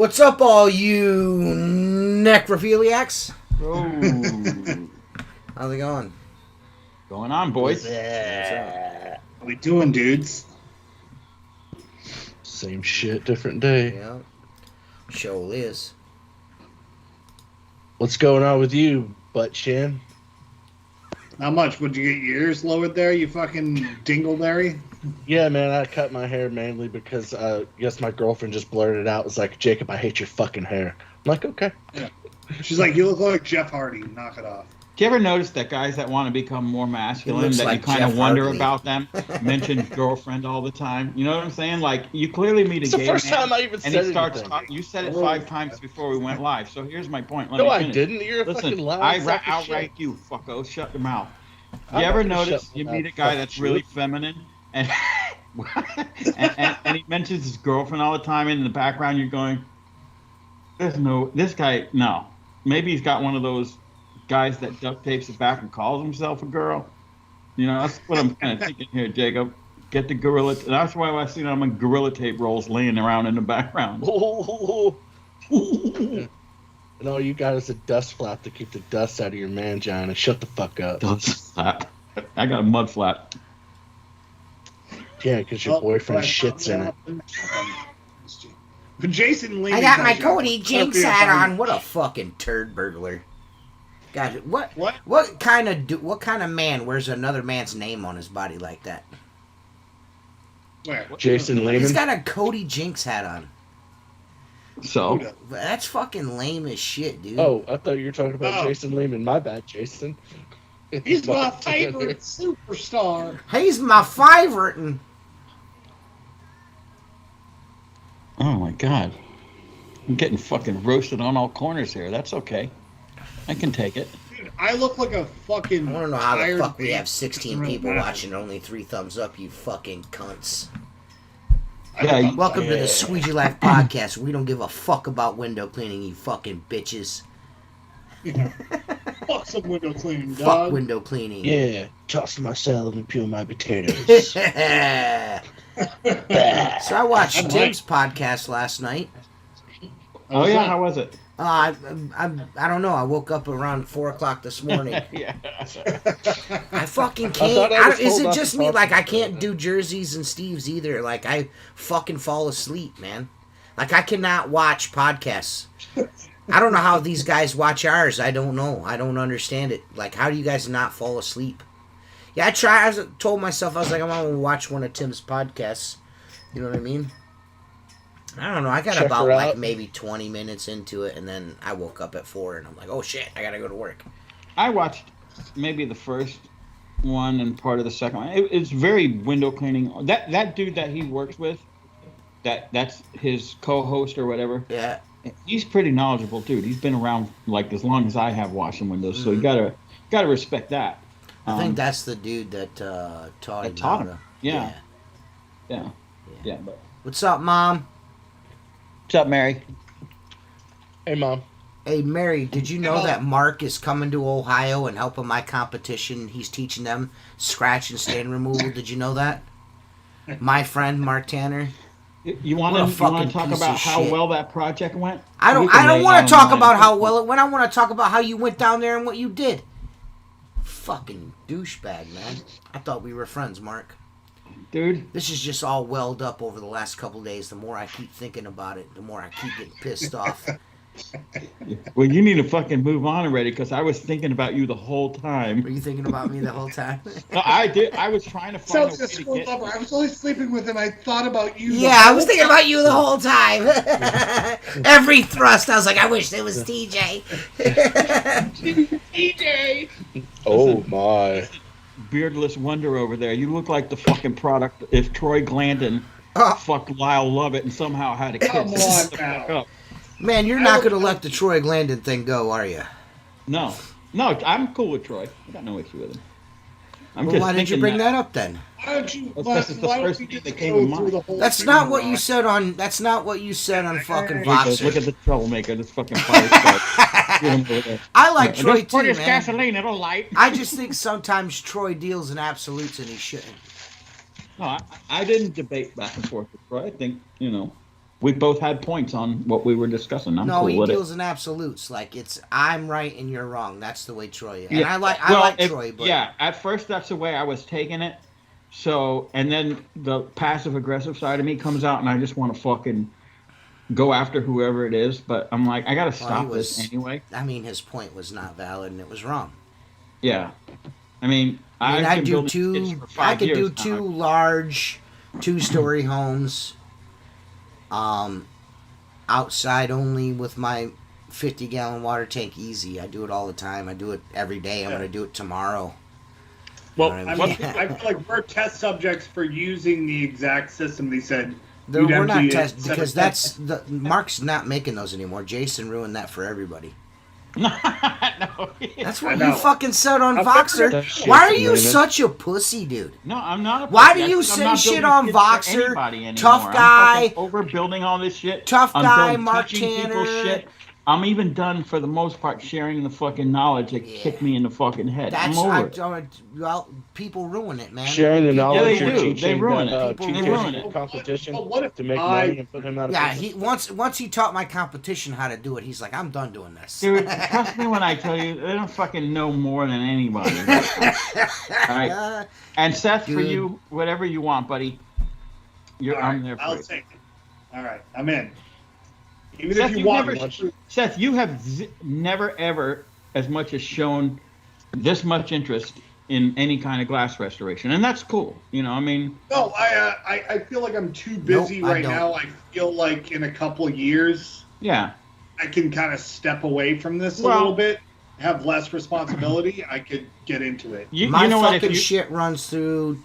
What's up, all you necrophiliacs? Oh. How's it going? Going on, boys? What's up? What we doing, dudes? Same shit, different day. Yeah. Show is. What's going on with you, Butt Chin? Not much. Would you get your ears lowered there, you fucking dingleberry? Yeah, man, I cut my hair mainly because I guess my girlfriend just blurted out, was like, Jacob, I hate your fucking hair. I'm like, okay. Yeah. She's like, you look like Jeff Hardy. Knock it off. Do you ever notice that guys that want to become more masculine, that like you kind Jeff of wonder Hartley. about them, mention girlfriend all the time? You know what I'm saying? Like, you clearly meet a It's the gay first man, time I even and said he starts anything. talking. You said it 5 times before we went live. So here's my point. Let No, me I finish. didn't. You're a Listen, fucking loud I'll sack of rank shit. you, fucko. Shut your mouth. I'm You not ever gonna notice shut my you meet a mouth, guy fuck that's you. really feminine, and and he mentions his girlfriend all the time, and in the background you're going, this guy, no. Maybe he's got one of those guys that duct tapes it back and calls himself a girl. You know, that's what I'm kind of thinking here, Jacob. Get the gorilla. That's why I see them on gorilla tape rolls laying around in the background. And all you got is a dust flap to keep the dust out of your mangina. Shut the fuck up. Flap. I got a mud flap. Yeah, because your boyfriend shits in it. But Jason Lee. I got my Cody Jinx hat on. What a fucking turd burglar. God, what kind of man wears another man's name on his body like that? Where? Jason Lehman. He's got a Cody Jinx hat on. So That's fucking lame as shit, dude. Oh, I thought you were talking about Oh. Jason Lehman. My bad, Jason. He's my favorite superstar. He's my favorite. And oh my god, I'm getting fucking roasted on all corners here. That's okay. I can take it. Dude, I look like a fucking. I want to know how the tired fuck we baby. have 16 Doesn't people really matter. watching, only 3 thumbs up, you fucking cunts. Yeah, Welcome to the Squeegee Life Podcast. We don't give a fuck about window cleaning, you fucking bitches. Fuck some window cleaning, Fuck dog. window cleaning. Yeah, toss myself and peel my potatoes. So I watched Tim's podcast last night. Oh yeah, how was it? I don't know. I woke up around 4 o'clock this morning. Yeah. I fucking thought can't. I was Is told it not just to me? talk Like, I about can't that. do Jerseys and Steves either. Like, I fucking fall asleep, man. Like, I cannot watch podcasts. I don't know how these guys watch ours. I don't know. I don't understand it. Like, how do you guys not fall asleep? Yeah, I told myself, I was like, I'm going to watch one of Tim's podcasts. You know what I mean? I don't know. I got Check about her like out. maybe 20 minutes into it, and then I woke up at 4, and I'm like, oh shit, I gotta go to work. I watched maybe the first one and part of the second one. It's very window cleaning. That dude that he works with, that's his co-host or whatever. Yeah. He's pretty knowledgeable, dude. He's been around like as long as I have washing windows, so you gotta respect that. I think that's the dude that taught him. taught how him. to- Yeah. But What's up, Mom? what's up, Mary? Hey, Mom. Hey, Mary, did you know that Mark is coming to Ohio and helping my competition? He's teaching them scratch and stain removal. Did you know that? My friend, Mark Tanner. You want What a to fucking talk piece about of how shit. well that project went? I don't We can lay want out to talk mine. about how well it went. I want to talk about how you went down there and what you did. Fucking douchebag, man. I thought we were friends, Mark. Dude. This is just all welled up over the last couple days. The more I keep thinking about it, the more I keep getting pissed off. Well, you need to fucking move on already, because I was thinking about you the whole Were time. you thinking about me the whole time? No, I did. I was trying to find Sounds a way like a to school get. lover. I was only sleeping with him. I thought about you. Yeah, I was thinking about you the whole time. Every thrust, I was like, I wish it was TJ. EJ. Oh, my. Beardless wonder over there. You look like the fucking product if Troy Glandon Oh, fucked Lyle Lovett and somehow had a kid. Come Shut on the fuck now. up. man, you're not going to let the Troy Glandon thing go, are you? No, I'm cool with Troy. I got no issue with him. I'm Well, just why did you thinking bring that up then? Why don't you? Well, this is the why don't first we thing just that came go to through mind. the whole That's thing not what with you said on. That's not what you said on fucking Look at Voxer. the troublemaker. This fucking fire starts. Get him over there. I like Troy Just pour too, this man. gasoline, it'll light. I just think sometimes Troy deals in absolutes and he shouldn't. No, I didn't debate back and forth with Troy. I think, we both had points on what we were discussing. I'm No, cool he with deals it. in absolutes. Like it's I'm right and you're wrong. That's the way Troy is. And Yeah. I like If- Troy, but yeah, at first that's the way I was taking it. So, and then the passive aggressive side of me comes out, and I just want to fucking go after whoever it is. But I'm like, I got to stop this anyway. I mean, his point was not valid and it was wrong. Yeah. I mean, I mean, I've I been do building two. kids for I 5 could do years two now. large, 2-story homes. Outside only with my 50-gallon water tank. Easy. I do it all the time. I do it every day. I'm gonna do it tomorrow. Well, You know I what mean, I feel like we're test subjects for using the exact system they said. We're not empty it, testing set because it- that's the Mark's not making those anymore. Jason ruined that for everybody. No. That's I what know. you fucking said on I'm Voxer. That shit's Why are you Raymond. such a pussy, dude? No, I'm not. A Why pussy. do you I'm say not shit building on kids for Voxer? anybody anymore. Tough I'm guy. fucking over building all this shit. Tough I'm guy, done Mark teaching people Tanner. shit. I'm even done for the most part sharing the fucking knowledge that Yeah. kicked me in the fucking head. That's I'm over it. well, people ruin it, man. Sharing the People knowledge they you're do. They teaching ruin that, it. People teachers ruin it. in competition But what if to make I- money and put him out of Yeah, business. he once he taught my competition how to do it. He's like, I'm done doing this. Dude, trust me when I tell you, they don't fucking know more than anybody. All right. And Seth, for Dude. you, whatever you want, buddy. All I'm right, there for I'll it. take it. All right, I'm in. Even Seth, if you you've want never- me. Seth, you have never ever as much as shown this much interest in any kind of glass restoration, and that's cool. You know, I mean, No, I feel like I'm too busy Nope, I right don't. now. I feel like in a couple of years yeah, I can kind of step away from this a Well- little bit, have less responsibility. I could get into it. you My know what? If fucking you, shit runs through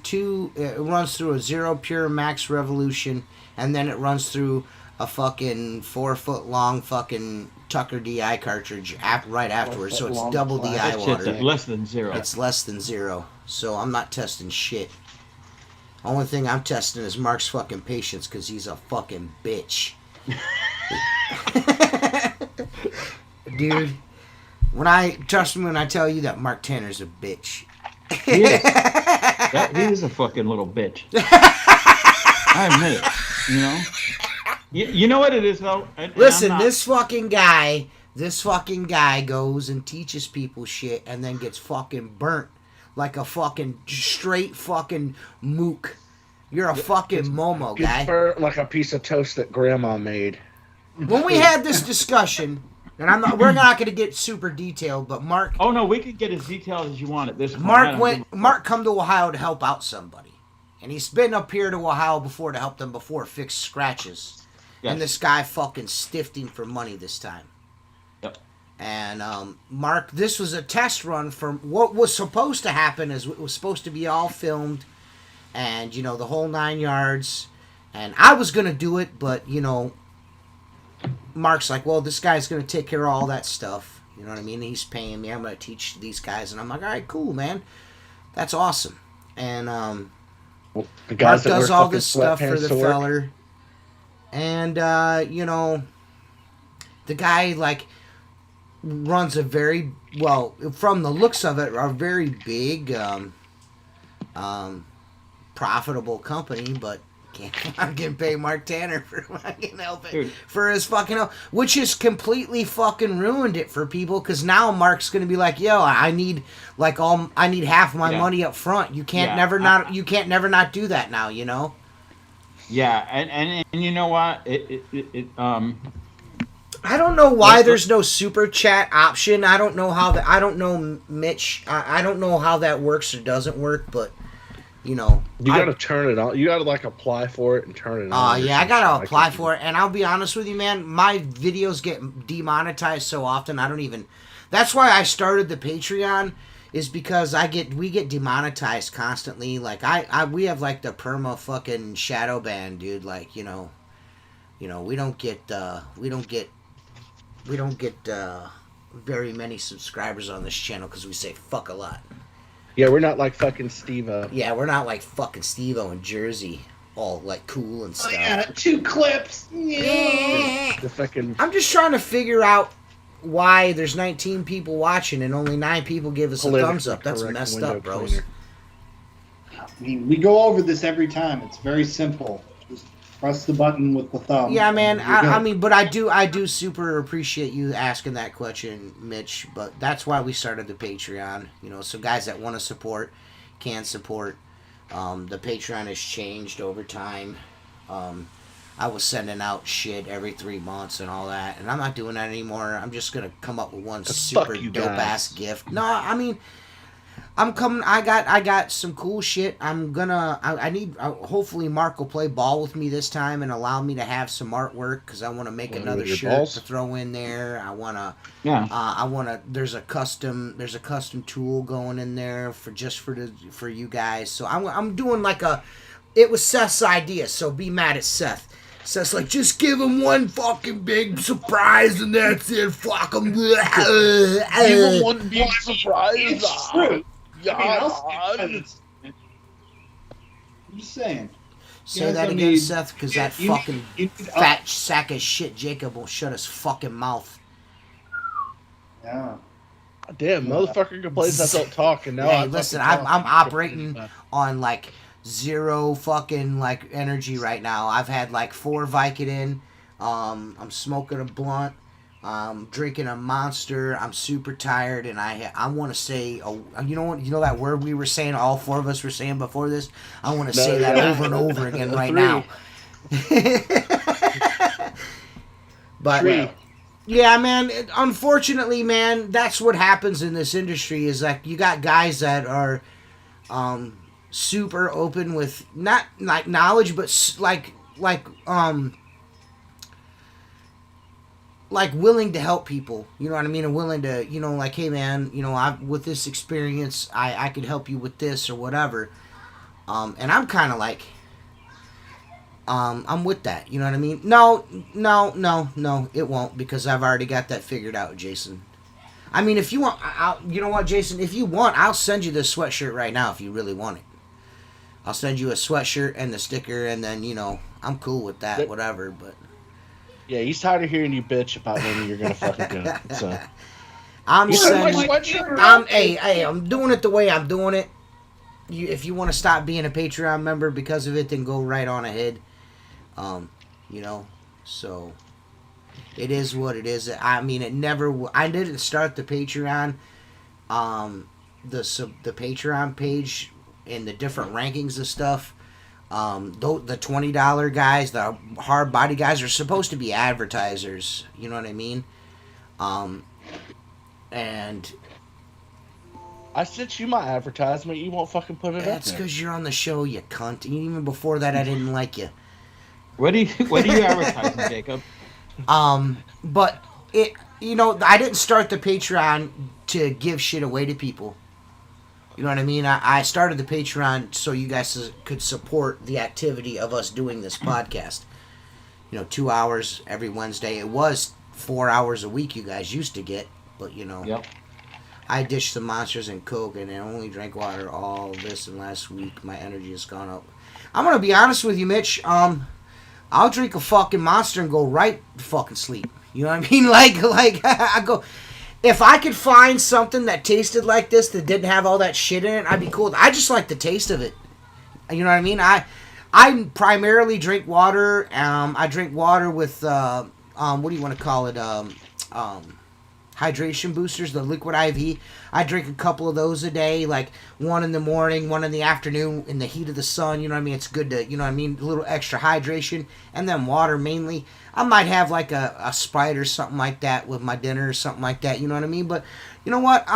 it runs through a 0 pure max revolution, and then it runs through a fucking 4-foot long fucking Tucker DI cartridge right afterwards. So it's 4-foot long double DI plastic. that shit's water. at less than zero. It's less than 0. So I'm not testing shit. Only thing I'm testing is Mark's fucking patience because he's a fucking bitch. Dude, trust me when I tell you that Mark Tanner's a bitch. He is. He is a fucking little bitch. I admit it. You know. You know what it is though. And Listen, I'm not- this fucking guy goes and teaches people shit and then gets fucking burnt like a fucking straight fucking mook. You're a fucking Momo Gets guy. burnt like a piece of toast that Grandma made. When we had this discussion, and we're not going to get super detailed, but Mark Oh no, we could get as detailed as you want at this point. I don't give a fuck. Mark come to Ohio to help out somebody. And he's been up here to Ohio before to help them fix scratches. Yes. And this guy fucking stiffed him for money this time. Yep. And Mark, this was a test run from what was supposed to happen. Is it was supposed to be all filmed, and you know the whole 9 yards. And I was gonna do it, but you know, Mark's like, well, this guy's gonna take care of all that stuff. You know what I mean? He's paying me. I'm gonna teach these guys, and I'm like, all right, cool, man. That's awesome. And Well, the Mark guys that does wear all fucking this stuff for sweatpants the to work. feller. And, you know, the guy, like, runs a very, well, from the looks of it, a very big, profitable company, but I can pay Mark Tanner for fucking helping, Dude. for his fucking help, which has completely fucking ruined it for people, because now Mark's going to be like, yo, I need, I need half my Yeah. money up front. You can't Yeah, you can't never not do that now, you know? Yeah, and you know what? I don't know why Let's- there's no super chat option. I don't know how I don't know, Mitch. I don't know how that works or doesn't work, but you know, You gotta turn it on. You gotta like apply for it and turn it on. or yeah, I some gotta shit. apply for it. And I'll be honest with you, man. My videos get demonetized so often. I don't even. That's why I started the Patreon. Is because we get demonetized constantly. Like we have like the perma fucking shadow ban, dude. Like you know, we don't get very many subscribers on this channel because we say fuck a lot. Yeah, we're not like fucking Steve-O. Yeah, we're not like fucking Steve-O in Jersey, all like cool and Oh, stuff. yeah, 2 clips. Yeah. The fucking I'm just trying to figure out why there's 19 people watching and only 9 people give us a thumbs up. That's politically messed correct up, bros. window cleaner. I mean, we go over this every time. It's very simple. Just Press the button with the thumb. Yeah, man. and you're good. I mean, but I do super appreciate you asking that question, Mitch. But that's why we started the Patreon. You know, so guys that want to support can support. The Patreon has changed over time. I was sending out shit every 3 months and all that, and I'm not doing that anymore. I'm just gonna come up with one super you dope guys. ass gift. No, I mean, I'm coming. I got some cool shit. I'm gonna. I need. Hopefully, Mark will play ball with me this time and allow me to have some artwork because I want to make Wanna another with your shirt balls? to throw in there. I wanna. Yeah. I wanna. There's a custom tool going in there for you guys. So I'm doing like a. It was Seth's idea, so be mad at Seth. Seth's like, just give him one fucking big surprise and that's it. Fuck him. Give him one big surprise. It's true. Yeah. I mean, I'm just saying. Say Yes, that I again, mean, Seth, because that you need- fucking you need- fat sack of shit Jacob won't shut his fucking mouth. Yeah. Damn, motherfucker complains I don't talk, and now Hey, I listen, fucking I'm talk. operating on like zero fucking like energy right now. I've had like 4 Vicodin. I'm smoking a blunt. Drinking a Monster. I'm super tired, and I want to say, you know that word we were saying, all 4 of us were saying before this. I want to say that over and over again right now. But Tree. yeah, man. Unfortunately, man, that's what happens in this industry. Is like you got guys that are super open with not like knowledge, but like willing to help people, you know what I mean, and willing to, you know, like, hey man, you know, I with this experience, I could help you with this or whatever, and I'm kind of like, I'm with that, you know what I mean. No, it won't, because I've already got that figured out, Jason. I mean, if you want, you know what, Jason, if you want, I'll send you this sweatshirt right now if you really want it. I'll send you a sweatshirt and the sticker, and then, you know, I'm cool with that, whatever, but. Yeah, he's tired of hearing you bitch about when you're gonna fucking go. So I'm you saying, my sweatshirt? I'm doing it the way I'm doing it. If you want to stop being a Patreon member because of it, then go right on ahead. You know, so it is what it is. I mean, I didn't start the Patreon, the Patreon page and the different rankings of stuff. The $20 guys, the hard body guys are supposed to be advertisers. You know what I mean? And I sent you my advertisement. You won't fucking put it up that's there. because you're on the show, you cunt. And even before that, I didn't like you. What are you advertising, Jacob? But it, you know, I didn't start the Patreon to give shit away to people. You know what I mean? I started the Patreon so you guys could support the activity of us doing this podcast. You know, 2 hours every Wednesday. It was 4 hours a week you guys used to get, but you know, Yep. I dished some Monsters and Coke and I only drank water all this and last week. My energy has gone up. I'm gonna be honest with you, Mitch. I'll drink a fucking Monster and go right to fucking sleep. You know what I mean? Like I go. If I could find something that tasted like this that didn't have all that shit in it, I'd be cool. I just like the taste of it. You know what I mean? I primarily drink water. I drink water with what do you want to call it? Hydration boosters, the liquid IV. I drink a couple of those a day, like one in the morning, one in the afternoon, in the heat of the sun. You know what I mean? It's good to, you know what I mean, a little extra hydration, and then water mainly. I might have like a Sprite or something like that with my dinner or something like that. You know what I mean? But you know what?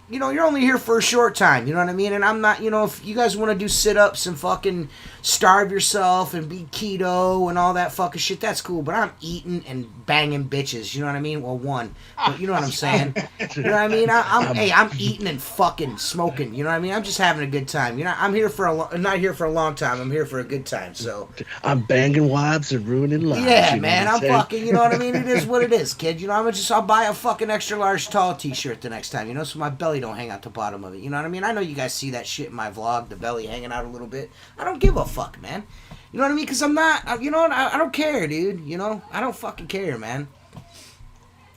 You know, you're only here for a short time, you know what I mean? And I'm not, you know, if you guys want to do sit-ups and fucking starve yourself and be keto and all that fucking shit, that's cool. But I'm eating and banging bitches, you know what I mean? Well, one, but you know what I'm saying? You know what I mean? I'm eating and fucking smoking, you know what I mean? I'm just having a good time. You know, I'm here for I'm not here for a long time. I'm here for a good time, so. I'm banging wives and ruining lives. Yeah, you know man, what I'm saying? fucking, you know what I mean? It is what it is, kid. You know, I'll buy a fucking extra large tall t-shirt the next time, you know, so my belly don't hang out the bottom of it. You know what I mean? I know you guys see that shit in my vlog, the belly hanging out a little bit. I don't give a fuck, man. You know what I mean? Because I'm not, you know what? I don't care, dude. You know? I don't fucking care, man.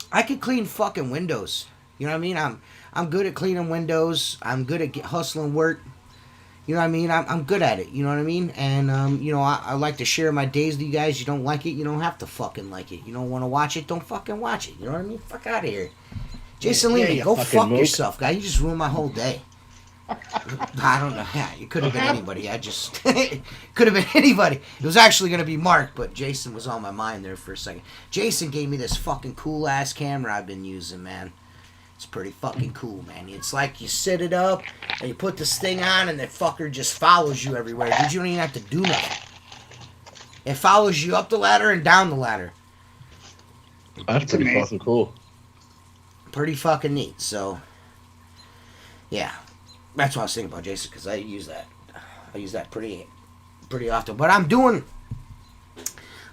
I could clean fucking windows. You know what I mean? I'm good at cleaning windows. I'm good at hustling work. You know what I mean? I'm good at it. You know what I mean? And, you know, I like to share my days with you guys. You don't like it, you don't have to fucking like it. You don't want to watch it, don't fucking watch it. You know what I mean? Fuck out of here. Jason Lee, you go fucking fuck mook. yourself, guy. You just ruined my whole day. I don't know. Yeah, it could have been anybody. I just... it could have been anybody. It was actually going to be Mark, but Jason was on my mind there for a second. Jason gave me this fucking cool-ass camera I've been using, man. It's pretty fucking cool, man. It's like you set it up, and you put this thing on, and that fucker just follows you everywhere. Dude, you don't even have to do nothing. It follows you up the ladder and down the ladder. That's pretty fucking cool. Pretty fucking neat. So, yeah. That's what I was thinking about, Jason, because I use that. I use that pretty often. But I'm doing...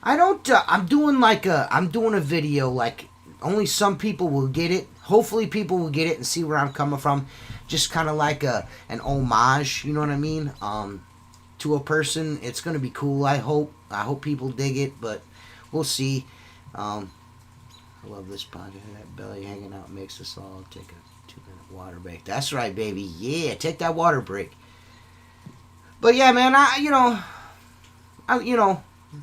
I'm doing a video, like, only some people will get it. Hopefully people will get it and see where I'm coming from. Just kind of like an homage, you know what I mean? To a person. It's going to be cool, I hope. I hope people dig it, but we'll see. I love this podcast. That belly hanging out makes us all take a 2-minute water break. That's right, baby. Yeah, take that water break. But yeah, man,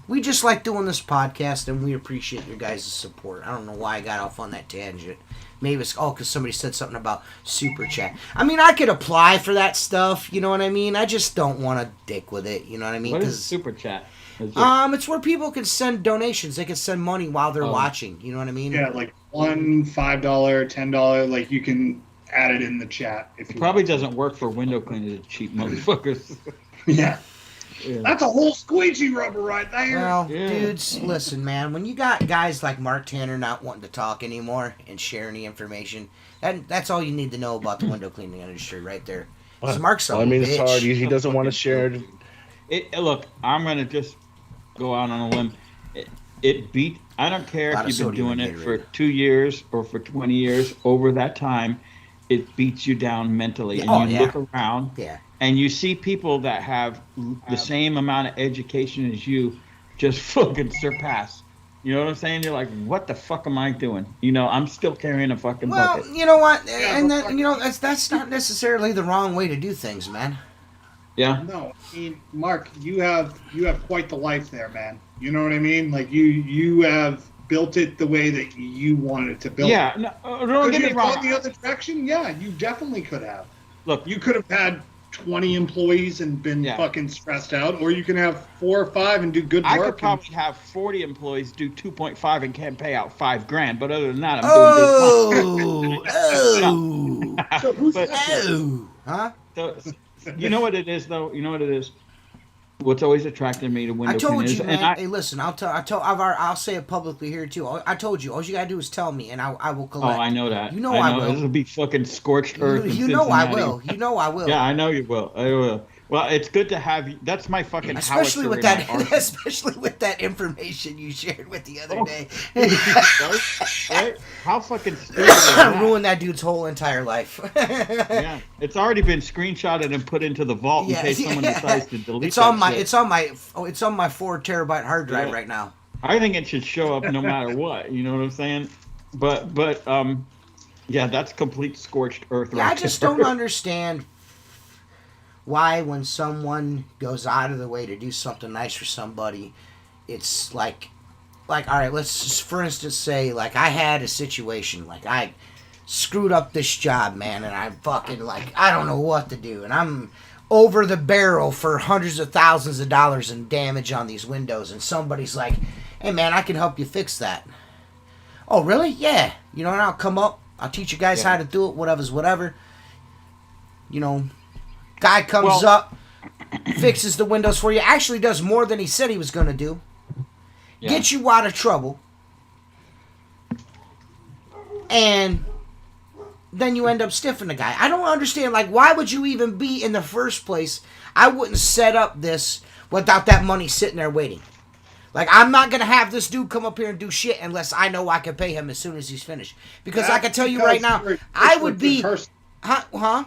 we just like doing this podcast, and we appreciate your guys' support. I don't know why I got off on that tangent. Maybe it's because somebody said something about super chat. I mean, I could apply for that stuff. You know what I mean? I just don't want to dick with it. You know what I mean? What is super chat? It's where people can send donations. They can send money while they're watching. You know what I mean? Yeah, like $1, $5, $10. Like you can add it in the chat if you Probably want. doesn't work for window cleaners, cheap motherfuckers. Yeah. Yeah. That's a whole squeegee rubber right there. Well, Yeah. dudes, listen, man. When you got guys like Mark Tanner not wanting to talk anymore and share any information, that's all you need to know about the window cleaning industry right there. So Mark's a Well, I mean, bitch. it's hard. He doesn't want to share it. Look, I'm gonna just go out on a limb. It beat. I don't care Lot if of you've been sodium doing in it Gatorade. for 2 years or for 20 years. Over that time, it beats you down mentally, Yeah, and oh, you yeah. look around. Yeah. And you see people that have the same amount of education as you just fucking surpass. You know what I'm saying? You're like, what the fuck am I doing? You know, I'm still carrying a fucking Well, bucket. you know what? And then, you know, that's not necessarily the wrong way to do things, man. Yeah. No, I mean, Mark, you have quite the life there, man. You know what I mean? Like you have built it the way that you wanted to build it. Yeah. No, don't Could get you me have wrong. gone the other direction? Yeah, you definitely could have. Look, You could have had 20 employees and been Yeah. fucking stressed out, or you can have 4 or 5 and do good I work. could probably have 40 employees do 2.5 and can't pay out $5,000, but other than that, I'm doing Oh, oh, So who's But- oh, huh? just fine. So, you know what it is, though. You know what it is. What's always attracted me to window I told cleaners, you, and man. Hey, listen, I'll say it publicly here too. I told you. All you gotta do is tell me, and I will oh, collect. I know that. You know I will. This will be fucking scorched earth. You in know I Cincinnati. will. You know I will. Yeah, I know you will. I will. Well, it's good to have you. That's my fucking Especially howitzer with in that, my arsenal. especially with that information you shared with the other Oh. day. Right? How fucking stupid is that? Ruined that dude's whole entire life. Yeah, it's already been screenshotted and put into the vault in case someone decides to delete It's on that my shit. it's on my 4 terabyte hard drive Yeah. right now. I think it should show up no matter what. You know what I'm saying? But yeah, that's complete scorched earth. Yeah, right I just there. don't understand why when someone goes out of the way to do something nice for somebody, it's like all right, let's just for instance say like I had a situation like I screwed up this job, man, and I fucking like I don't know what to do, and I'm over the barrel for hundreds of thousands of dollars in damage on these windows, and somebody's like, hey man, I can help you fix that. Oh really? Yeah. You know, and I'll come up, I'll teach you guys how to do it, whatever. You know, guy comes up, fixes the windows for you, actually does more than he said he was going to do. Yeah. Get you out of trouble. And then you end up stiffing the guy. I don't understand, like, why would you even be in the first place? I wouldn't set up this without that money sitting there waiting. Like, I'm not going to have this dude come up here and do shit unless I know I can pay him as soon as he's finished. Because I can tell you right now, I would be... Huh?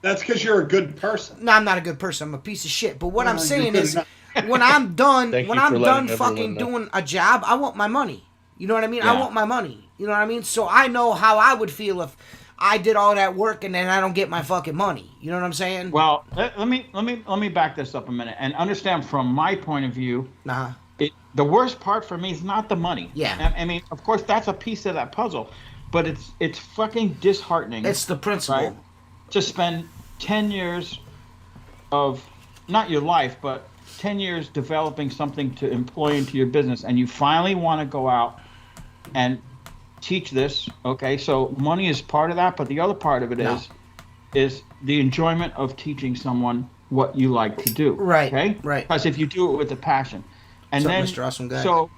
That's because you're a good person. No, I'm not a good person. I'm a piece of shit. But what I'm you're saying good is, enough. when I'm done, Thank when you I'm for done letting fucking everyone know. doing a job, I want my money. You know what I mean? I Yeah. want my money. You know what I mean? So I know how I would feel if I did all that work and then I don't get my fucking money. You know what I'm saying? Well, let me back this up a minute and understand from my point of view. Nah. The worst part for me is not the money. Yeah. I mean, of course, that's a piece of that puzzle, but it's fucking disheartening. It's the principle. Right? To spend 10 years of not your life, but 10 years developing something to employ into your business, and you finally want to go out and teach this. Okay, so money is part of that, but the other part of it is the enjoyment of teaching someone what you like to do. Right. Okay. Right. Because if you do it with a passion, and So, then Mr. Awesome Guy. so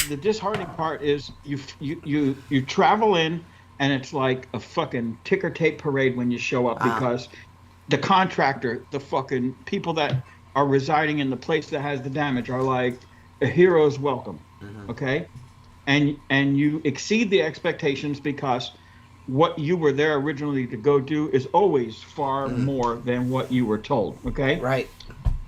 the disheartening part is you travel in, and it's like a fucking ticker tape parade when you show up, because the contractor, the fucking people that are residing in the place that has the damage are like a hero's welcome. Okay. And you exceed the expectations because what you were there originally to go do is always far more than what you were told. Okay. Right.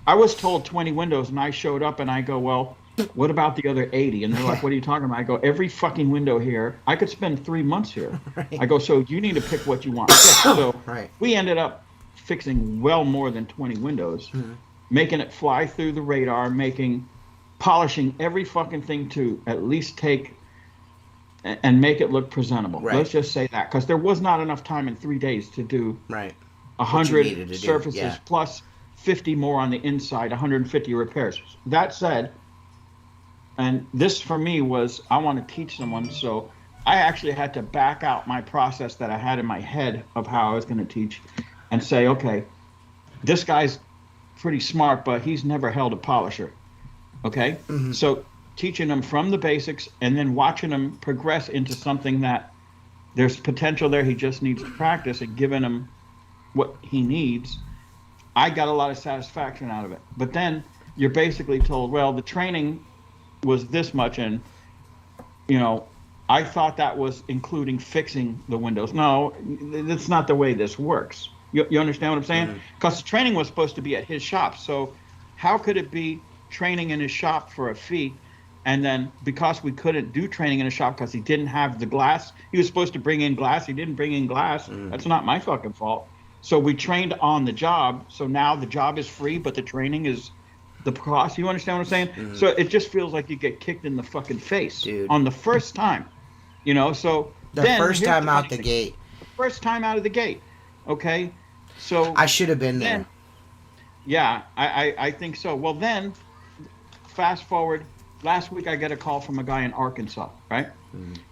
I was told 20 windows, and I showed up and I go, well, what about the other 80? And they're like, what are you talking about? I go, every fucking window here. I could spend 3 months here. Right. I go, so you need to pick what you want. So we ended up fixing well more than 20 windows, making it fly through the radar, polishing every fucking thing to at least take and make it look presentable. Right. Let's just say that, because there was not enough time in 3 days to do 100 surfaces plus 50 more on the inside, 150 repairs. That said, and this for me was, I want to teach someone, so I actually had to back out my process that I had in my head of how I was going to teach and say, okay, this guy's pretty smart, but he's never held a polisher. Okay? So teaching them from the basics and then watching them progress into something that there's potential there, he just needs to practice, and giving him what he needs, I got a lot of satisfaction out of it. But then you're basically told, well, the training was this much, and I thought that was including fixing the windows. No, that's not the way this works. You understand what I'm saying? Because the training was supposed to be at his shop. So how could it be training in his shop for a fee, and then because we couldn't do training in a shop because he didn't have the glass, he was supposed to bring in glass, he didn't bring in glass. That's not my fucking fault. So we trained on the job. So now the job is free, but the training is the cost. You understand what I'm saying? So it just feels like you get kicked in the fucking face. Dude. On the first time. So the first time out the gate. First time out of the gate. Okay? So I should have been there. Yeah, I think so. Well, then, fast forward. Last week I get a call from a guy in Arkansas, right?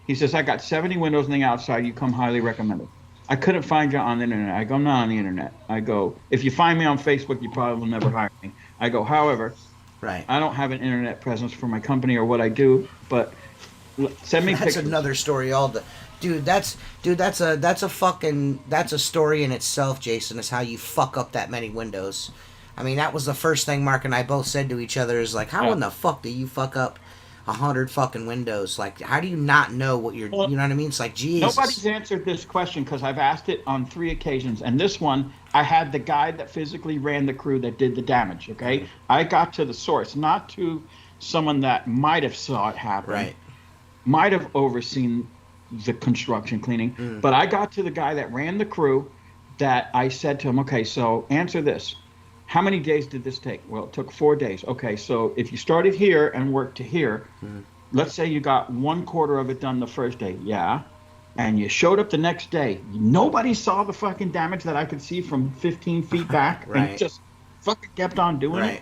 He says, I got 70 windows on the outside. You come highly recommended. I couldn't find you on the internet. I go, I'm not on the internet. I go, if you find me on Facebook, you probably will never hire me. I go, however, I don't have an internet presence for my company or what I do, but send me pictures. That's another story. That's a story in itself, Jason, is how you fuck up that many windows. I mean, that was the first thing Mark and I both said to each other, is like, how in the fuck do you fuck up 100 fucking windows? Like, how do you not know what you're, you know what I mean? It's like, Jesus. Nobody's answered this question because I've asked it on 3 occasions. And this one, I had the guy that physically ran the crew that did the damage, okay? I got to the source, not to someone that might have saw it happen, might have overseen the construction cleaning, but I got to the guy that ran the crew that I said to him, okay, so answer this. How many days did this take? Well, it took 4 days. Okay, so if you started here and worked to here, let's say you got 1/4 of it done the first day. Yeah. And you showed up the next day. Nobody saw the fucking damage that I could see from 15 feet back. And just fucking kept on doing it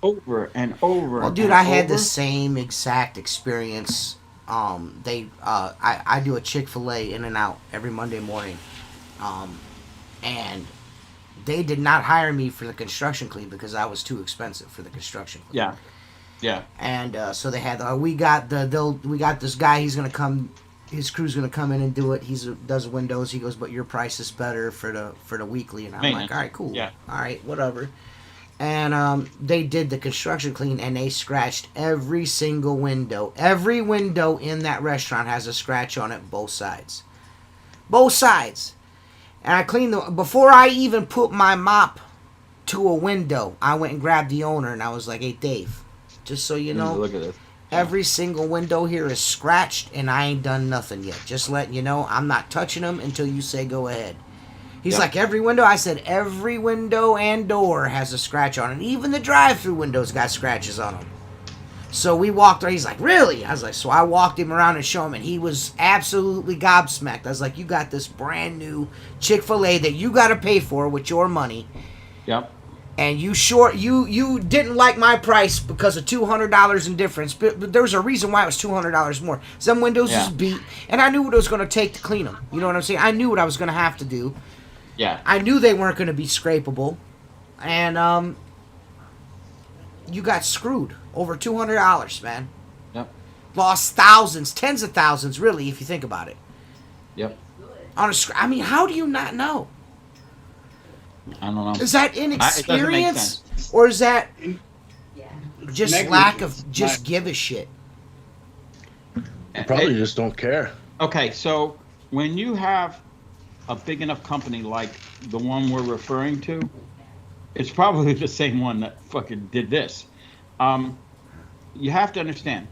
over and over. Well, dude, I had the same exact experience. I do a Chick-fil-A in and out every Monday morning. And they did not hire me for the construction clean because I was too expensive for the construction clean. Yeah. And so they had we got this guy. He's gonna come. His crew's gonna come in and do it. He does windows. He goes, but your price is better for the weekly. And I'm like, all right, cool. Yeah. All right, whatever. And they did the construction clean, and they scratched every single window. Every window in that restaurant has a scratch on it, both sides. Both sides. And I cleaned before I even put my mop to a window, I went and grabbed the owner, and I was like, hey, Dave, just so you know, look at this. Every single window here is scratched, and I ain't done nothing yet. Just letting you know, I'm not touching them until you say go ahead. He's like, every window? I said, every window and door has a scratch on it. Even the drive-through windows got scratches on them. So we walked around. He's like, really? I was like, so I walked him around and showed him, and he was absolutely gobsmacked. I was like, you got this brand new Chick-fil-A that you got to pay for with your money. Yep. And you didn't like my price because of $200 in difference, but there was a reason why it was $200 more. Some windows was beat, and I knew what it was going to take to clean them. You know what I'm saying? I knew what I was going to have to do. Yeah. I knew they weren't going to be scrapable, and you got screwed over $200, man. Yep. Lost thousands, tens of thousands, really, if you think about it. Yep. I mean, how do you not know? I don't know. Is that It doesn't make inexperience, sense. or is that just Negligence. lack of just give a shit? You probably just don't care. Okay, so when you have a big enough company like the one we're referring to, it's probably the same one that fucking did this. You have to understand,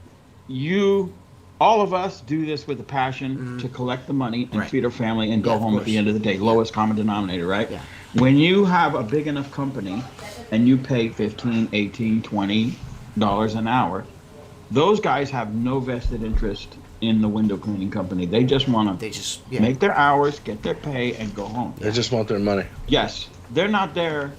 all of us do this with a passion to collect the money and feed our family and go of home at the course. end of the day. Lowest common denominator, right? Yeah. When you have a big enough company and you pay $15, $18, $20 an hour, those guys have no vested interest in the window cleaning company. They just want to make their hours, get their pay, and go home. They just want their money. Yes, they're not there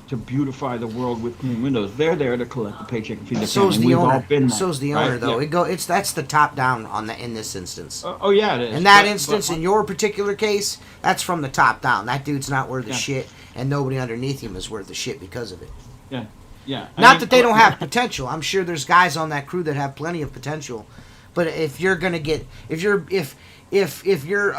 to beautify the world with clean windows. They're there to collect the paycheck and feed their So's family. the We've all owner. been there, So's the right? owner, though. Yeah. That's the top down in this instance. Oh yeah, it is. In that But- instance, but- in your particular case, that's from the top down. That dude's not worth the Yeah. shit, and nobody underneath him is worth the shit because of it. yeah, yeah. Not that they don't have potential. I'm sure there's guys on that crew that have plenty of potential, but if you're gonna get if you're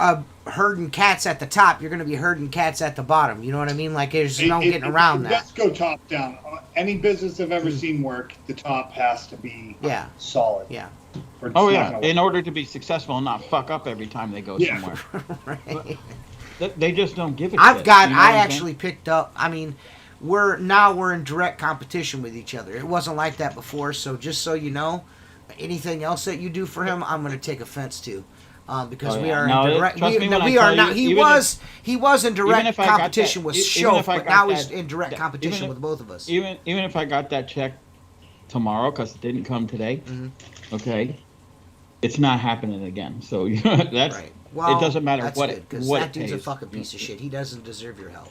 herding cats at the top, you're gonna be herding cats at the bottom. You know what I mean? Like there's no getting around that. Let's go top down. Any business I've ever seen work, the top has to be solid. Yeah. Or it's Oh not yeah, gonna in work. order to be successful and not fuck up every time they go somewhere. Right. They just don't give a I've shit. got. You know what I I'm saying? actually picked up. I mean, we're in direct competition with each other. It wasn't like that before. So just so you know, anything else that you do for him, I'm going to take offense to, because Oh, we yeah. are No, in direct. trust me when I We tell are you, not. He even was in direct if I got competition that- with even Shof, if I but got now he's that- in direct that- competition even if- with both of us. Even if I got that check tomorrow because it didn't come today, okay, it's not happening again. So you know, that's Right. Well, it doesn't matter that's what good, 'cause what that it dude's a pays. fucking piece of shit. He doesn't deserve your help.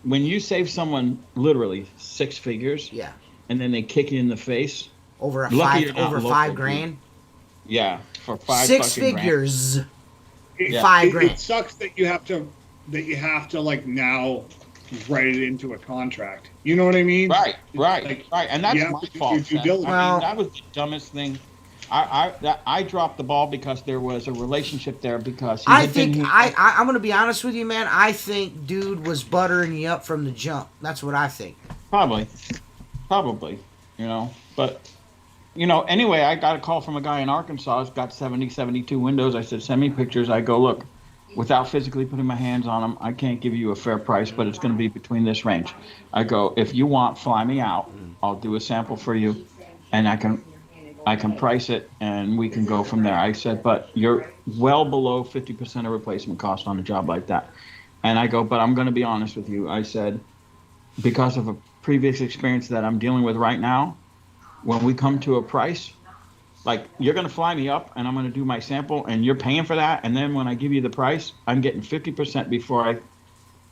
When you save someone literally 6 figures, Yeah. and then they kick you in the face, Over Lucky you're not over local, $5 dude. grand. yeah, for 5 6 fucking grand. figures. Yeah. $5 grand. It sucks that you have to like now write it into a contract. You know what I mean? Right, Like, and that's you have my to do fault. your due Seth. diligence. I Well- mean, that was the dumbest thing. I dropped the ball because there was a relationship there because he I had been think here- I'm gonna be honest with you, man. I think dude was buttering you up from the jump. That's what I think. Probably, you know, but, you know, anyway, I got a call from a guy in Arkansas. He's got 72 windows. I said, send me pictures. I go, look, without physically putting my hands on them, I can't give you a fair price, but it's going to be between this range. I go, if you want, fly me out. I'll do a sample for you, and I can price it, and we can go from there. I said, but you're well below 50% of replacement cost on a job like that. And I go, but I'm going to be honest with you. I said, because of a previous experience that I'm dealing with right now, when we come to a price, like you're going to fly me up and I'm going to do my sample and you're paying for that. And then when I give you the price, I'm getting 50% before I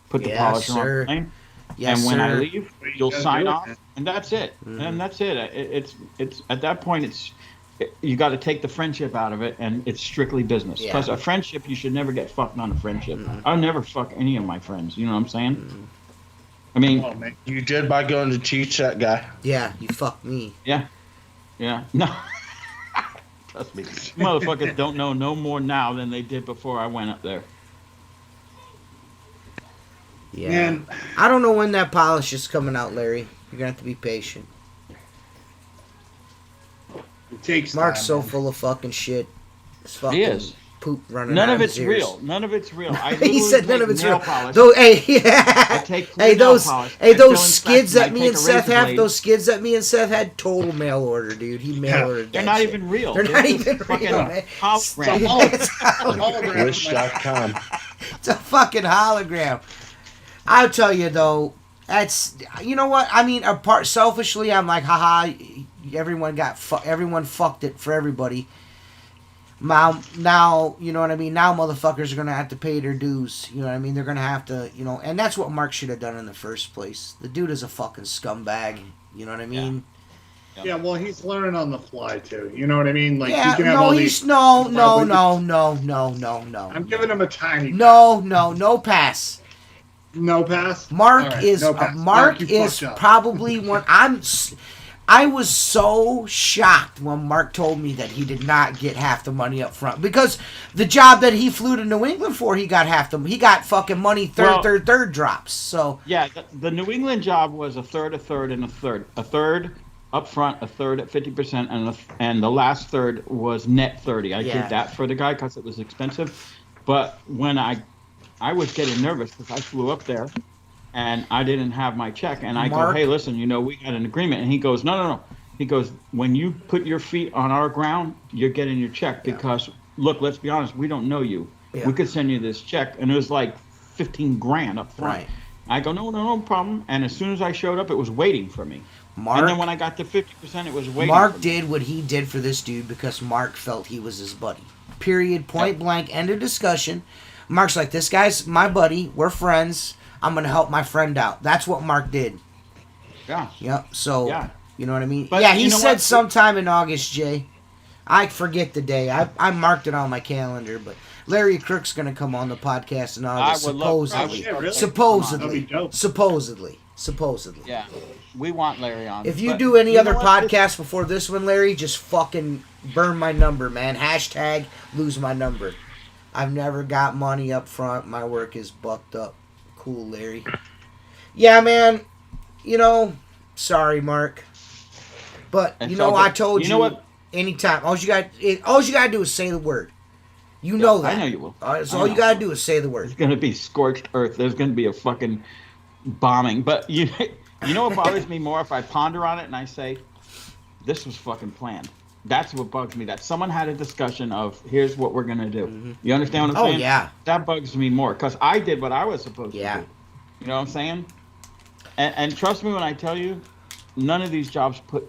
put the Yes, polisher on sir. the plane. Yes, and when I sir. leave, But you you'll gotta sign do it, off, man. and that's it. And that's it. It's at that point, you got to take the friendship out of it, and it's strictly business. Yeah. Because a friendship, you should never get fucked on a friendship. I'll never fuck any of my friends. You know what I'm saying? I mean, Oh, man. You did by going to teach that guy. Yeah, you fucked me. yeah, no. Trust me, motherfuckers don't know no more now than they did before I went up there. Yeah. Man. I don't know when that polish is coming out, Larry. You're gonna have to be patient. It takes Mark's time, so man. full of fucking shit. It's fucking He is. poop running None out of his it's ears. real. None of it's real. I He said none of it's real. Polish. Though, hey, I take clear hey, nail those, polish. hey, I those fill in skids cracks that me and I take a Seth razor have, blade. those skids that me and Seth had, total mail order, dude. He mail ordered that They're not shit. even real. They're not even fucking real, man. hologram. It's a hologram. Wish.com. It's a fucking hologram. I'll tell you though, that's, you know what? I mean, apart selfishly, I'm like, haha, everyone fucked it for everybody. Now, you know what I mean? Now motherfuckers are gonna have to pay their dues. You know what I mean? They're gonna have to, you know, and that's what Mark should have done in the first place. The dude is a fucking scumbag. You know what I mean? Yeah, well, he's learning on the fly too. You know what I mean? Like Yeah, he can have no, all he's these. no. I'm giving him a tiny. No pass. No pass. Mark All right, is no pass. Mark you is fucked up. probably one. I was so shocked when Mark told me that he did not get half the money up front, because the job that he flew to New England for, he got he got fucking money third drops. So yeah, the New England job was a third, and a third. A third up front, a third at 50%, and the last third was net 30. I did that for the guy because it was expensive. But when I was getting nervous because I flew up there and I didn't have my check, and I go, hey, listen, you know, we got an agreement. And he goes, no. He goes, when you put your feet on our ground, you're getting your check because, look, let's be honest, we don't know you. Yeah. We could send you this check. And it was like 15 grand up front. Right. I go, no problem. And as soon as I showed up, it was waiting for me. And then when I got to 50%, it was waiting Mark for me. did what he did for this dude because Mark felt he was his buddy. Period. Point blank. End of discussion. Mark's like, this guy's my buddy. We're friends. I'm going to help my friend out. That's what Mark did. Yeah. Yep. So, you know what I mean? But yeah, he said sometime in August, Jay. I forget the day. I marked it on my calendar, but Larry Crook's going to come on the podcast in August, supposedly. Supposedly. Yeah. We want Larry on. If you do any other podcast before this one, Larry, just fucking burn my number, man. Hashtag lose my number. I've never got money up front. My work is bucked up. Cool, Larry. Yeah, man. You know, sorry, Mark. But you know, I told you what? Anytime. All you gotta do is say the word. You know that. I know you will. So all you gotta do is say the word. It's gonna be scorched earth. There's gonna be a fucking bombing. But you know what bothers me more? If I ponder on it and I say, this was fucking planned. That's what bugs me. That someone had a discussion of, here's what we're gonna do. Mm-hmm. You understand what I'm saying? Oh yeah. That bugs me more because I did what I was supposed to do. You know what I'm saying? And trust me when I tell you, none of these jobs put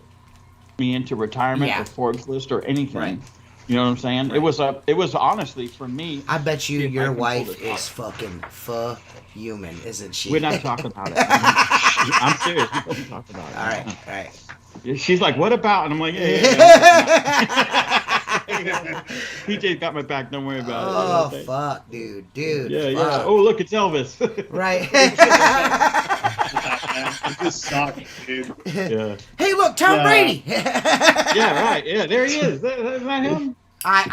me into retirement or Forbes list or anything. Right. You know what I'm saying? Right. It was honestly for me. I bet you your wife is fucking human, isn't she? We're not talking about it. I'm serious. We don't talk about it. All right. She's like, what about? And I'm like, yeah. PJ's got my back. Don't worry about it. Oh, fuck, dude. Yeah. Oh, look, it's Elvis. Right. I'm just sucking, dude. Yeah. Hey, look, Tom Brady. Yeah, right. Yeah, there he is. Is that him? I'm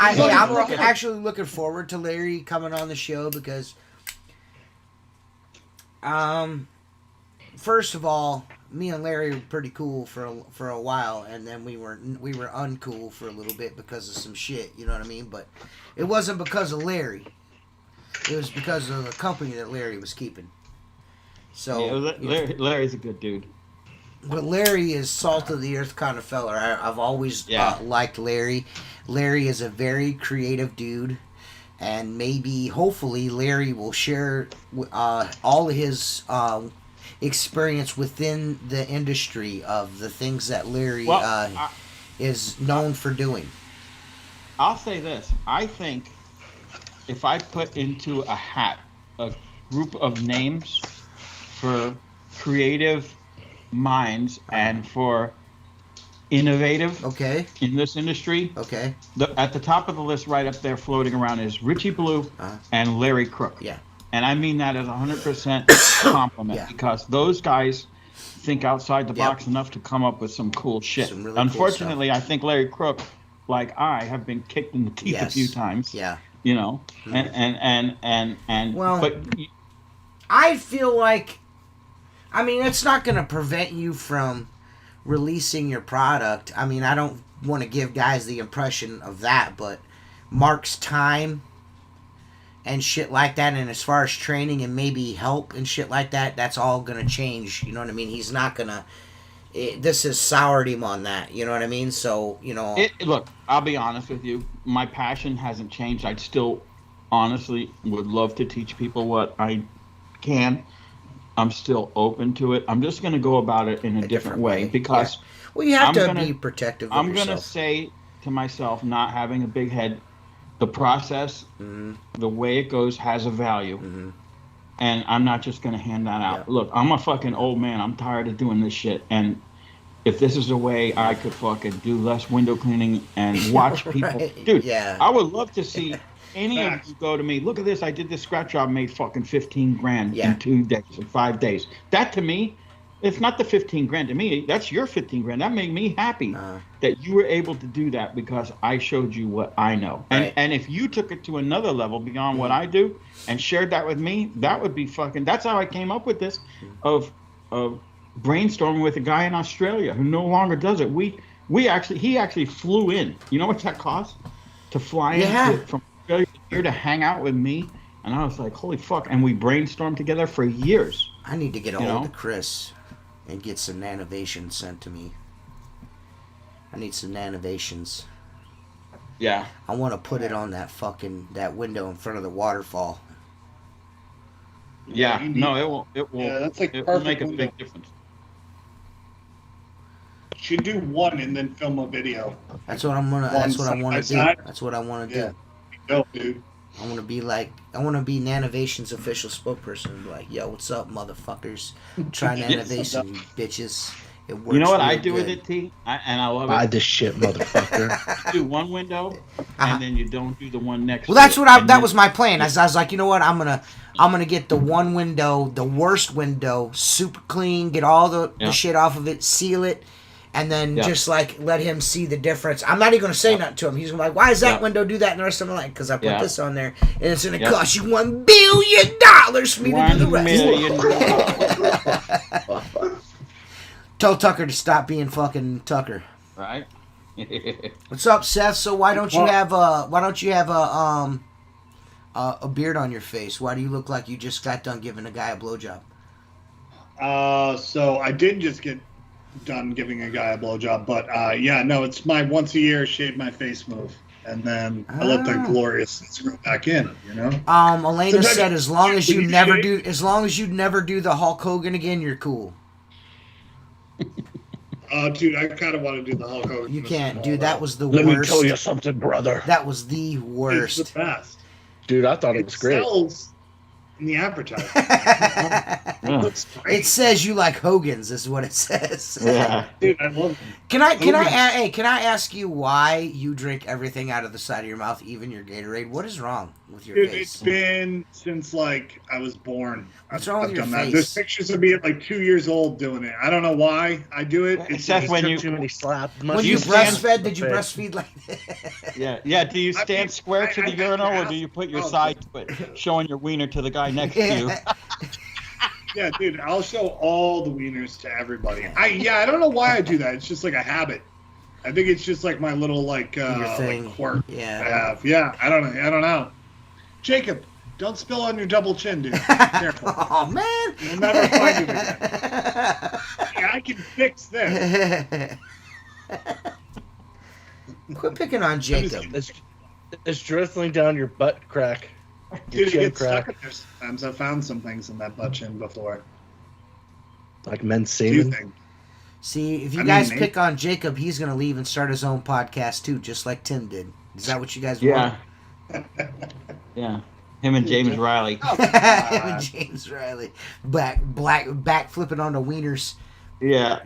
actually looking forward to Larry coming on the show because, first of all, me and Larry were pretty cool for a while, and then we were uncool for a little bit because of some shit. You know what I mean? But it wasn't because of Larry. It was because of the company that Larry was keeping. So Larry's a good dude. But Larry is salt of the earth kind of feller. I've always liked Larry. Larry is a very creative dude, and hopefully, Larry will share all of his experience within the industry of the things that Larry is known for doing. I'll say this. I think if I put into a hat a group of names for creative minds and for innovative in this industry, at the top of the list right up there floating around is Richie Blue and Larry Crook. Yeah. And I mean that as 100% compliment because those guys think outside the box enough to come up with some cool shit. Some really Unfortunately, cool stuff. I think Larry Crook, like I, have been kicked in the teeth a few times. Yeah. You know, and well, but I feel like, I mean, it's not going to prevent you from releasing your product. I mean, I don't want to give guys the impression of that, but Mark's time and shit like that, and as far as training and maybe help and shit like that, that's all gonna change. You know what I mean? He's not gonna. This has soured him on that. You know what I mean? So Look, I'll be honest with you. My passion hasn't changed. I'd still, honestly, would love to teach people what I can. I'm still open to it. I'm just going to go about it in a different way because. Yeah. Well, you have to be protective of I'm yourself. going to say to myself, not having a big head, the process, the way it goes has a value. And I'm not just going to hand that out. Yeah. Look, I'm a fucking old man. I'm tired of doing this shit. And if this is a way I could fucking do less window cleaning and watch people. Right. Dude, I would love to see any of you go to me. Look at this. I did this scratch job, made fucking 15 grand in 2 days or 5 days. That to me, it's not the 15 grand to me. That's your 15 grand. That made me happy that you were able to do that because I showed you what I know. Right. And if you took it to another level beyond what I do and shared that with me, that would be fucking. That's how I came up with this of brainstorming with a guy in Australia who no longer does it. He actually flew in. You know what that cost to fly in from Australia here to hang out with me? And I was like, holy fuck! And we brainstormed together for years. I need to get a hold of Chris and get some nanovations sent to me. I need some nanovations. Yeah. I want to put it on that window in front of the waterfall. Yeah. No, it will. Yeah, that's like it will make a big difference. Should do one and then film a video. That's what I'm gonna. That's what I want to do. That's what I want to do. Go, dude. I want to be Nanovation's official spokesperson. Like, yo, what's up, motherfuckers? Try Nanovation, bitches. It works. You know what I do with it, T? And I love it. Buy this shit, motherfucker. Do one window, and then you don't do the one next. Well, that's what that was my plan. I was like, you know what? I'm gonna get the one window, the worst window, super clean, get all the shit off of it, seal it. And then just like let him see the difference. I'm not even going to say nothing to him. He's going to be like, why does that window do that? And the rest of them like, because I put this on there. And it's going to cost you $1 billion for me to do the rest. Tell Tucker to stop being fucking Tucker. Right. What's up, Seth? So why don't you have a beard on your face? Why do you look like you just got done giving a guy a blowjob? So I did just get done giving a guy a blowjob, but it's my once a year shave my face move, and then I let the gloriousness grow back in. You know. Elena said as long as you never do the Hulk Hogan again, you're cool. Dude, I kind of want to do the Hulk Hogan. You can't, dude. That was the worst. Let me tell you something, brother. That was the worst. It's the best. Dude, I thought it was great. In the advertising. It says you like Hogan's, is what it says. Yeah. Dude, I love them. Can I ask you why you drink everything out of the side of your mouth, even your Gatorade? What is wrong with your face? It's been since like I was born. What's wrong with your face? There's pictures of me at like 2 years old doing it. I don't know why I do it. It's just when you too many slaps. When you breastfed, did you breastfeed like that? Yeah. Do you stand square to the urinal, or do you put your side to it, showing your wiener to the guy next to you? Yeah, dude, I'll show all the wieners to everybody. I don't know why I do that. It's just like a habit. I think it's just like my little like quirk. Yeah. I have. Yeah, I don't know. Jacob, don't spill on your double chin, dude. Careful. Oh man. You'll never find it again. Yeah, I can fix this. Quit picking on Jacob. It's drizzling down your butt crack. Dude, it gets stuck in there sometimes. I've found some things in that butt chin before. Like men's semen? See, if you guys pick on Jacob, he's going to leave and start his own podcast too, just like Tim did. Is that what you guys want? Yeah. Him and James Riley. Him and James Riley. Back flipping on the wieners. Yeah.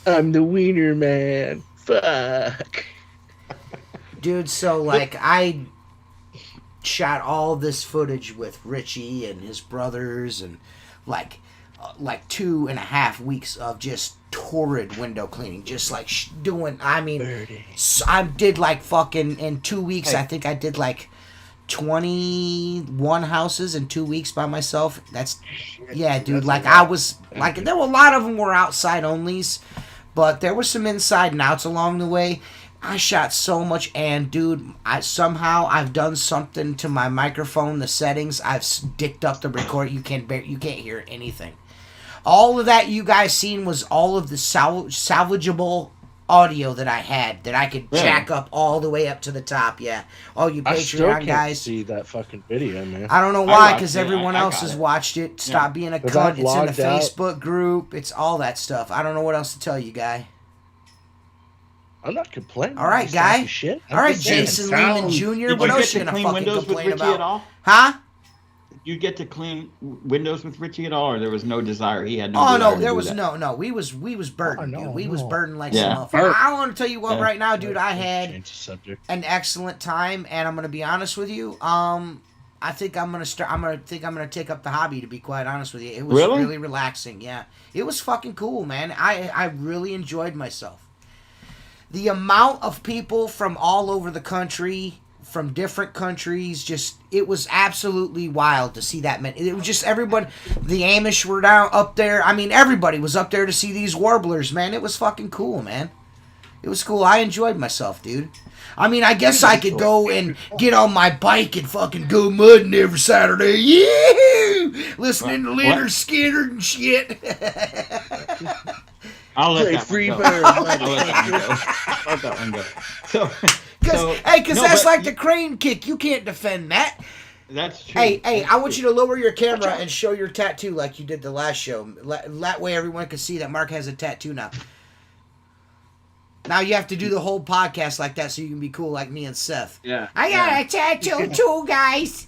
I'm the wiener man. Fuck. Dude, so like I shot all this footage with Richie and his brothers, and like 2.5 weeks of just torrid window cleaning, just like doing. I mean, I did like fucking in 2 weeks. I think I did like 21 houses in 2 weeks by myself. Dude. Like I was like, there were a lot of them were outside onlys, but there were some inside and outs along the way. I shot so much, and dude, I've done something to my microphone, the settings. I've dicked up the record. You can't hear anything. All of that you guys seen was all of the salvageable audio that I had that I could jack up all the way up to the top. Yeah, all you Patreon guys see that fucking video, man. I don't know why, because everyone else has watched it. Stop being a cunt. It's in the out. Facebook group. It's all that stuff. I don't know what else to tell you, guy. I'm not complaining. All right, guy. Shit. All right, Jason Lehman Jr. What else you gonna fucking complain about? Huh? You get to clean windows with Richie at all, or there was no desire? He had no. Oh desire no, there was that. no. We was burdened, dude. We was burdened like Yeah. some motherfucker. I want to tell you what, right now, dude. I had Change the subject. an excellent time, and I'm gonna be honest with you. I think I'm gonna take up the hobby. To be quite honest with you, it was really relaxing. Yeah, it was fucking cool, man. I really enjoyed myself. The amount of people from all over the country, from different countries, it was absolutely wild to see that many. It was just everyone. The Amish were down up there. I mean, everybody was up there to see these warblers, man. It was fucking cool, man. It was cool. I enjoyed myself, dude. I mean, I guess I could go and get on my bike and fucking go mudding every Saturday. Yeah, listening to Leonard Skinner and shit. I'll let that free one go. bird. I'll let that one go. Because that's like the crane kick. You can't defend that. That's true. Hey, I want you to lower your camera and show your tattoo like you did the last show. That way everyone can see that Mark has a tattoo now. Now you have to do the whole podcast like that so you can be cool like me and Seth. Yeah. I got a tattoo too, guys.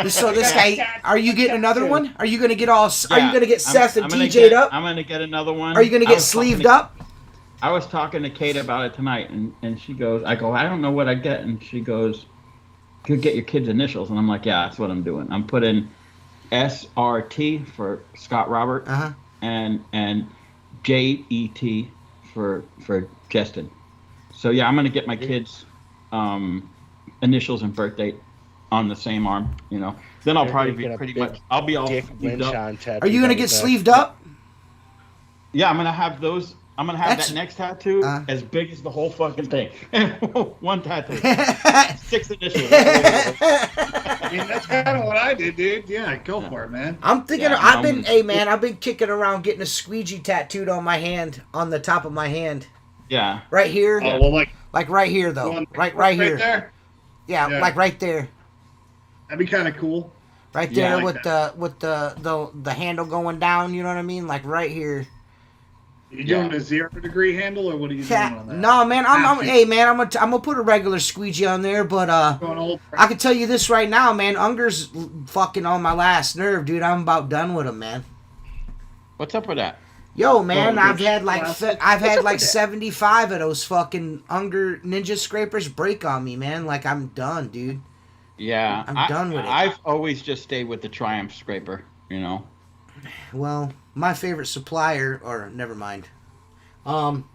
So this guy, are you getting another one? Are you gonna get all? Are you gonna get Seth and TJ'd up? I'm gonna get another one. Are you gonna get sleeved up? I was talking to Kate about it tonight, and she goes, I don't know what I get, and she goes, you get your kids' initials, and I'm like, yeah, that's what I'm doing. I'm putting SRT for Scott Robert, and JET for Justin. So yeah, I'm gonna get my kids' initials and birth date on the same arm, you know. Then I'll probably be pretty much. I'll be all sleeved up. Are you gonna get sleeved up? Yeah, I'm gonna have those. I'm gonna have that next tattoo as big as the whole fucking thing. One tattoo, 6 initials. I mean, that's kind of what I did, dude. Yeah, go for it, man. I'm thinking. I've been kicking around getting a Squeegee tattooed on my hand, on the top of my hand. Yeah. Right here. Oh well, like right here though. Right here. There? Yeah, like right there. That'd be kind of cool. Right there with the handle going down. You know what I mean? Like right here. You doing a 0 degree handle, or what are you doing on that? No, man. I'm gonna put a regular Squeegee on there, but I can tell you this right now, man. Unger's fucking on my last nerve, dude. I'm about done with him, man. What's up with that? Yo, man, I've had like 75 of those fucking Unger Ninja Scrapers break on me, man. Like I'm done, dude. Yeah, I'm done with it. I've always just stayed with the Triumph scraper, you know. Well, my favorite supplier, or never mind. I'm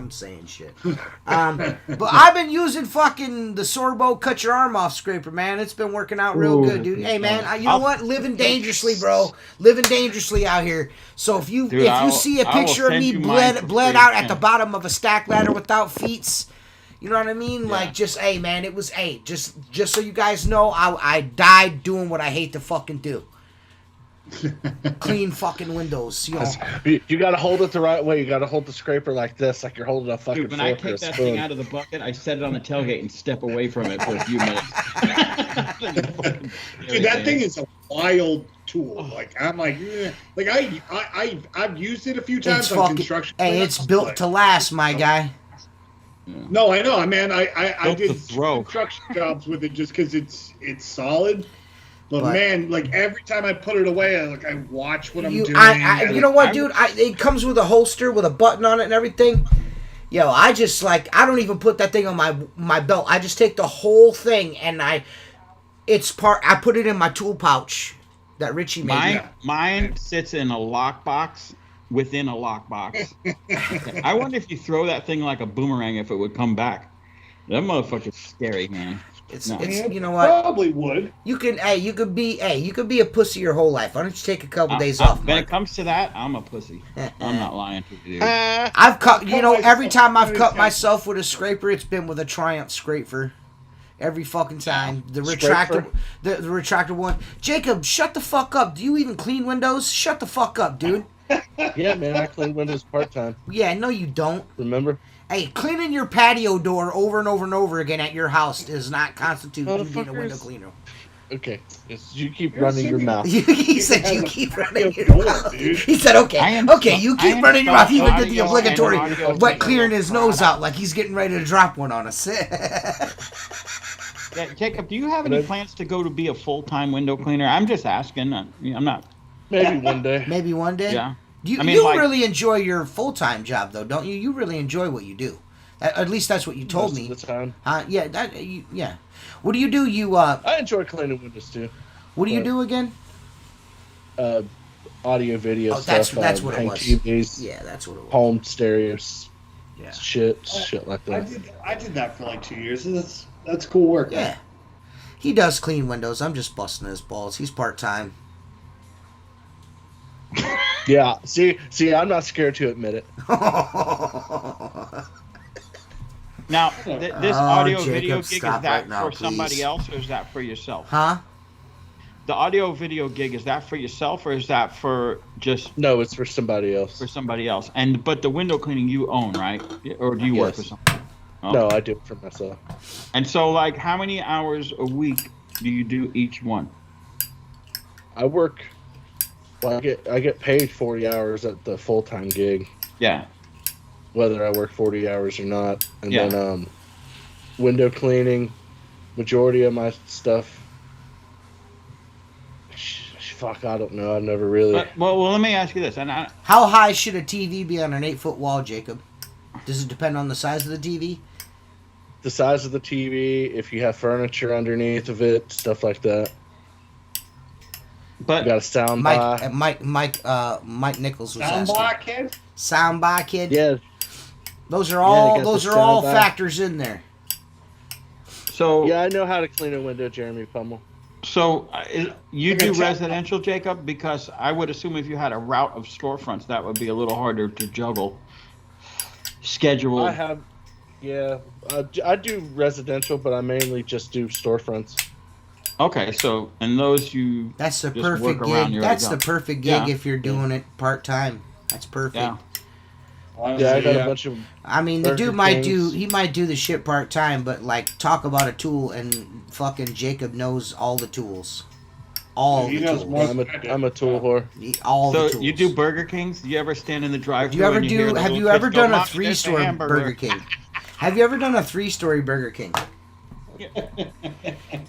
saying shit. But I've been using fucking the Sorbo cut your arm off scraper, man. It's been working out real good, dude. Hey, man, you know what? Living dangerously, bro. Living dangerously out here. So if you see a picture of me bled out at the bottom of a stack ladder without feet, you know what I mean? Yeah. Like, just so you guys know, I died doing what I hate to fucking do. Clean fucking windows. You know? You gotta hold it the right way. You gotta hold the scraper like this, like you're holding a fucking. Dude, when I take that thing out of the bucket, I set it on the tailgate and step away from it for a few minutes. Dude, that thing is a wild tool. Like I'm like I've used it a few times on construction. Hey, it's built to last, my guy. No, I know, man. I did construction jobs with it just because it's solid. But man, like every time I put it away, I watch what I'm doing. You know what, dude? It comes with a holster with a button on it and everything. Yo, I don't even put that thing on my belt. I just take the whole thing and I put it in my tool pouch that Richie made. Mine sits in a lockbox within a lockbox. I wonder if you throw that thing like a boomerang, if it would come back. That motherfucker's scary, man. It's No. you know what? Probably would. You could be a pussy your whole life. Why don't you take a couple days off, When Mark? it comes to that, I'm a pussy. I'm not lying to you, dude. I've cut, every time I've cut myself. myself with a scraper, it's been with a Triumph scraper. Every fucking time. The retractable, the retractable one. Jacob, shut the fuck up. Do you even clean windows? Shut the fuck up, dude. Yeah, man, I clean windows part-time. Yeah, no you don't. Remember? Hey, cleaning your patio door over and over and over again at your house does not constitute you being a window cleaner. Okay, you keep running your mouth. He said you keep running your mouth. He said, okay, you keep running your mouth. He even did the obligatory wet clearing his nose out like he's getting ready to drop one on us. Yeah, Jacob, do you have any plans to go to be a full-time window cleaner? I'm just asking. I'm not. Maybe one day. Maybe one day? Yeah. You really enjoy your full-time job, though, don't you? You really enjoy what you do. At least that's what you told me. Most of the time. Yeah. What do you do? I enjoy cleaning windows, too. What do you do again? Audio, video That's stuff. what it was. TVs, Yeah, that's what it was. home stereos. Yeah. Shit like that. I did that for like 2 years. That's cool work. Yeah. He does clean windows. I'm just busting his balls. He's part-time. Yeah. See, I'm not scared to admit it. Now, this audio video Jacob, gig, is stop that right now, for somebody please. else or is that for yourself? Huh? The audio video gig, is that for yourself or is that for just No, it's for somebody else. for somebody else? But the window cleaning you own, right? Or do you work for Yes. someone? Oh. No, I do it for myself. And so, like, how many hours a week do you do each one? I work. Well, I get paid 40 hours at the full-time gig, Yeah. whether I work 40 hours or not. And Yeah. then window cleaning, majority of my stuff. Fuck, I don't know. I've never really. Well, let me ask you this. And How high should a TV be on an 8-foot wall, Jacob? Does it depend on the size of the TV? The size of the TV, if you have furniture underneath of it, stuff like that. but You got a sound bar. Mike Nichols was Sound asking. bar, kid? Sound bar, kid. Yeah. Those are you all got those the are all sound bar. factors in there. so Yeah, I know how to clean a window, Jeremy Pummel. You Okay, do check. residential, Jacob? Because I would assume if you had a route of storefronts, that would be a little harder to juggle. Schedule. I have, yeah. I do residential, but I mainly just do storefronts. Okay, so and those you That's the just perfect work around gig. your That's the job. perfect gig Yeah. if you're doing it part time. That's perfect. Yeah. Yeah, I got a bunch of. I mean, the Burger dude might Kings. he might do the shit part time, but like talk about a tool and fucking Jacob knows all the tools. All He the knows tools. more. I'm a tool whore. All the So tools. you do Burger Kings? Do you ever stand in the drive-thru? Do you ever and hear do? the Have little you ever kids go, done a "Mommy, there's a 3-story hamburger." Burger King? Have you ever done a 3-story Burger King?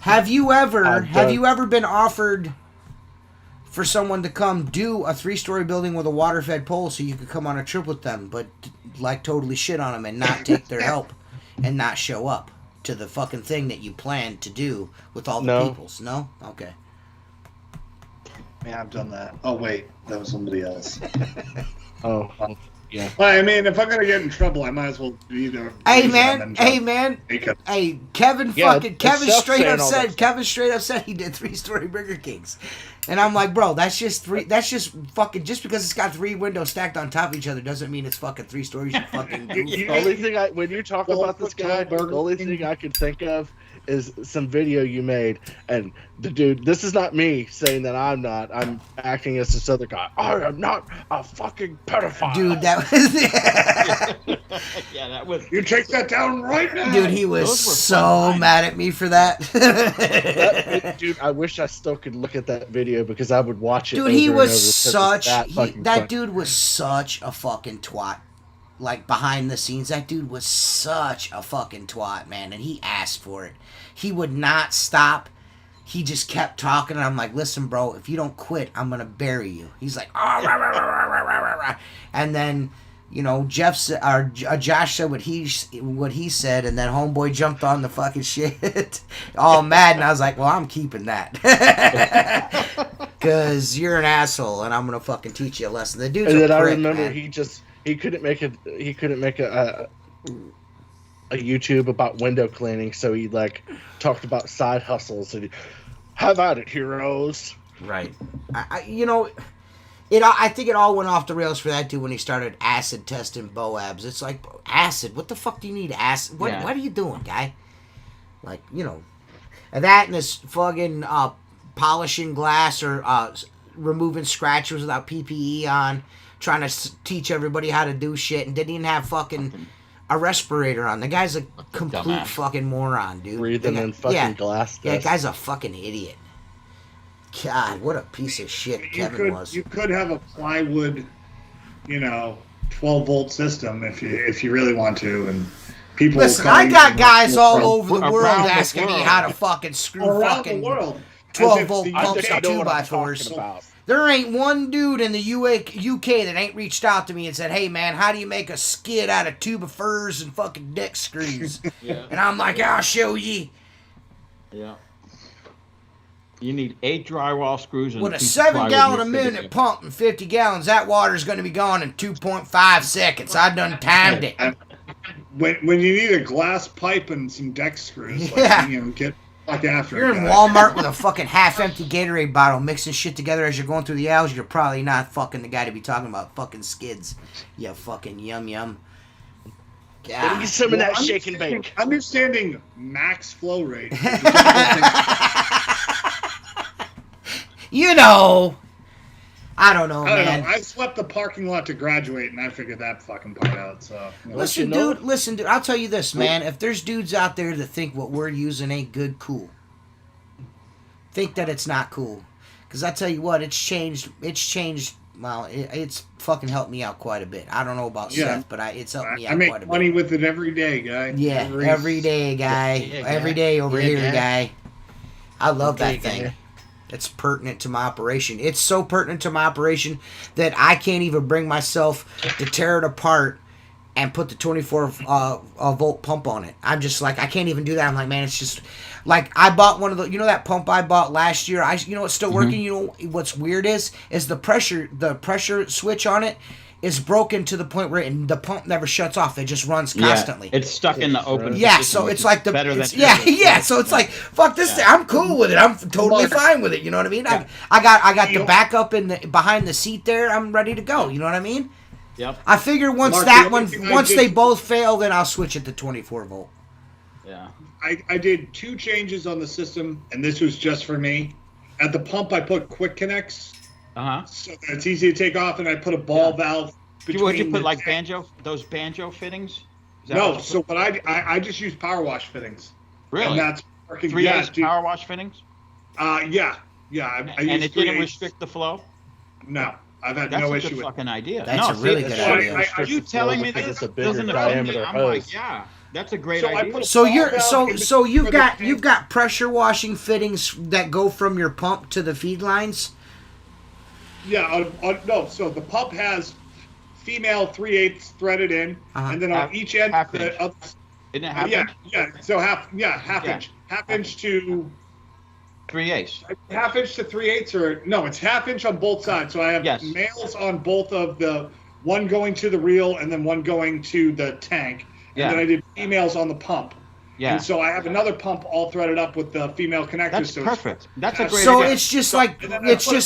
Have you ever been offered for someone to come do a 3-story building with a water-fed pole so you could come on a trip with them, but like totally shit on them and not take their help and not show up to the fucking thing that you planned to do with all the No. peoples? No? Okay. Yeah, I've done that. Oh, wait. That was somebody else. Oh, yeah. Well, I mean, if I'm going to get in trouble, I might as well do either. Hey reason man, and then hey jump. man, Because- hey Kevin Yeah, fucking it's Kevin self straight up saying all that said stuff. Kevin straight up said he did 3-story Burger Kings, and I'm like, bro, that's just fucking just because it's got 3 windows stacked on top of each other doesn't mean it's fucking 3 stories. You fucking goof. The only thing when you talk Well, about this look, guy, Burger the only King. thing I can think of is some video you made, and the dude. This is not me saying that I'm not. I'm acting as this other guy. I am not a fucking pedophile, Dude, that was Yeah, that was. You take that down right now. dude. He was Those were so fun lines. mad at me for that. Dude, I wish I still could look at that video because I would watch it. Dude, over he and was over because it's such fucking that funny. dude was such a fucking twat. Like behind the scenes, that dude was such a fucking twat, man, and he asked for it. He would not stop. He just kept talking, and I'm like, listen, bro, if you don't quit, I'm gonna bury you. He's like, oh, rah, rah, rah, rah, rah, rah, rah. And then, you know, Josh said what he said, and then homeboy jumped on the fucking shit, all mad, and I was like, well, I'm keeping that, cause you're an asshole, and I'm gonna fucking teach you a lesson. The dude's And a then I prick, remember man. he couldn't make a a YouTube about window cleaning, so he like talked about side hustles and have at it, heroes. Right. I think it all went off the rails for that dude when he started acid testing Boabs. It's like, acid? What the fuck do you need acid? What are you doing, guy? Like, and that and this fucking polishing glass or removing scratches without PPE on, trying to teach everybody how to do shit, and didn't even have fucking a respirator on. The guy's a complete fucking moron, dude. Breathing in fucking glass dust. Yeah, the guy's a fucking idiot. God, what a piece of shit Kevin was. You could have a plywood, 12-volt system if you really want to, and people. Listen, I got guys all over the world asking me how to fucking screw fucking 12-volt pumps to 2x4s. There ain't one dude in the UK that ain't reached out to me and said, "Hey man, how do you make a skid out of tube of furs and fucking dick screws?" And I'm like, "I'll show ye." Yeah. You need 8 drywall screws and with a 7-gallon a minute pump and 50 gallons. That water's going to be gone in 2.5 seconds. I done timed it. When you need a glass pipe and some deck screws, get like after. You're in Walmart with a fucking half-empty Gatorade bottle, mixing shit together as you're going through the aisles. You're probably not fucking the guy to be talking about fucking skids. You fucking yum. God. Get some of that shake and bake. Understanding max flow rate. I don't know, man. I swept the parking lot to graduate, and I figured that fucking part out. So listen, dude. I'll tell you this, man. If there's dudes out there that think what we're using ain't good, cool. Think that it's not cool, because I tell you what, it's changed. Well, it's fucking helped me out quite a bit. I don't know about Seth, but it's helped me out quite a bit. I make money with it every day, guy. Yeah, every day, guy. Every day over here, guy. I love that thing. It's pertinent to my operation. It's so pertinent to my operation that I can't even bring myself to tear it apart and put the 24 volt pump on it. I'm just like, I can't even do that. I'm like, man, it's just like, I bought one of the, that pump I bought last year. It's still working. Mm-hmm. What's weird is the pressure switch on it is broken to the point where the pump never shuts off. It just runs constantly. It's stuck in the open. Yeah, so it's like so it's like, fuck this thing. I'm cool with it. I'm totally fine with it. You know what I mean? Yeah. I got the backup behind the seat there. I'm ready to go. You know what I mean? Yep. I figure once they both fail, then I'll switch it to 24 volt. Yeah. I did 2 changes on the system, and this was just for me. At the pump, I put quick connects. So that it's easy to take off, and I put a ball valve between. Would you put like those banjo fittings? No, so what I just use power wash fittings. Really? And that's working. 3/8 power wash fittings? Yeah. And it didn't restrict the flow? No, I've had no issue with it. That's a good fucking idea. That's a really good idea. Are you telling me this doesn't affect me? I'm like, yeah. That's a great idea. So you've got pressure washing fittings that go from your pump to the feed lines? Yeah, no. So the pump has female 3/8 threaded in, and then on each end, isn't it half inch? Yeah. So half inch to 3/8. Half inch to 3/8, or no, it's half inch on both sides. So I have males on both of the one going to the reel and then one going to the tank, and then I did females on the pump. Yeah. And so I have another pump all threaded up with the female connectors. That's perfect. That's a great idea. So it's just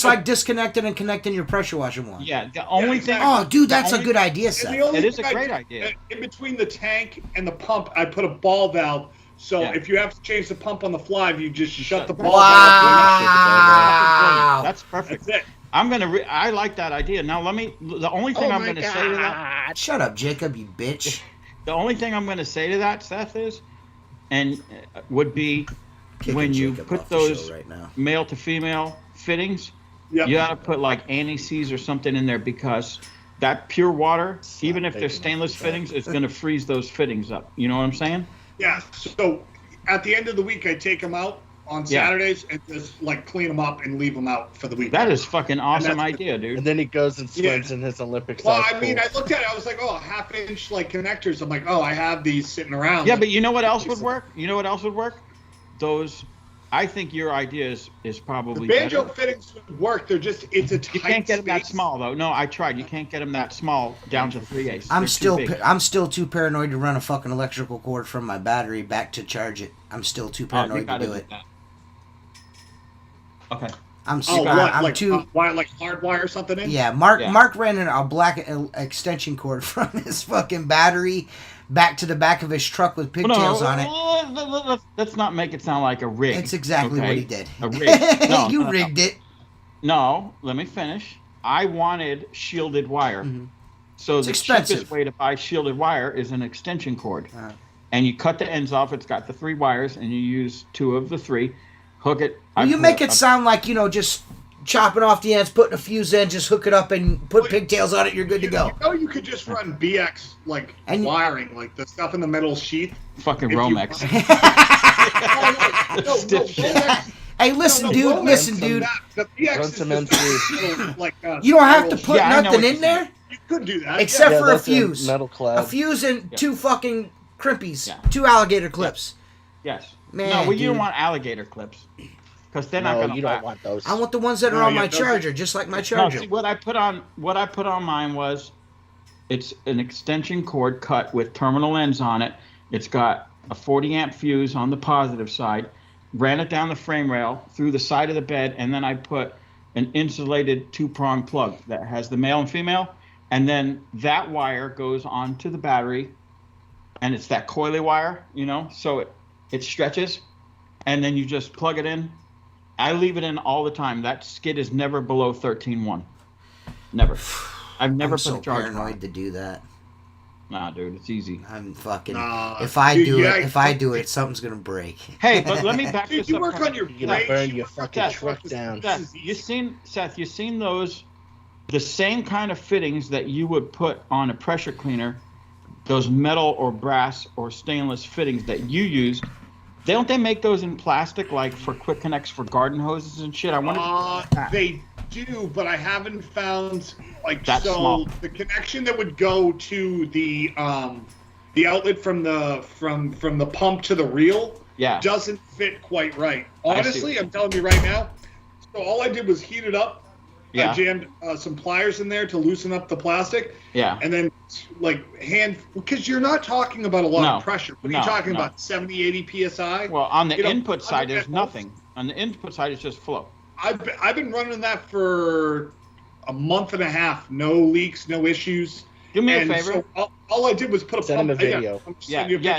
like disconnecting and connecting your pressure washer one. Yeah. The only thing. Oh, dude, that's a good idea, Seth. It is a great idea. In between the tank and the pump, I put a ball valve. So if you have to change the pump on the fly, you just shut the ball valve. Wow. That's perfect. That's it. I like that idea. Now the only thing I'm going to say to that. Shut up, Jacob, you bitch. The only thing I'm going to say to that, Seth, would be when you put those male to female fittings, you got to put like anti-seize or something in there, because that pure water, even if they're stainless fittings, it's going to freeze those fittings up. You know what I'm saying? Yeah. So at the end of the week, I take them out on Saturdays and just like clean them up and leave them out for the week. That is fucking awesome idea, dude. And then he goes and swims in his Olympic size. Well, I mean, I looked at it, I was like, oh, half-inch like connectors. I'm like, oh, I have these sitting around. Yeah, but you know what else would work? Those, I think your idea is probably the banjo better. fittings would work. They're just it's a tight. You can't get them that space. small though. No, I tried. You can't get them that small down to 3/8. I'm still too paranoid to run a fucking electrical cord from my battery back to charge it. I'm still too paranoid to do it. Okay. I'm too like hardwire something in. Yeah, Mark ran a black extension cord from his fucking battery back to the back of his truck with pigtails on it. Let's not make it sound like a rig. It's exactly what he did. A rig. No, you rigged it. No, let me finish. I wanted shielded wire. Mm-hmm. So the cheapest way to buy shielded wire is an extension cord. And you cut the ends off. It's got the 3 wires, and you use 2 of the 3. Hook it. Well, you make it sound like, just chopping off the ends, putting a fuse in, just hook it up and put pigtails on it, you're good to go. You could just run BX, wiring, like the stuff in the metal sheath. Fucking Romex. Hey, listen, dude. The BX is you don't have to put nothing in there? You could do that. Except for a fuse. Metal clad. A fuse and 2 fucking crimpies. 2 alligator clips. Yes. Man, you don't want alligator clips, because they're not gonna. You don't want those. I want the ones that are on my charger, just like my charger. No, see, what I put on mine was, it's an extension cord cut with terminal ends on it. It's got a 40 amp fuse on the positive side. Ran it down the frame rail through the side of the bed, and then I put an insulated 2-prong plug that has the male and female, and then that wire goes onto the battery, and it's that coily wire, so it stretches, and then you just plug it in. I leave it in all the time. That skid is never below 13.1. Never. I've never put a charge on. I'm so paranoid to do that. Nah, dude, it's easy. I'm fucking. If I do it, something's gonna break. Hey, but let me back this up. You work on your burn your fucking truck down. Seth, you seen those? The same kind of fittings that you would put on a pressure cleaner, those metal or brass or stainless fittings that you used. Don't they make those in plastic, like for quick connects for garden hoses and shit? I wonder. They do, but I haven't found small. The connection that would go to the outlet from the pump to the reel doesn't fit quite right. Honestly, I'm telling you right now. So all I did was heat it up. I jammed some pliers in there to loosen up the plastic. Yeah. And then because you're not talking about a lot of pressure. What are you talking about? 70, 80 psi? Well, on the input side, there's nothing. On the input side, it's just flow. I've been running that for a month and a half. No leaks, no issues. Do me a favor. So all I did was put a Send him a video.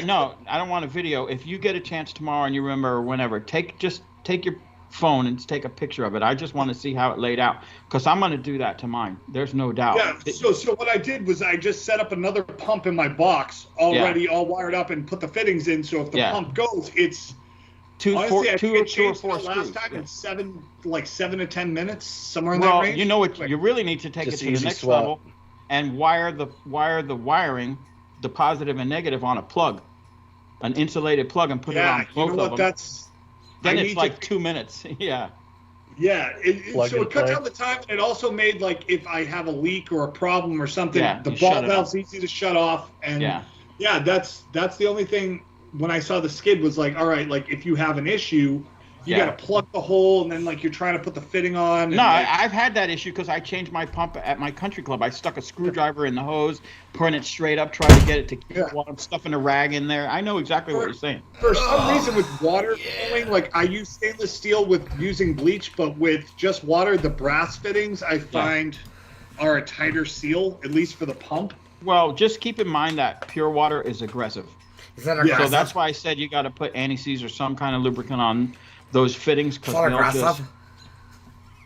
No, I don't want a video. If you get a chance tomorrow and you remember, whenever, take your phone and take a picture of it. I just want to see how it laid out, because I'm going to do that to mine. There's no doubt. Yeah. So what I did was I just set up another pump in my box already, all wired up, and put the fittings in. So if the pump goes, it's two or four screws. Last time in 7 to 10 minutes, somewhere in that range. Well, you know what? You really need to take it to the next level and wire the wiring, the positive and negative, on a plug, an insulated plug, and put it on both of them. Then it's like 2 minutes. Yeah. Yeah. So it cuts out the time, and it also made, if I have a leak or a problem or something, the ball valve's easy to shut off. And that's the only thing. When I saw the skid, was all right, if you have an issue, you got to plug the hole, and then you're trying to put the fitting on. No, I've had that issue because I changed my pump at my country club. I stuck a screwdriver in the hose, putting it straight up, trying to get it to keep water. I'm stuffing a rag in there. I know exactly what you're saying. For some reason, with water flowing, I use stainless steel with using bleach, but with just water, the brass fittings I find are a tighter seal, at least for the pump. Well, just keep in mind that pure water is aggressive. Is that aggressive? So that's why I said you got to put anti-seize or some kind of lubricant on those fittings, because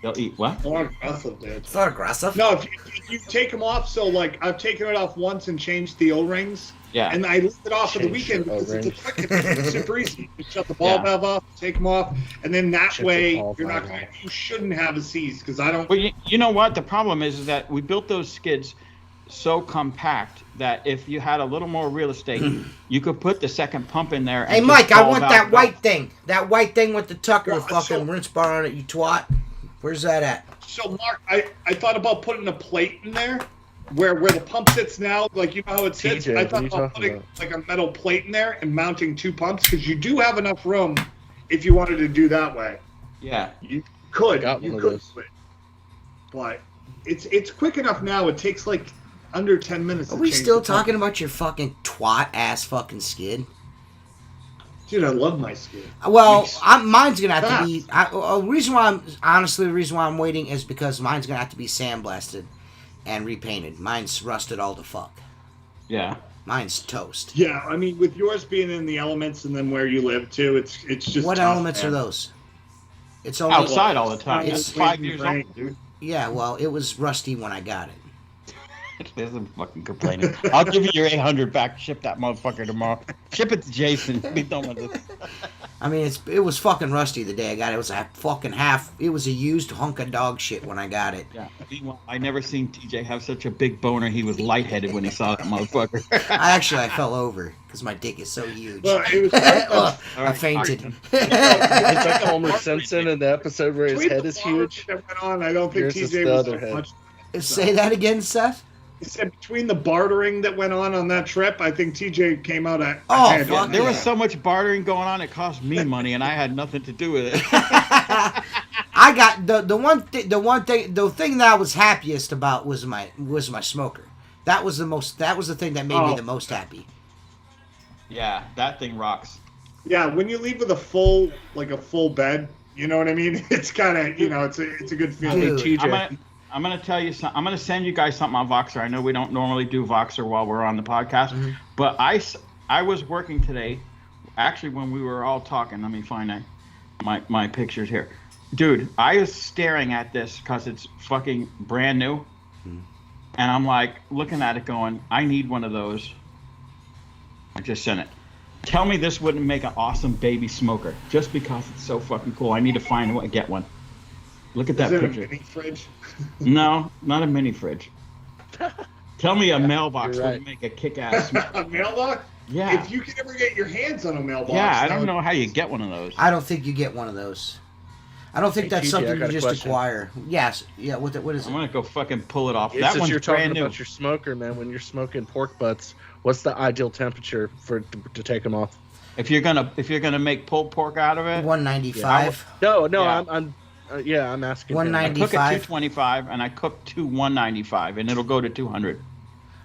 they'll eat what? It's not aggressive, dude. It's not aggressive. No, if you take them off, so I've taken it off once and changed the O-rings. Yeah. And I left it off for the weekend because it's super easy. You shut the ball valve off, take them off, and then that way you shouldn't have a seize, because I don't. Well, you know what? The problem is that we built those skids so compact that if you had a little more real estate, you could put the second pump in there. Hey, Mike, I want that white thing. That white thing with the Tucker fucking rinse bar on it, you twat. Where's that at? So, Mark, I thought about putting a plate in there where the pump sits now. You know how it sits? I thought about putting a metal plate in there and mounting 2 pumps, because you do have enough room if you wanted to do that way. Yeah. You could. Got You one of could those. do it. But it's quick enough now. It takes like under 10 minutes. Are we still talking about your fucking twat ass fucking skid? Dude, I love my skid. Well, mine's gonna have to be. The reason why I'm waiting is because mine's gonna have to be sandblasted and repainted. Mine's rusted all the fuck. Yeah. Mine's toast. Yeah, I mean, with yours being in the elements and then where you live too, it's just. What tough, elements man. are those? It's only Outside all the time. It's It's 5 years old, dude. Yeah, well, it was rusty when I got it. Isn't fucking complaining. I'll give you your 800 back. Ship that motherfucker tomorrow. Ship it to Jason. Be done with this. I mean, it was fucking rusty the day I got it. It was a fucking half. It was a used hunk of dog shit when I got it. Yeah. Meanwhile, I never seen TJ have such a big boner. He was lightheaded when he saw that motherfucker. I fell over because my dick is so huge. Well, it was. I fainted. It's like Homer Simpson in the episode where his head is huge. That went on. I don't think Yours is TJ the was other so head. much. Say that again, Seth. He said between the bartering that went on that trip, I think TJ came out ahead. Fuck There was so much bartering going on, it cost me money, and I had nothing to do with it. I got the thing that I was happiest about was my smoker. That was the thing that made me the most happy. Yeah, that thing rocks. Yeah, when you leave with a full bed, you know what I mean? It's kind of, it's a good feeling. Dude, TJ. I'm gonna tell you something. I'm gonna send you guys something on Voxer. I know we don't normally do Voxer while we're on the podcast, but I was working today. Actually, when we were all talking, let me find my pictures here, dude. I was staring at this because it's fucking brand new, and I'm like looking at it, going, I need one of those. I just sent it. Tell me this wouldn't make an awesome baby smoker just because it's so fucking cool. I need to find one, get one. Look at that Is it picture. a mini fridge? No, not a mini fridge. Tell me a mailbox you're right. would make a kick-ass. A mailbox? Yeah. If you can ever get your hands on a mailbox. Yeah, I don't know how you get one of those. I don't think you get one of those. I don't think Hey, that's TJ, something I you got a just question. acquire. Yes. Yeah. What is I'm it? gonna go fucking pull it off. It's That just one's you're talking brand new. about your smoker, man. When you're smoking pork butts, what's the ideal temperature to take them off? If you're gonna make pulled pork out of it, 195. No, Yeah. I'm asking. 190. I cook at 95. 225 and I cook to 195 and it'll go to 200.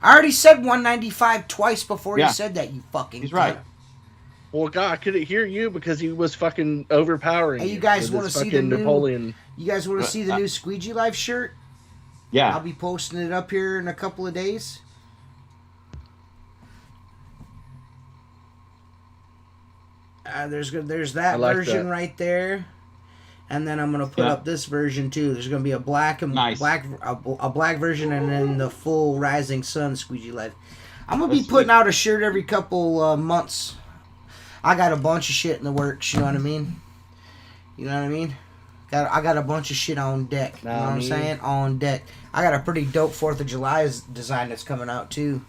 I already said 195 twice before Yeah. you said that. You fucking. He's right. cunt. Well, God, I couldn't hear you because he was fucking overpowering. Hey, you guys with wanna his see the fucking new- Napoleon? You guys want to see the new Squeegee Life shirt? Yeah. I'll be posting it up here in a couple of days. There's that I like version that. right there, and then I'm gonna put up this version too. There's gonna be a black and Nice. a black version, and then the full Rising Sun Squeegee Life. I'm gonna be That's putting sweet. out a shirt every couple months. I got a bunch of shit in the works. You know what I mean? You know what I mean? I got a bunch of shit on deck. You know what I'm saying? On deck. I got a pretty dope 4th of July design that's coming out too.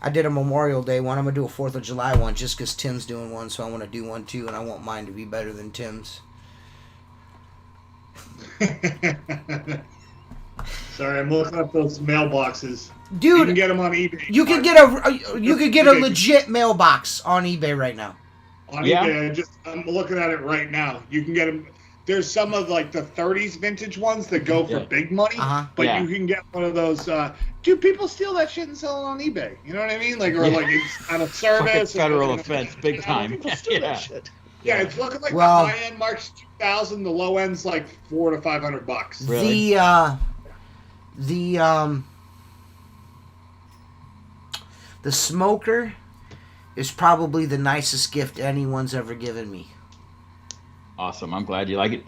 I did a Memorial Day one. I'm gonna do a 4th of July one just because Tim's doing one, so I want to do one too, and I want mine to be better than Tim's. Sorry, I'm looking up those mailboxes. Dude, you can get them on eBay. you could get a legit mailbox on eBay right now. On Yeah. eBay. I'm looking at it right now. You can get them. There's some of like the 30s vintage ones that go for big money, but Yeah. you can get one of those. Dude, people steal that shit and sell it on eBay. You know what I mean? Like, or like it's on a Fucking service. federal offense, big time. People steal Yeah. that shit. Yeah, it's looking like Well- the high end marks 2,000. The low end's like $400 to $500. Really? The smoker is probably the nicest gift anyone's ever given me. Awesome. I'm glad you like it.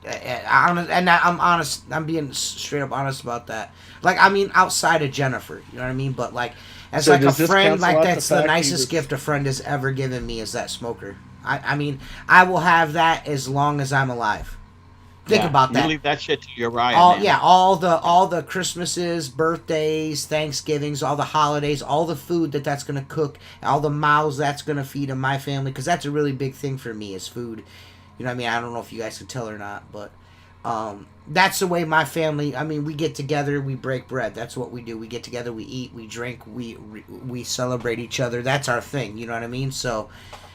I'm honest. I'm being straight up honest about that. Like, I mean, outside of Jennifer, you know what I mean. But like, as So like a does this friend, cancel like out that's the the fact he nicest was- gift a friend has ever given me is that smoker. I mean, I will have that as long as I'm alive. Think Yeah. about You that. leave that shit to Uriah, man. All the Christmases, birthdays, Thanksgivings, all the holidays, all the food that's gonna cook, all the mouths that's gonna feed in my family, because that's a really big thing for me is food. You know what I mean? I don't know if you guys can tell or not, but that's the way my family. I mean, we get together, we break bread. That's what we do. We get together, we eat, we drink, we celebrate each other. That's our thing. You know what I mean? So,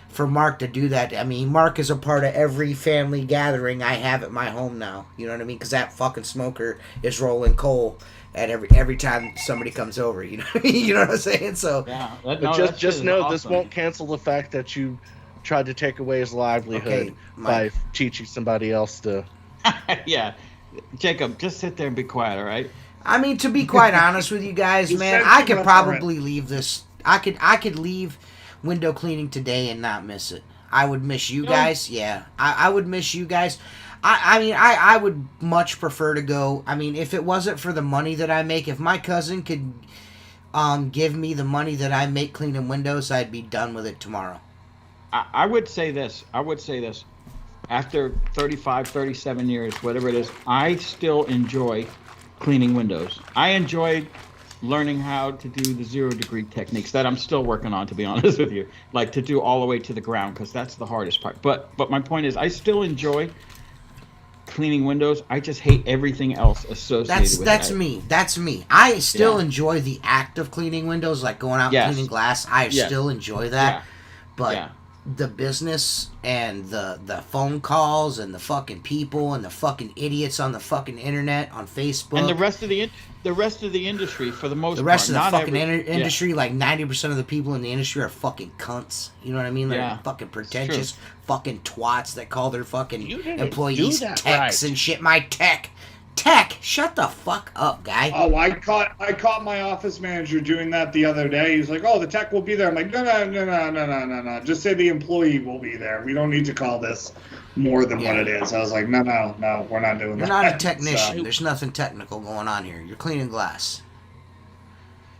for Mark to do that. I mean, Mark is a part of every family gathering I have at my home now. You know what I mean? Because that fucking smoker is rolling coal at every time somebody comes over. You know what I mean? You know what I'm saying? So yeah, just know awesome. This won't cancel the fact that you tried to take away his livelihood by teaching somebody else to. Yeah, Jacob, just sit there and be quiet, all right? I mean, to be quite honest with you guys, man, I could probably leave this. I could leave window cleaning today and not miss it. I would miss you guys. Yeah, I would miss you guys. I mean, I would much prefer to go. I mean, if it wasn't for the money that I make, if my cousin could give me the money that I make cleaning windows, I'd be done with it tomorrow. I would say this. After 35, 37 years, whatever it is, I still enjoy cleaning windows. I enjoy learning how to do the 0 degree techniques that I'm still working on, to be honest with you, like to do all the way to the ground, because that's the hardest part. But my point is, I still enjoy cleaning windows. I just hate everything else associated with that. That's me. I still enjoy the act of cleaning windows, like going out and cleaning glass. I still enjoy that. But the business and the phone calls and the fucking people and the fucking idiots on the fucking internet, on Facebook, and the rest of the industry, for the most part. The rest of the fucking industry, like 90% of the people in the industry are fucking cunts. You know what I mean? They're fucking pretentious fucking twats that call their fucking employees techs and shit. My tech, shut the fuck up, guy. Oh, I caught my office manager doing that the other day. He's like, "Oh, the tech will be there." I'm like, no. Just say the employee will be there. We don't need to call this more than what it is. I was like, no, we're not doing that. You're not a technician. So, there's nothing technical going on here. You're cleaning glass.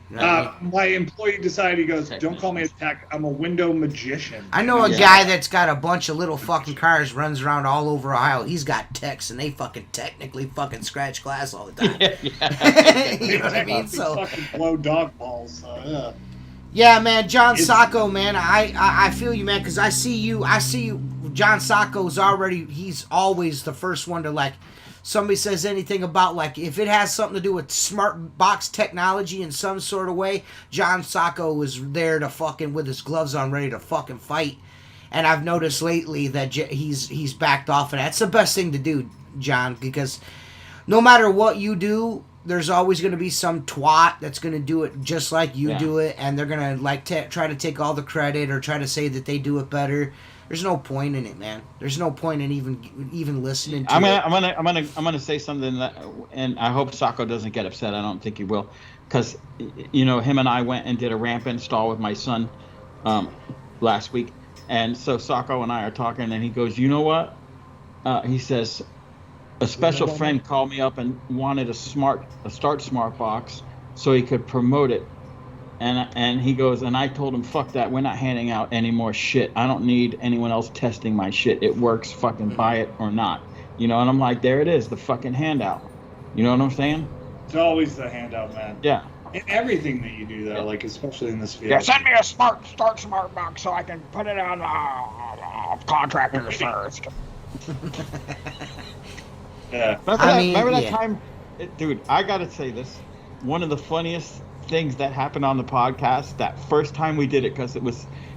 You know what I mean? My employee decided, he goes, "Don't call me a tech. I'm a window magician." I know a guy that's got a bunch of little fucking cars, runs around all over Ohio. He's got techs, and they fucking technically fucking scratch glass all the time. You know what I mean? So fucking blow dog balls. Yeah, man, John Sacco, man, I feel you, man, because I see you. John Sacco's he's always the first one to, like, somebody says anything about, like, if it has something to do with smart box technology in some sort of way, John Sacco is there to fucking, with his gloves on, ready to fucking fight. And I've noticed lately that he's backed off, and that's the best thing to do, John, because no matter what you do, there's always going to be some twat that's going to do it just like you do it, and they're going to, like, try to take all the credit or try to say that they do it better. There's no point in it, man. There's no point in even listening to it. I'm gonna say something that, and I hope Sacco doesn't get upset. I don't think he will, because him and I went and did a ramp install with my son last week, and so Sacco and I are talking, and he goes, "You know what?" He says, "A special friend called me up and wanted a Start Smart box so he could promote it." And he goes, and I told him, "Fuck that. We're not handing out any more shit. I don't need anyone else testing my shit. It works. Fucking buy it or not." And I'm like, there it is, the fucking handout. You know what I'm saying? It's always the handout, man. Yeah. In everything that you do, though, like, especially in this field. Yeah, send me a Start Smart box so I can put it on contractors first. Yeah. Remember that time? Dude, I got to say this. One of the funniest things that happened on the podcast that first time we did it, because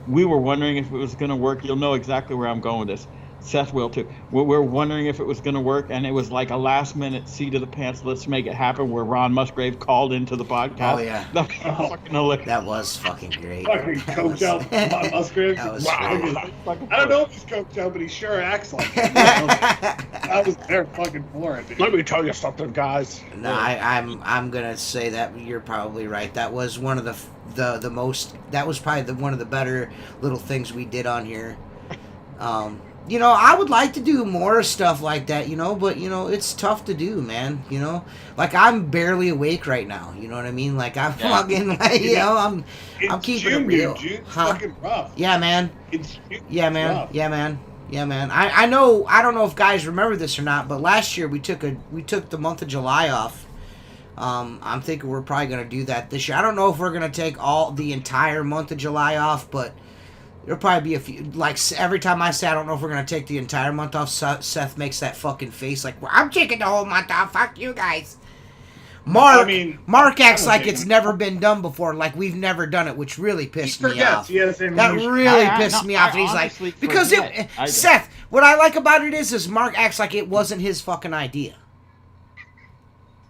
we were wondering if it was going to work. You'll know exactly where I'm going with this. Seth will too. We're wondering if it was going to work, and it was like a last minute seat of the pants, let's make it happen, where Ron Musgrave called into the podcast. Oh yeah, that was fucking hilarious. That was fucking great. Fucking coked out Ron Musgrave. That was I don't know if he's coked out, but he sure acts like it. I was there fucking for it, dude. Let me tell you something, guys. No, I'm gonna say that you're probably right. That was one of the most. That was probably one of the better little things we did on here. I would like to do more stuff like that, but, it's tough to do, man, Like, I'm barely awake right now, you know what I mean? Like, I'm fucking, like, I'm keeping it real. June's fucking rough. Yeah, man. Yeah, man. Rough. Yeah, man. Yeah, man. I know, I don't know if guys remember this or not, but last year we took the month of July off. I'm thinking we're probably going to do that this year. I don't know if we're going to take the entire month of July off, but there'll probably be a few, like, every time I say I don't know if we're going to take the entire month off, Seth makes that fucking face like, "I'm taking the whole month off, fuck you guys." Mark acts like it's never been done before, like we've never done it, which really pissed me off. That really pissed me off. And he's like, because Seth, what I like about it is Mark acts like it wasn't his fucking idea.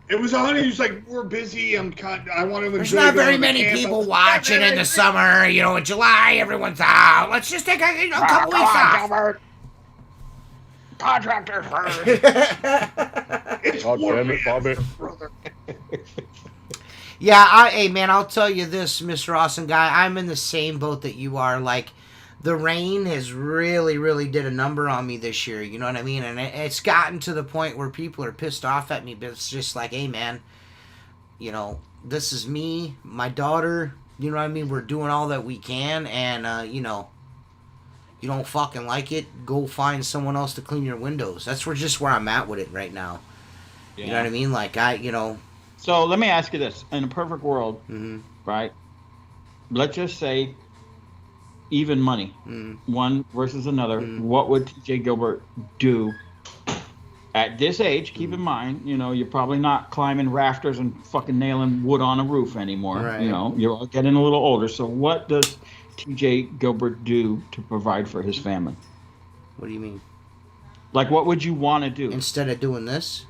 It was on. He was like, "We're busy. I want to enjoy." There's not very many people watching in the summer. You know, in July, everyone's out. Let's just take a couple weeks off. Contractor first. It's damn it, Bobby. Yeah, hey man, I'll tell you this, Mr. Awesome Guy. I'm in the same boat that you are. Like, the rain has really, really did a number on me this year. You know what I mean? And it's gotten to the point where people are pissed off at me. But it's just like, hey, man, you know, this is me, my daughter. You know what I mean? We're doing all that we can. And, you know, you don't fucking like it, go find someone else to clean your windows. That's just where I'm at with it right now. Yeah. You know what I mean? Like, So let me ask you this. In a perfect world, right? Let's just say even money, one versus another, what would TJ Gilbert do at this age? Keep in mind, you know, you're probably not climbing rafters and fucking nailing wood on a roof anymore. Right. You know, you're getting a little older. So what does TJ Gilbert do to provide for his family? What do you mean? Like, what would you want to do? Instead of doing this?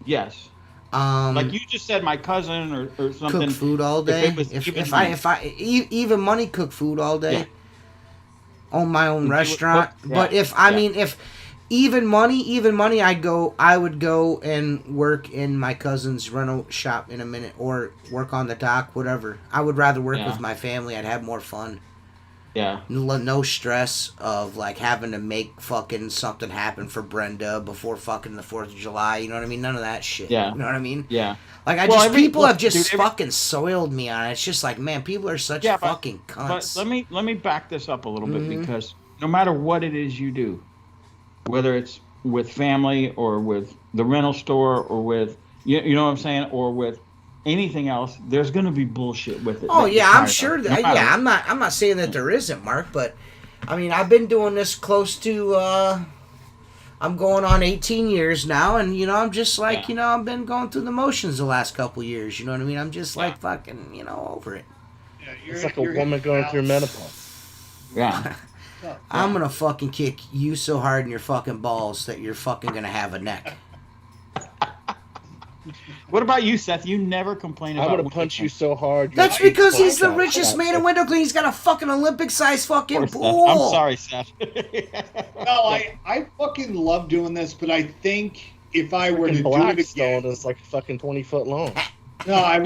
Yes. Like you just said, my cousin or something. Cook food all day. If I even money, cook food all day. Yeah. Own my own restaurant. But if even money, I would go and work in my cousin's rental shop in a minute, or work on the dock, whatever. I would rather work with my family. I'd have more fun. Yeah. No stress of like having to make fucking something happen for Brenda before fucking the 4th of July. You know what I mean? None of that shit. Yeah. You know what I mean? Yeah. Like people have just fucking soiled me on it. It's just like, man, people are such fucking cunts. But let me back this up a little bit, because no matter what it is you do, whether it's with family or with the rental store or with you know what I'm saying, or with anything else, there's going to be bullshit with it. Oh yeah, I'm sure that. Yeah, I'm not saying that there isn't, Mark, but I mean, I've been doing this close to I'm going on 18 years now, and you know, I'm just like, you know, I've been going through the motions the last couple years, you know what I mean? I'm just like fucking, you know, over it. Yeah, it's like a woman going through menopause. Yeah. I'm going to fucking kick you so hard in your fucking balls that you're fucking going to have a neck. What about you, Seth? You never complain about. I'm gonna punch you so hard. That's because he's the richest man in window cleaning. He's got a fucking Olympic-sized fucking pool. I'm sorry, Seth. No, I fucking love doing this, but I think if I were to do it again, it's like fucking 20 foot long. No, I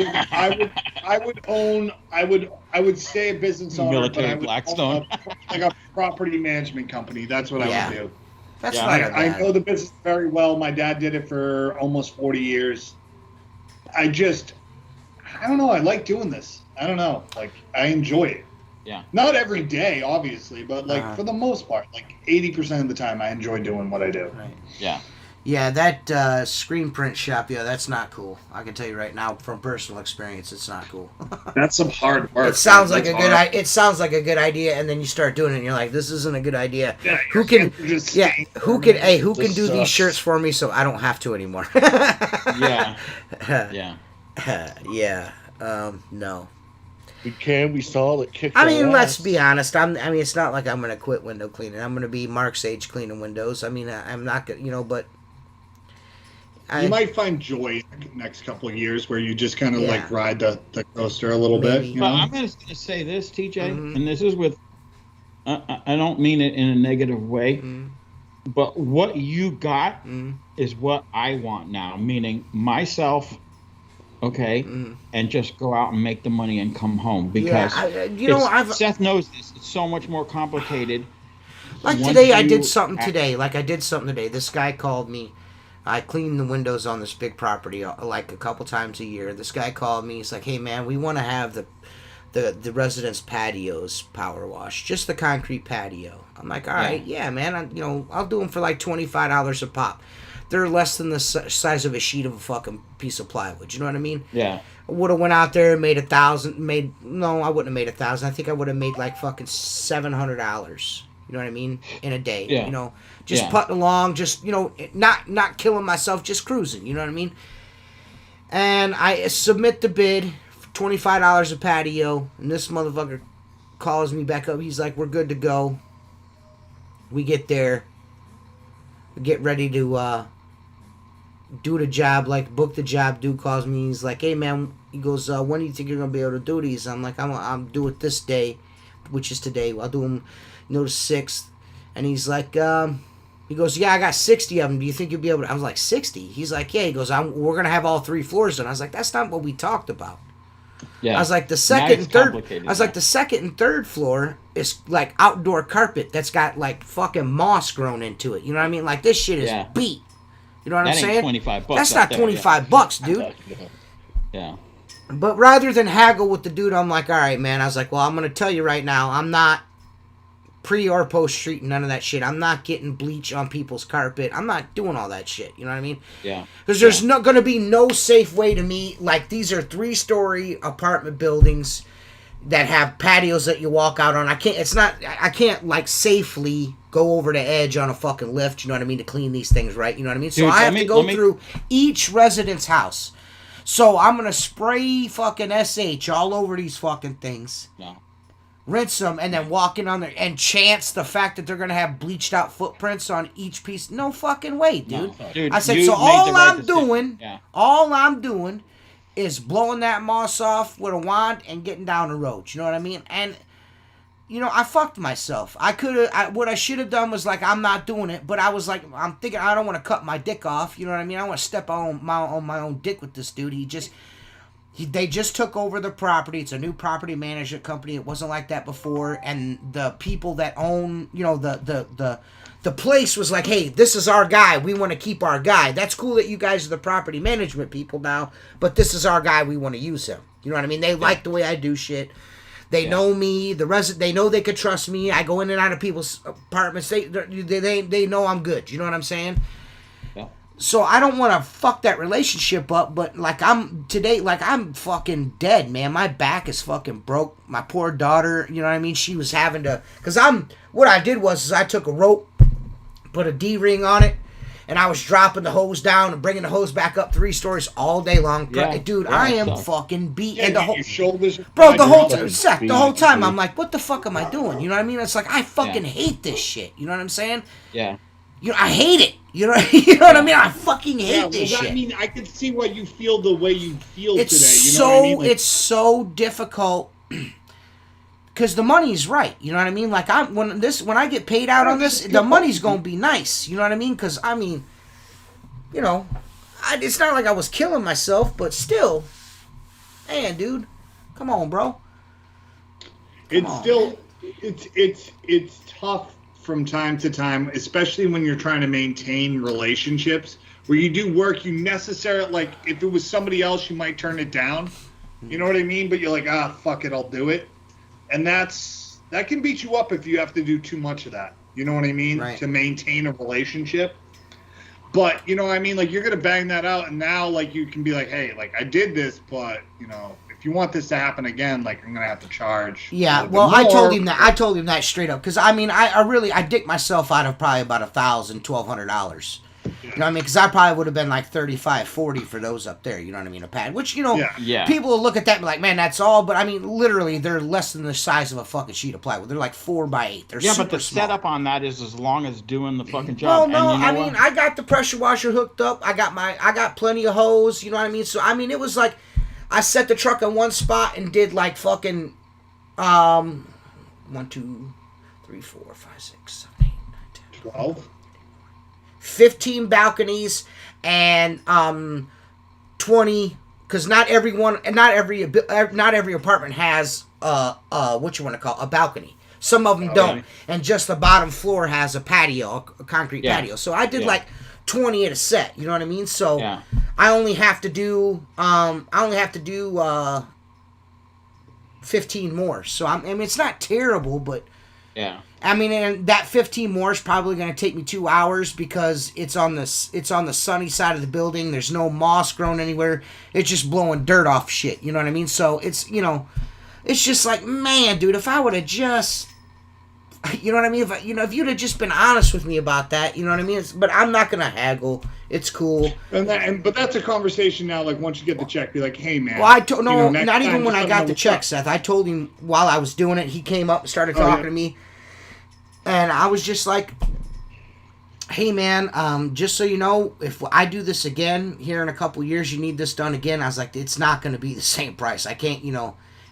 would stay a business owner, military but I would Blackstone, like a property management company. That's what I would do. That's I know the business very well. My dad did it for almost 40 years. I don't know. I like doing this. I don't know. Like, I enjoy it. Yeah. Not every day, obviously, but like for the most part, like 80% of the time, I enjoy doing what I do. Right. Yeah. Yeah, that screen print shop, that's not cool. I can tell you right now from personal experience, it's not cool. That's some hard work. It sounds like a good idea, and then you start doing it, and you're like, this isn't a good idea. Yeah, who can do these shirts for me so I don't have to anymore? Yeah. Yeah. No. We saw it kick. I mean, let's be honest. It's not like I'm gonna quit window cleaning. I'm gonna be Mark's age cleaning windows. I mean, I'm not gonna, but. You might find joy in the next couple of years where you just kind of like ride the coaster a little bit. You know? Well, I'm going to say this, TJ, and this is with, I don't mean it in a negative way, but what you got is what I want now, meaning myself, and just go out and make the money and come home. Because Seth knows this. It's so much more complicated. Like today, I did something today. This guy called me. I clean the windows on this big property like a couple times a year. This guy called me. He's like, "Hey man, we want to have the residents' patios power washed, just the concrete patio." I'm like, "All right, yeah, man. I'll do them for like $25 a pop. They're less than the size of a sheet of a fucking piece of plywood. You know what I mean?" Yeah. I would have went out there and made $1,000. No, I wouldn't have made $1,000. I think I would have made like fucking $700. You know what I mean? In a day. Yeah. Just putting along, just, not killing myself, just cruising. You know what I mean? And I submit the bid for $25 a patio, and this motherfucker calls me back up. He's like, we're good to go. We get there. We get ready to do the job, like book the job. Dude calls me. He's like, hey, man. He goes, when do you think you're going to be able to do these? I'm like, I'm do it this day, which is today. I'll do them, the 6th. And he's like, he goes, yeah, I got 60 of them. Do you think you'll be able to? I was like, 60? He's like, yeah. He goes, we're going to have all 3 floors done. I was like, that's not what we talked about. Yeah. I was like, the second and third floor is like outdoor carpet that's got like fucking moss grown into it. You know what I mean? Like, this shit is beat. You know what I'm saying? $25. That's not $25, dude. Yeah. But rather than haggle with the dude, I'm like, all right, man. I was like, well, I'm going to tell you right now, I'm not pre or post street and none of that shit. I'm not getting bleach on people's carpet. I'm not doing all that shit. You know what I mean? Yeah. Because there's not going to be no safe way to me. Like, these are 3-story apartment buildings that have patios that you walk out on. I can't like safely go over the edge on a fucking lift. You know what I mean? To clean these things right. You know what I mean? So I have to go through each resident's house. So I'm going to spray fucking SH all over these fucking things. No. Rinse them and then walk in on there and chance the fact that they're going to have bleached out footprints on each piece. No fucking way, dude. No, dude, I said, so all I'm doing is blowing that moss off with a wand and getting down the road. You know what I mean? And, you know, I fucked myself. What I should have done was like, I'm not doing it. But I was like, I'm thinking I don't want to cut my dick off. You know what I mean? I want to step on my own dick with this dude. They just took over the property. It's a new property management company. It wasn't like that before. And the people that own, you know, the place was like, hey, this is our guy. We want to keep our guy. That's cool that you guys are the property management people now, but this is our guy. We want to use him. You know what I mean? They like the way I do shit. They know me. They know they could trust me. I go in and out of people's apartments. They know I'm good. You know what I'm saying? Yeah. So I don't want to fuck that relationship up. But like I'm fucking dead, man. My back is fucking broke. My poor daughter. You know what I mean? She was having to. What I did was I took a rope, put a D-ring on it. And I was dropping the hose down and bringing the hose back up 3 stories all day long. Yeah, dude, I am fucking beat. Yeah, and the whole shoulders. Bro, the whole time, Seth, the whole time, I'm like, what the fuck am I doing? You know what I mean? It's like, I fucking hate this shit. You know what I'm saying? Yeah. You know, I hate it. You know what I mean? I fucking hate this shit. I mean, I can see why you feel the way you feel today. You know what I mean? It's so difficult. Because the money's right, you know what I mean? Like when I get paid out on this, the money's gonna be nice. You know what I mean? Because I mean, you know, it's not like I was killing myself, but still, man, dude, come on, bro. It's tough from time to time, especially when you're trying to maintain relationships where you do work. You necessarily like if it was somebody else, you might turn it down. You know what I mean? But you're like, fuck it, I'll do it. And that can beat you up if you have to do too much of that. You know what I mean? Right. To maintain a relationship. But, you know what I mean? Like, you're going to bang that out, and now, like, you can be like, hey, like, I did this, but, you know, if you want this to happen again, like, I'm going to have to charge. Yeah, well, I told him that straight up. Because, I mean, I dicked myself out of probably about $1,000, $1,200. You know what I mean? Because I probably would have been like $35, $40 for those up there. You know what I mean? A pad, which you know, people will look at that and be like, "Man, that's all." But I mean, literally, they're less than the size of a fucking sheet of plywood. They're like 4x8. They're super but the small. setup on that is as long as doing the fucking job. Well, no, and I mean, I got the pressure washer hooked up. I got plenty of hose. You know what I mean? So I mean, it was like I set the truck in one spot and did like fucking 1, 2, 3, 4, 5, 6, 7, 8, 9, 10, 12. 15 balconies and 20, because not every apartment has what you want to call a balcony. Some of them don't, and just the bottom floor has a patio, a concrete patio. So I did like 20 at a set. You know what I mean? So I only have to do 15 more. So I mean, it's not terrible, but I mean, and that 15 more is probably going to take me 2 hours because it's on the sunny side of the building. There's no moss grown anywhere. It's just blowing dirt off shit. You know what I mean? So it's, you know, it's just like, man, dude, if I would have just You know what I mean? If you'd have just been honest with me about that, you know what I mean? But I'm not gonna haggle. It's cool. But that's a conversation now. Like once you get the check, be like, hey man. Well, not even when I got the check, Seth. I told him while I was doing it. He came up and started talking to me, and I was just like, hey man, just so you know, if I do this again here in a couple years, you need this done again. I was like, it's not going to be the same price. I can't,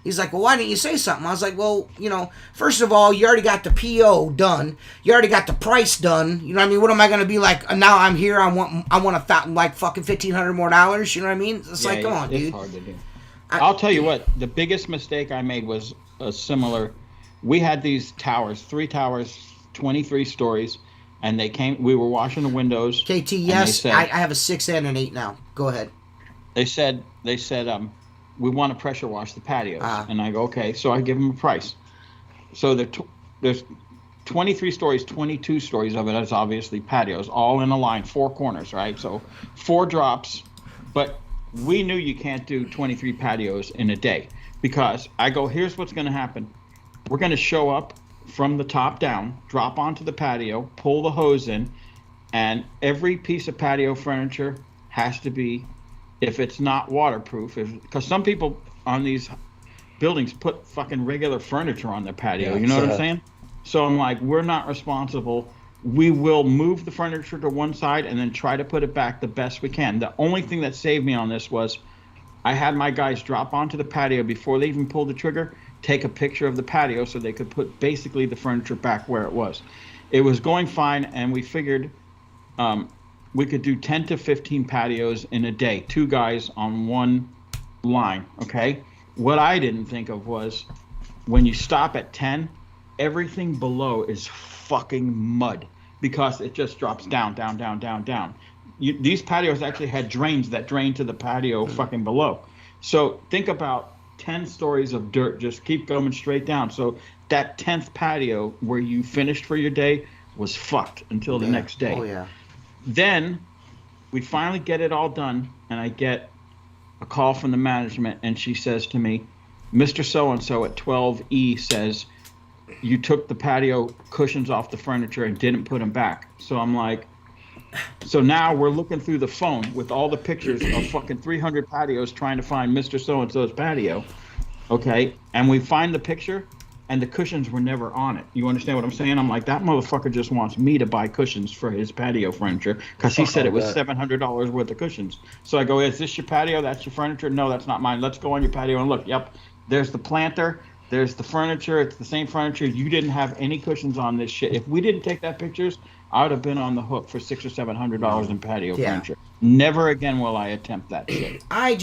He's like, well, why didn't you say something? I was like, well, first of all, you already got the PO done. You already got the price done. You know what I mean? What am I going to be like? Now I'm here. I want like fucking $1,500 more. You know what I mean? It's like, come on, dude. It's hard to do. I'll tell you what. The biggest mistake I made was a similar. We had these towers, 3 towers, 23 stories, and they came. We were washing the windows. KT, yes, I have a 6 and an 8 now. Go ahead. They said, we want to pressure wash the patios. And I go, okay. So I give them a price. So there's 23 stories, 22 stories of it is obviously patios, all in a line, 4 corners, right? So 4 drops. But we knew you can't do 23 patios in a day because I go, here's what's going to happen. We're going to show up from the top down, drop onto the patio, pull the hose in, and every piece of patio furniture has to be, if it's not waterproof, because some people on these buildings put fucking regular furniture on their patio, you know what I'm saying? So I'm like, we're not responsible. We will move the furniture to one side and then try to put it back the best we can. The only thing that saved me on this was I had my guys drop onto the patio before they even pulled the trigger, take a picture of the patio so they could put basically the furniture back where it was. It was going fine, and we figured we could do 10 to 15 patios in a day, 2 guys on one line, okay? What I didn't think of was when you stop at 10, everything below is fucking mud because it just drops down, down, down, down, down. These patios actually had drains that drain to the patio fucking below. So think about 10 stories of dirt, just keep going straight down. So that 10th patio where you finished for your day was fucked until the next day. Oh, yeah. Then we finally get it all done, and I get a call from the management, and she says to me, Mr. So-and-so at 12E says, you took the patio cushions off the furniture and didn't put them back. So I'm like, so now we're looking through the phone with all the pictures of fucking 300 patios trying to find Mr. So-and-so's patio. Okay. And we find the picture and the cushions were never on it. You understand what I'm saying? I'm like, that motherfucker just wants me to buy cushions for his patio furniture because he said it was $700 worth of cushions. So I go, is this your patio? That's your furniture? No, that's not mine. Let's go on your patio and look. Yep. There's the planter. There's the furniture. It's the same furniture. You didn't have any cushions on this shit. If we didn't take that pictures, I would have been on the hook for $600 or $700 in patio furniture. Never again will I attempt that shit. I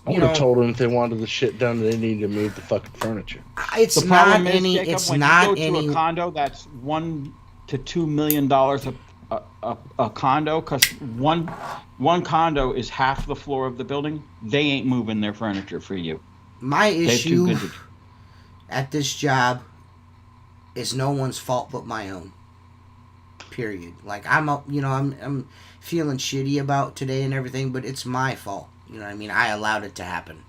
would have told them if they wanted the shit done, they need to move the fucking furniture. It's not any. Jacob, it's when not you go any. To a condo that's $1 to $2 million a condo, because one condo is half the floor of the building. They ain't moving their furniture for you. My issue at this job is no one's fault but my own. Period. Like I'm feeling shitty about today and everything, but it's my fault. You know what I mean? I allowed it to happen.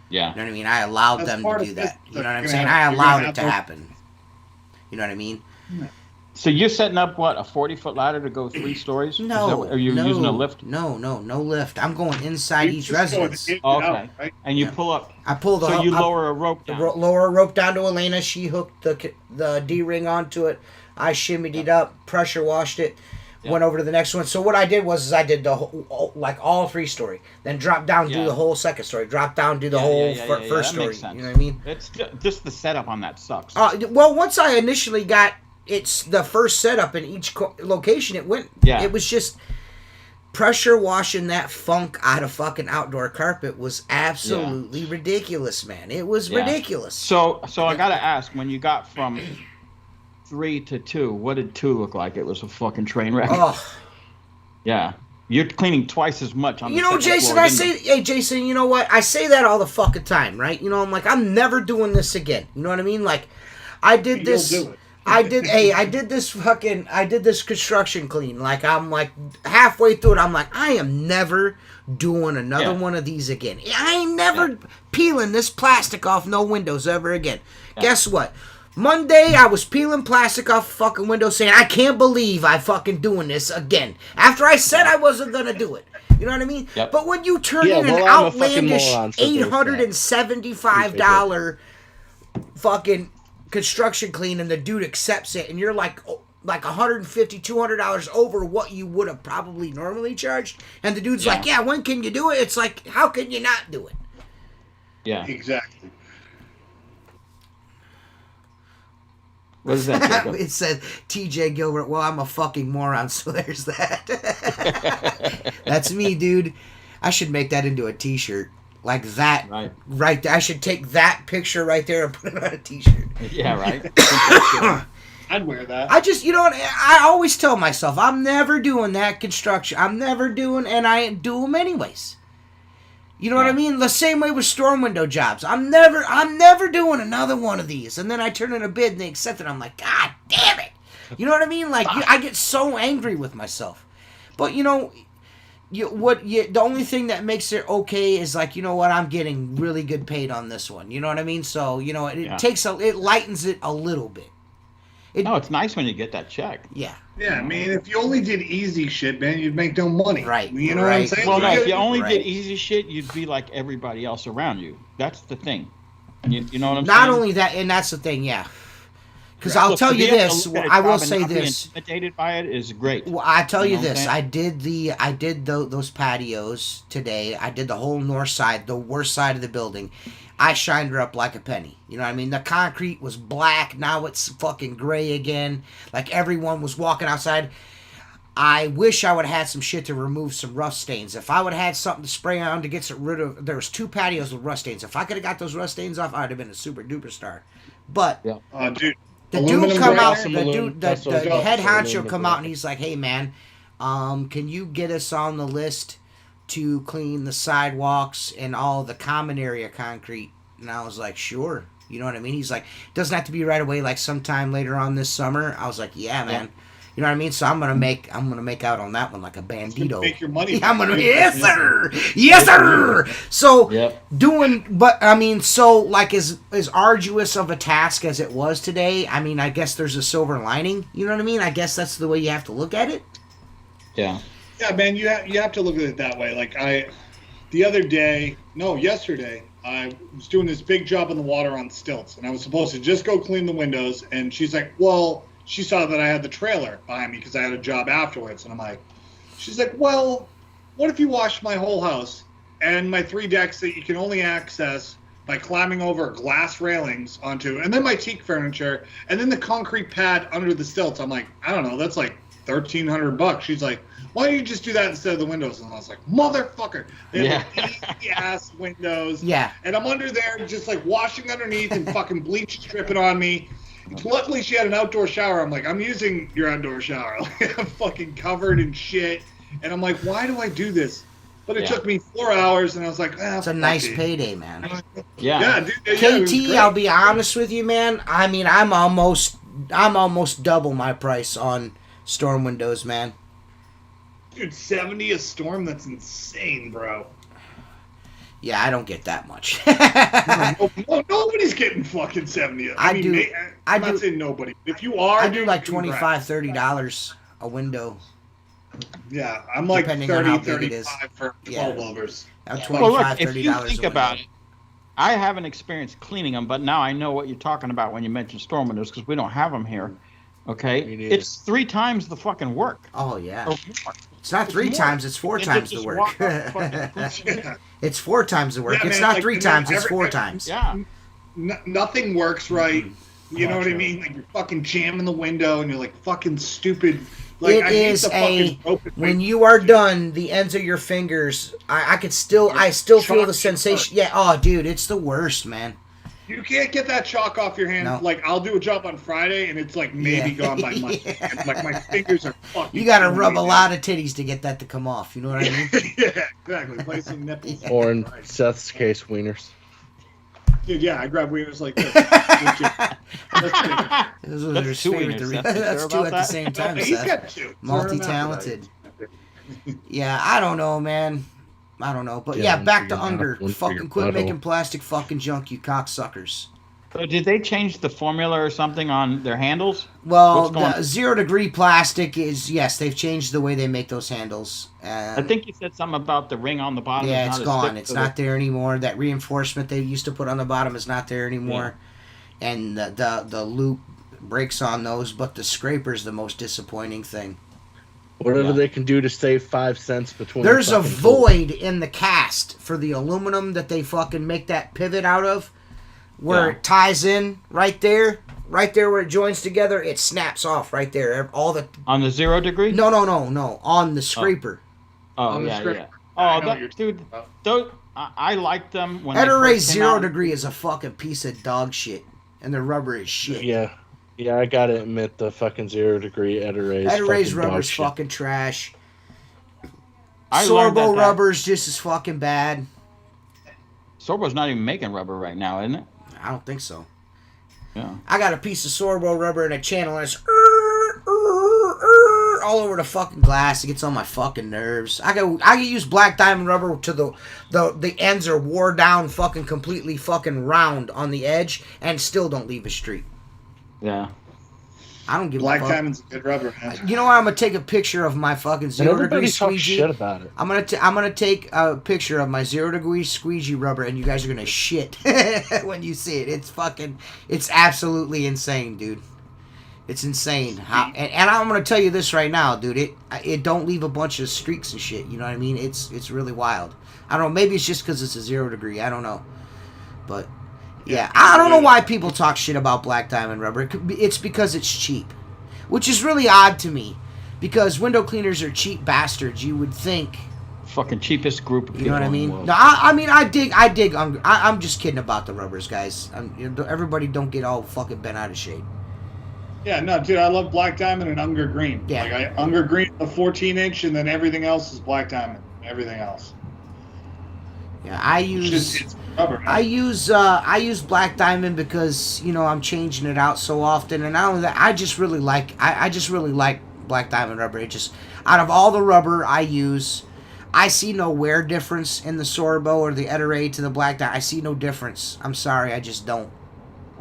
Yeah. You know what I mean? I allowed them to do that. You know what I'm saying? I allowed it to happen. You know what I mean? So you're setting up what, a 40-foot ladder to go 3 stories? No. Are you using a lift? No lift. I'm going inside each residence. Okay. Out, right? And you pull up. I pulled the. So you lower a rope down. Lower a rope down to Elena. She hooked the D-ring onto it. I shimmied it up, pressure washed it, went over to the next one. So what I did was I did the whole, like all 3-story, then drop down, do the whole 2nd story, drop down, do the whole first story. You know what I mean? It's just the setup on that sucks. Well, once I initially got it's the first setup in each location, it went. Yeah. It was just pressure washing that funk out of fucking outdoor carpet was absolutely ridiculous, man. It was ridiculous. So I gotta ask, when you got from 3 to 2, what did 2 look like? It was a fucking train wreck. Oh. Yeah. You're cleaning twice as much on the Jason, floor, Jason, you know what? I say that all the fucking time, right? You know, I'm like, I'm never doing this again. You know what I mean? Like, I did this. You'll do it. I did this construction clean. Like, I'm like halfway through it. I'm like, I am never doing another one of these again. I ain't never peeling this plastic off no windows ever again. Yeah. Guess what? Monday, I was peeling plastic off a fucking window saying, I can't believe I fucking doing this again. After I said I wasn't going to do it. You know what I mean? Yep. But when you turn in an outlandish $875 fucking construction clean and the dude accepts it and you're like $150, $200 over what you would have probably normally charged. And the dude's like, yeah, when can you do it? It's like, how can you not do it? Yeah. Exactly. What is that? It said TJ Gilbert. Well, I'm a fucking moron, so there's that. That's me, dude. I should make that into a t-shirt. Like that. Right there. I should take that picture right there and put it on a t-shirt. Yeah, right. I'd wear that. I just, you know what? I always tell myself, I'm never doing that construction. I'm never doing, and I do them anyways. You know what I mean? The same way with storm window jobs. I'm never doing another one of these. And then I turn in a bid and they accept it. I'm like, God damn it. You know what I mean? Like, I get so angry with myself. But, you know, the only thing that makes it okay is like, you know what? I'm getting really good paid on this one. You know what I mean? So, you know, it lightens it a little bit. It's nice when you get that check. Yeah. Yeah, I mean, if you only did easy shit, man, you'd make no money. Right. You know what I'm saying? Well, no, if you only did easy shit, you'd be like everybody else around you. That's the thing. You know what I'm saying? Not only that, and that's the thing, yeah. Because I'll tell you this. I will say this. Intimidated by it is great. Well, I tell you this. I did those patios today. I did the whole north side, the worst side of the building. I shined her up like a penny. You know what I mean? The concrete was black. Now it's fucking gray again. Like everyone was walking outside. I wish I would have had some shit to remove some rust stains. If I would have had something to spray on to get rid of... There was 2 patios with rust stains. If I could have got those rust stains off, I would have been a super duper star. But... dude. The dude come out, the head honcho come out and he's like, hey man, can you get us on the list to clean the sidewalks and all the common area concrete? And I was like, sure. You know what I mean? He's like, doesn't have to be right away, like sometime later on this summer. I was like, yeah, man. You know what I mean? So I'm gonna make out on that one like a bandito. Make your money. Yes sir, yes sir. So but I mean, so like as arduous of a task as it was today, I mean, I guess there's a silver lining. You know what I mean? I guess that's the way you have to look at it. Yeah. Yeah, man, you have to look at it that way. Like yesterday, I was doing this big job in the water on stilts, and I was supposed to just go clean the windows, and she's like, well, she saw that I had the trailer behind me because I had a job afterwards, and I'm like, she's like, well, what if you washed my whole house and my 3 decks that you can only access by climbing over glass railings onto, and then my teak furniture, and then the concrete pad under the stilts? I'm like, I don't know, that's like $1,300. She's like, why don't you just do that instead of the windows? And I was like, motherfucker. They have easy-ass windows. Yeah. And I'm under there just like washing underneath and fucking bleach dripping on me. Luckily, she had an outdoor shower. I'm like, I'm using your outdoor shower. Like, I'm fucking covered in shit. And I'm like, why do I do this? But it took me 4 hours, and I was like, it's a nice payday, man. Yeah, dude. KT, I'll be honest with you, man. I mean, I'm almost double my price on storm windows, man. Dude, 70 a storm? That's insane, bro. Yeah, I don't get that much. No, nobody's getting fucking 70. I'm not saying nobody. If you are, I do like $25, $30 a window. Yeah, I'm like depending 30, on how big 35 it is. for 12 lovers. $25, well, look, $30 if you think a about window. it, I haven't experienced cleaning them, but now I know what you're talking about when you mention storm windows because we don't have them here. Okay, it's 3 times the fucking work. Oh yeah, it's not 3 times; it's 4 times the work. It's 4 times the work. Yeah, it's man, not like, 3 times; it's 4 times. Yeah, nothing works right. You know what I mean? Like you're fucking jamming the window, and you're like fucking stupid. Like, it is when you are done, the ends of your fingers. I still feel the sensation. Yeah, oh, dude, it's the worst, man. You can't get that chalk off your hand. No. Like, I'll do a job on Friday, and it's like maybe gone by Monday. Like, my fingers are fucking... You gotta rub a lot of titties to get that to come off. You know what I mean? Yeah, exactly. Play some nipples. Or in Seth's case, wieners. Dude, yeah, I grab wieners like this. That's 2 wieners. That's 2 at the same time, He's Seth. got 2. Multi-talented. Yeah, I don't know, man. I don't know. But yeah, back to Unger. Fucking quit making plastic fucking junk, you cocksuckers. So did they change the formula or something on their handles? Well, the 0 degree plastic is, yes, they've changed the way they make those handles. I think you said something about the ring on the bottom. Yeah, it's gone. It's not there anymore. That reinforcement they used to put on the bottom is not there anymore. Yeah. And the loop breaks on those, but the scraper's the most disappointing thing. Whatever they can do to save 5 cents between. There's a void in the cast for the aluminum that they fucking make that pivot out of, where it ties in right there where it joins together. It snaps off right there. On the 0 degree. No, on the scraper. Oh yeah. Oh, dude, I like them when Ep.240 0 degree is a fucking piece of dog shit, and the rubber is shit. Yeah, I gotta admit the fucking 0 degree Ep.240 rubber's fucking trash. Sorbo rubber's just as fucking bad. Sorbo's not even making rubber right now, isn't it? I don't think so. Yeah. I got a piece of Sorbo rubber in a channel, and it's all over the fucking glass. It gets on my fucking nerves. I can use black diamond rubber to the ends are wore down, fucking completely fucking round on the edge, and still don't leave a streak. Yeah. I don't give black a fuck. Black diamond's a good rubber, man. You know what? I'm gonna take a picture of my fucking 0 degree squeegee. Shit about it. I'm gonna take a picture of my 0 degree squeegee rubber, and you guys are gonna shit when you see it. It's absolutely insane, dude. It's insane. And I'm gonna tell you this right now, dude. It don't leave a bunch of streaks and shit. You know what I mean? It's really wild. I don't know. Maybe it's just because it's a 0 degree. I don't know, but. Yeah, I don't know why people talk shit about black diamond rubber. It's because it's cheap, which is really odd to me, because window cleaners are cheap bastards. You would think. Fucking cheapest group of people. You know what I mean? No, I mean I dig. I'm just kidding about the rubbers, guys. Everybody don't get all fucking bent out of shape. Yeah, no, dude, I love black diamond and Unger green. Yeah, like Unger green, a 14-inch, and then everything else is black diamond. Everything else. Yeah, I use black diamond because I'm changing it out so often, and not only that, I just really like black diamond rubber. It just, out of all the rubber I use, I see no wear difference in the Sorbo or the Ep.240 to the black diamond. I see no difference. I'm sorry, I just don't.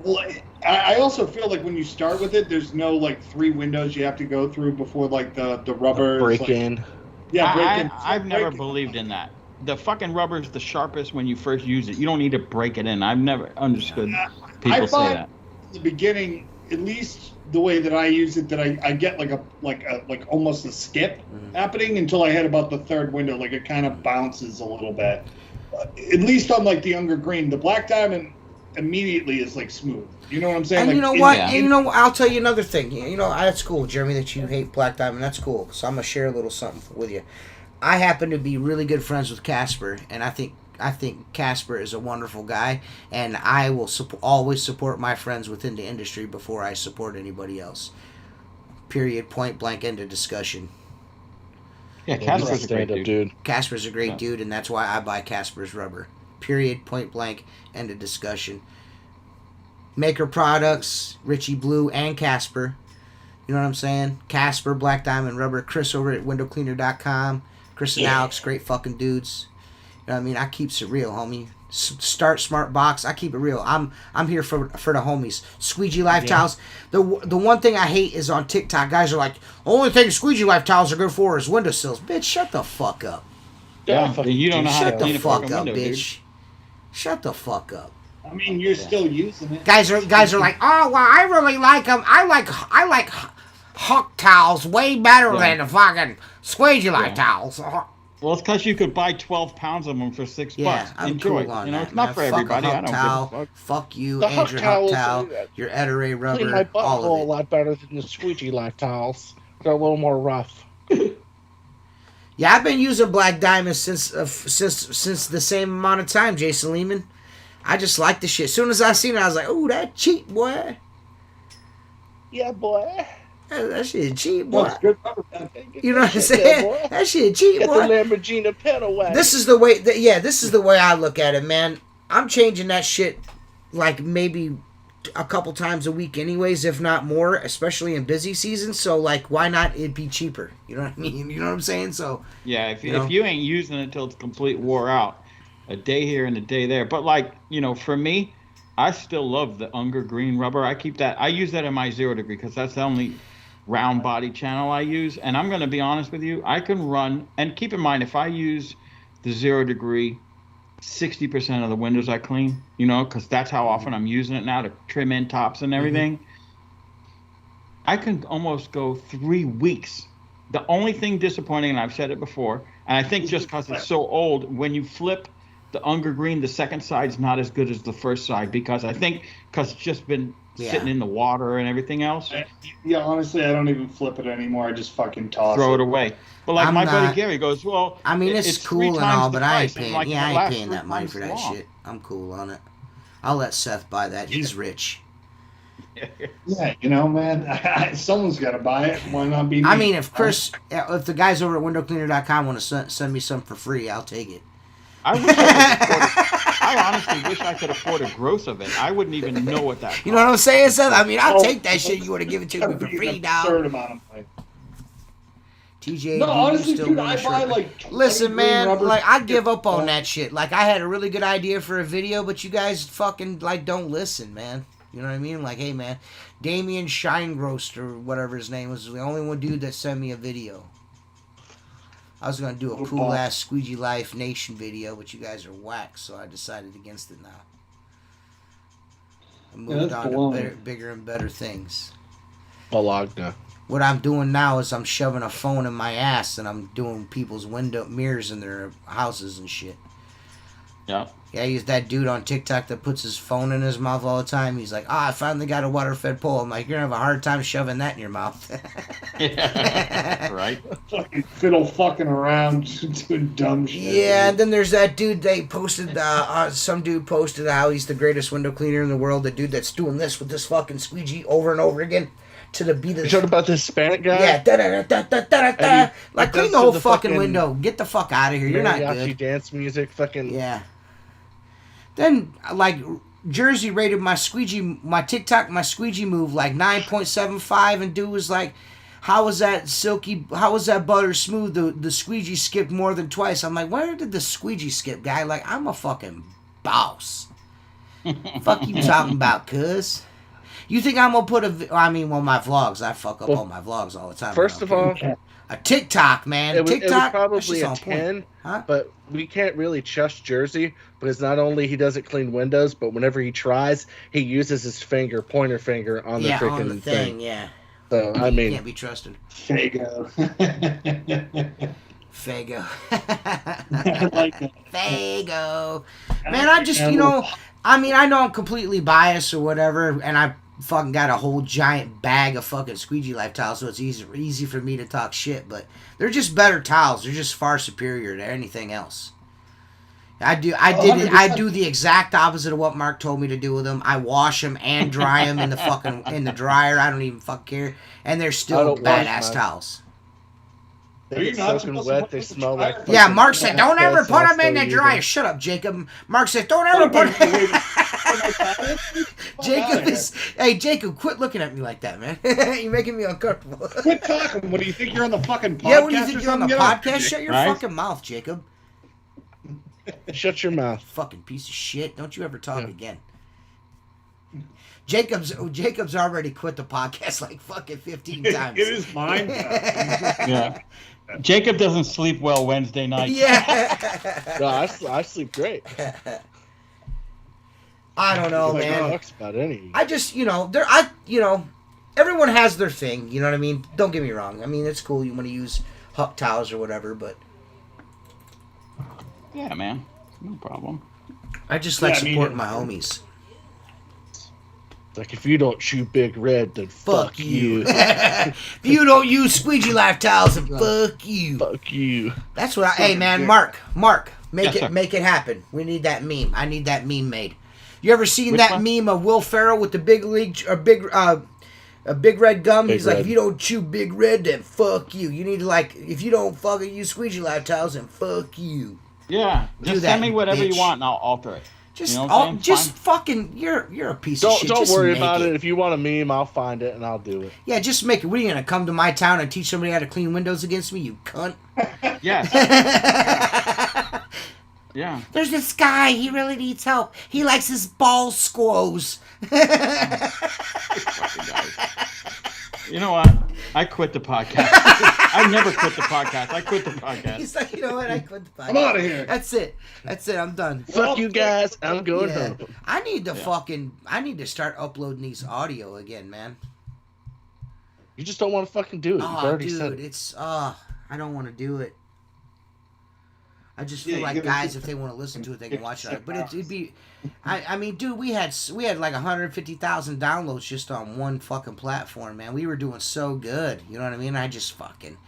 Well, I also feel like when you start with it, there's no like 3 windows you have to go through before like the rubber break in. Yeah, break in. I've never believed in that. The fucking rubber is the sharpest when you first use it. You don't need to break it in. I've never understood people say that. In the beginning, at least the way that I use it, that I get like almost a skip happening until I hit about the 3rd window. Like it kind of bounces a little bit. At least on like the Unger green, the black diamond immediately is like smooth. You know what I'm saying? And like, you know what? And I'll tell you another thing. That's cool, Jeremy, that you hate black diamond. That's cool. So I'm gonna share a little something with you. I happen to be really good friends with Casper, and I think Casper is a wonderful guy, and I will always support my friends within the industry before I support anybody else. Period. Point blank. End of discussion. Yeah, Casper's a great dude. Casper's a great dude, and that's why I buy Casper's rubber. Period. Point blank. End of discussion. Maker Products, Richie Blue, and Casper. You know what I'm saying? Casper, Black Diamond Rubber. Chris over at windowcleaner.com. Chris and Alex, great fucking dudes. You know what I mean? I keeps it real, homie. Start Smart Box. I keep it real. I'm here for the homies. Squeegee Life Towels. The one thing I hate is on TikTok, guys are like, only thing Squeegee Life Towels are good for is windowsills. Bitch, shut the fuck up. Yeah, you don't know how to clean a fucking window, bitch. Dude. Shut the fuck up. I mean, you're still using it. Guys are like, oh well, I really like them. I like Huck towels way better than the fucking Squeegee Life towels. Well, it's because you could buy 12 pounds of them for $6. I'm Enjoy. Cool on it's not for everybody. I don't give a fuck. Fuck you, the Andrew Huck towel. Your Ep.240 rubber. Clean my all butthole of it. a lot better than the Squeegee Life towels. They're a little more rough. Yeah, I've been using Black Diamond since the same amount of time, Jason Lehman. I just like the shit. As soon as I seen it, I was like, "Ooh, that cheap, boy." Yeah, boy. That shit cheap, boy. Well, good. You know what I'm saying? That shit cheap, Get boy. the Lamborghini pedal wagon. This is the way. This is the way I look at it, man. I'm changing that shit like maybe a couple times a week, anyways, if not more, especially in busy season. So, like, why not? It'd be cheaper. You know what I mean? You know what I'm saying? So. Yeah, if you ain't using it until it's complete wore out. A day here and a day there. But, like, for me, I still love the Unger green rubber. I keep that. I use that in my 0 degree because that's the only round body channel I use. And I'm going to be honest with you. I can run, and keep in mind, if I use the 0 degree, 60% of the windows I clean, because that's how often I'm using it now to trim in tops and everything. I can almost go 3 weeks. The only thing disappointing, and I've said it before, and I think just because it's so old, when you flip the Unger green, the second side's not as good as the first side because it's just been sitting in the water and everything else. Yeah, honestly, I don't even flip it anymore. I just fucking throw it away. But like my buddy Gary goes, well, I mean, it's cool and all, but I ain't paying. I ain't paying that money for that shit. I'm cool on it. I'll let Seth buy that. He's rich. Yeah, man, someone's got to buy it. Why not be me? I mean, if the guys over at windowcleaner.com want to send me some for free, I'll take it. I honestly wish I could afford a gross of it. I wouldn't even know what that cost. You know what I'm saying, Seth? I mean, I'll take that shit. You want to give it to me for free, dog? TJ, no, honestly, dude, I buy like. Listen, man, like I give up on that shit. Like I had a really good idea for a video, but you guys fucking like don't listen, man. You know what I mean? Like, hey, man, Damien Shinegrost or whatever his name was the only one dude that sent me a video. I was gonna do a cool ass Squeegee Life Nation video, but you guys are whack, so I decided against it now. I moved on to bigger and better things. Bologna. What I'm doing now is I'm shoving a phone in my ass and I'm doing people's window mirrors in their houses and shit. Yeah. Yeah, he's that dude on TikTok that puts his phone in his mouth all the time. He's like, I finally got a water-fed pole. I'm like, you're going to have a hard time shoving that in your mouth. Yeah, right. Fucking fiddle fucking around doing dumb shit. Yeah, and then there's that dude they posted, some dude posted how he's the greatest window cleaner in the world. The dude that's doing this with this fucking squeegee over and over again to the beat of the... You talking about the Hispanic guy? Yeah, da-da-da-da-da-da-da. Like, clean the whole fucking window. Get the fuck out of here. You're not good. Dance music, fucking... Yeah. Then, like, Jersey rated my TikTok, my squeegee move, like 9.75, and dude was like, how was that butter smooth? The squeegee skipped more than twice. I'm like, where did the squeegee skip, guy? Like, I'm a fucking boss. Fuck you talking about, cuz? You think I'm gonna put my vlogs, I fuck up all my vlogs all the time. First of all... A TikTok, man. TikTok, it was probably a 10, but we can't really trust Jersey because not only he doesn't clean windows, but whenever he tries, he uses his pointer finger on the freaking thing. Yeah. So, I mean... Can't be trusted. Fago. Fago. I like that. Fago. Man, I just, I know I'm completely biased or whatever, and I fucking got a whole giant bag of fucking Squeegee Life towels, so it's easy for me to talk shit, but they're just better towels. They're just far superior to anything else. I do the exact opposite of what Mark told me to do with them. I wash them and dry them in the dryer. I don't even fucking care, and they're still badass towels. They get soaking wet. They smell like... Yeah, Mark said, don't ever put them in the dryer. Shut up, Jacob. Mark said, don't ever put them... Jacob, quit looking at me like that, man. You're making me uncomfortable. Quit talking. What do you think you're on the fucking podcast? Yeah, what do you think you're on the podcast? Shut your fucking mouth, Jacob. Shut your mouth. Fucking piece of shit. Don't you ever talk again. Jacob's already quit the podcast like fucking 15 times. It is mine. Yeah. Jacob doesn't sleep well Wednesday night. Yeah. No, I sleep great. I don't know, man. Talks about any. I just, everyone has their thing. You know what I mean? Don't get me wrong. I mean, it's cool. You want to use Huck towels or whatever, but yeah, man, no problem. I just like supporting my homies. Like, if you don't chew Big Red, then fuck you. If you don't use Squeegee Life towels, then fuck you. Fuck you. That's what hey, man, Mark, make it happen. We need that meme. I need that meme made. You ever seen that meme of Will Ferrell with the big red gum? He's like, if you don't chew Big Red, then fuck you. You need to, like, if you don't fucking use Squeegee Life towels, then fuck you. Yeah, just send me whatever you want and I'll alter it. Fucking, you're a piece of shit. Don't worry about it. If you want a meme, I'll find it and I'll do it. Yeah, just make it. What are you gonna come to my town and teach somebody how to clean windows against me? You cunt. Yes. Yeah. There's this guy. He really needs help. He likes his ball squoze. You know what? I quit the podcast. I never quit the podcast. I quit the podcast. He's like, you know what? I quit the podcast. I'm out of here. That's it. I'm done. Fuck you guys. I'm going home. I need to start uploading these audio again, man. You just don't want to fucking do it. You've already said it. It's I don't want to do it. I just feel like guys, if they want to listen to it, they can watch it. But it'd be, I mean, dude, we had like 150,000 downloads just on one fucking platform, man. We were doing so good, you know what I mean? I just fucking,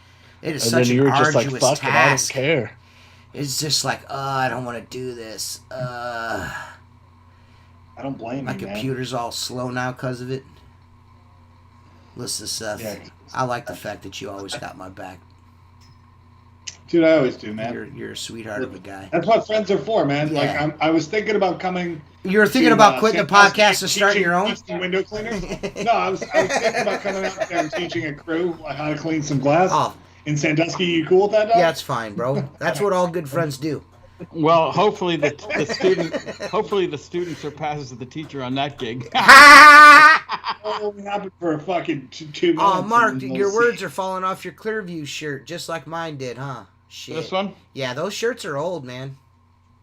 it is such an arduous task. I don't care. It's just like, I don't want to do this. I don't blame you, my computer's all slow now because of it. Listen, Seth, I like the fact that you always got my back. Dude, I always do, man. You're a sweetheart of a guy. That's what friends are for, man. Yeah. Like I was thinking about coming. You were thinking about quitting the podcast and starting your own window cleaners. No, I was thinking about coming out there and teaching a crew how to clean some glass. In Sandusky, you cool with that, dog? Yeah, it's fine, bro. That's what all good friends do. Well, hopefully the student surpasses the teacher on that gig. It only happened for a fucking 2 minutes. Oh, Mark, your words are falling off your Clearview shirt, just like mine did, huh? Shit. This one? Yeah, those shirts are old, man.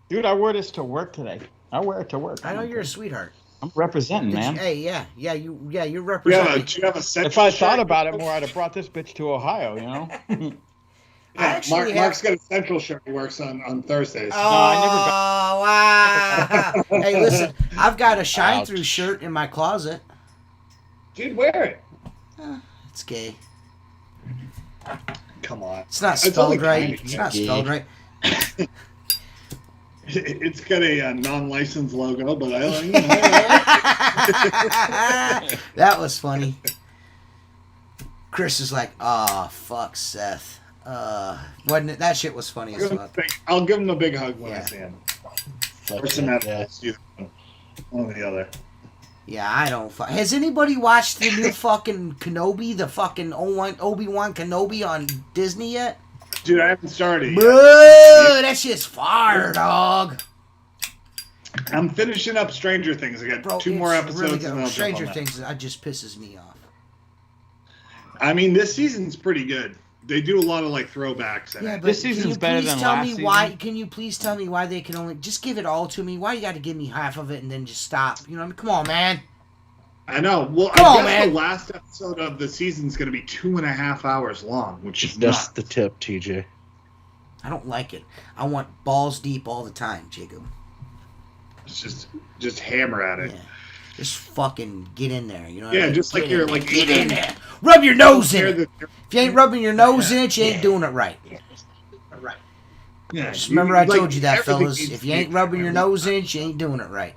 Dude, I wore this to work today. I wear it to work. I know you're a sweetheart. I'm representing, man. You're representing. Do you have a set? If I thought about it more, I'd have brought this bitch to Ohio, you know? Mark's got a Central shirt he works on Thursdays. Oh, wow. Hey, listen, I've got a shine-through shirt in my closet. Dude, wear it. It's gay. Come on. It's not spelled right. It's not spelled right. It's got a non-licensed logo, but I like it. That was funny. Chris is like, fuck Seth. Wasn't it? That shit was funny as fuck. I'll give him a big hug when I see him. Or some one or the other. Yeah, I don't. Has anybody watched the new fucking Kenobi, the fucking Obi-Wan Kenobi on Disney yet? Dude, I haven't started yet. Boo! That shit's fire, dog. I'm finishing up Stranger Things. I got 2 more episodes. Really good. Stranger Things just pisses me off. I mean, this season's pretty good. They do a lot of like throwbacks. Yeah, but this season's better than last season. Can you please tell me why they can only just give it all to me? Why you got to give me half of it and then just stop? You know, I mean, come on, man. I know. Well, I guess the last episode of the season's going to be 2.5 hours long, which is that's the tip, TJ. I don't like it. I want balls deep all the time, Jacob. It's just hammer at it. Yeah. Just fucking get in there, you know. Yeah, just like you're like get in there. Rub your nose in it. If you ain't rubbing your nose in it, you ain't doing it right. Right. Yeah. Just remember I told you that, fellas. If you ain't rubbing your nose in it, you ain't doing it right.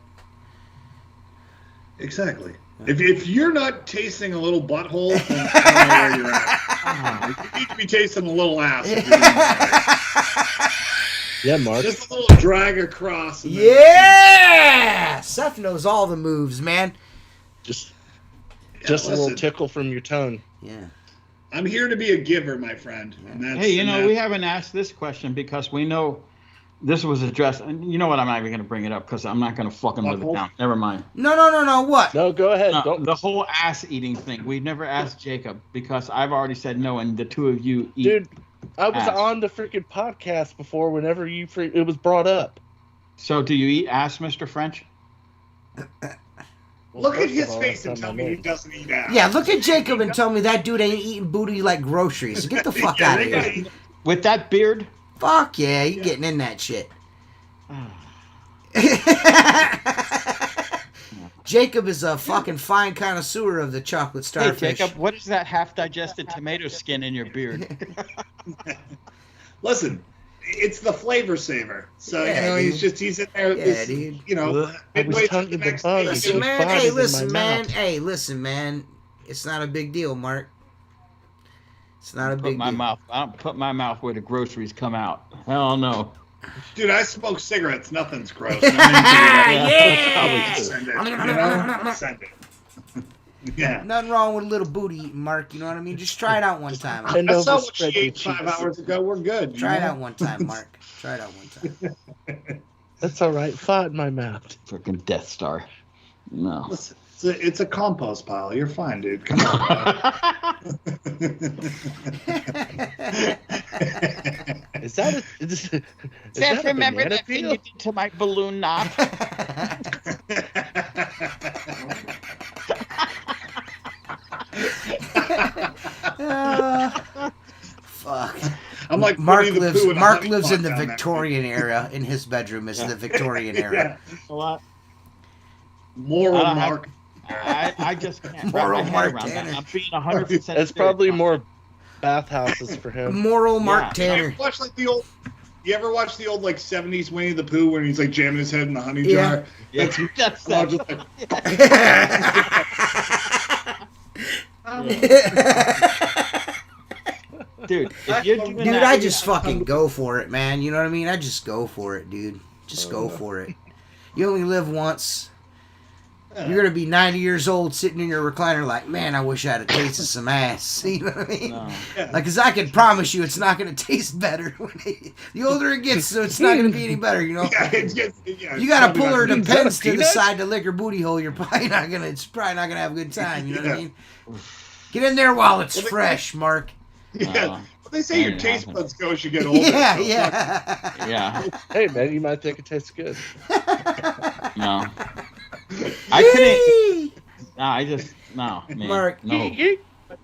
Exactly. If you're not tasting a little butthole, then I don't know where you're at. You need to be tasting a little ass. Yeah, Mark. Just a little drag across. Yeah! Seth knows all the moves, man. Just a little tickle from your tongue. Yeah. I'm here to be a giver, my friend. And that's, hey, we haven't asked this question because we know this was addressed. And you know what? I'm not even going to bring it up because I'm not going to fucking live it down. Never mind. No. What? No, go ahead. The whole ass eating thing. We've never asked Jacob because I've already said no, and the two of you eat. Dude, I was on the freaking podcast before whenever it was brought up. So do you eat ass, Mr. French? Look at his face and tell me he doesn't eat ass. Yeah, look at Jacob and tell me that dude ain't eating booty like groceries. Get the fuck out of here. With that beard? Fuck yeah, you getting in that shit. Jacob is a fucking fine connoisseur of the chocolate starfish. Hey, Jacob, what is that half-digested tomato skin in your beard? Listen, it's the flavor saver. So, he's in there. Yeah, dude. Listen, man. Hey, listen, man. It's not a big deal, Mark. It's not a big deal. I don't put my mouth where the groceries come out. Hell no. Dude, I smoke cigarettes. Nothing's gross. Yeah. Send it. Send it. Yeah. Nothing wrong with a little booty eating, Mark. You know what I mean? Just try it out one time. I saw what she ate 5 hours ago. We're good. Try it out one time, Mark. Try it out one time. That's all right. Thought in my mouth. Freaking Death Star. No. Listen, it's a compost pile. You're fine, dude. Come on. Is that Seth, remember that thing you did to my balloon knot? Fuck. I'm like Mark lives in the Victorian era. In his bedroom is the Victorian era. A lot. Moral Mark. I just can't. Moral Mark around Tanner. that. I'm being 100%. That's probably more bathhouses for him. Moral Mark Tanner. You ever watch the old like 70s Winnie the Pooh when he's like jamming his head in the honey jar? Yeah. That's that. Dude, if you're doing that, I just fucking go for it, man. You know what I mean? I just go for it, dude. Just go for it. You only live once. You're going to be 90 years old sitting in your recliner like, man, I wish I had a taste of some ass. You know what I mean? No. Like, because I can promise you it's not going to taste better. The older it gets, so it's not going to be any better, you know? You got to pull her to pens to the side to lick her booty hole. It's probably not going to have a good time. You know what I mean? Get in there while it's fresh, Mark. Yeah. Well, they say your taste buds go as you get older. Yeah. Hey, man, you might think it tastes good. No. I couldn't. No, man. Mark, no.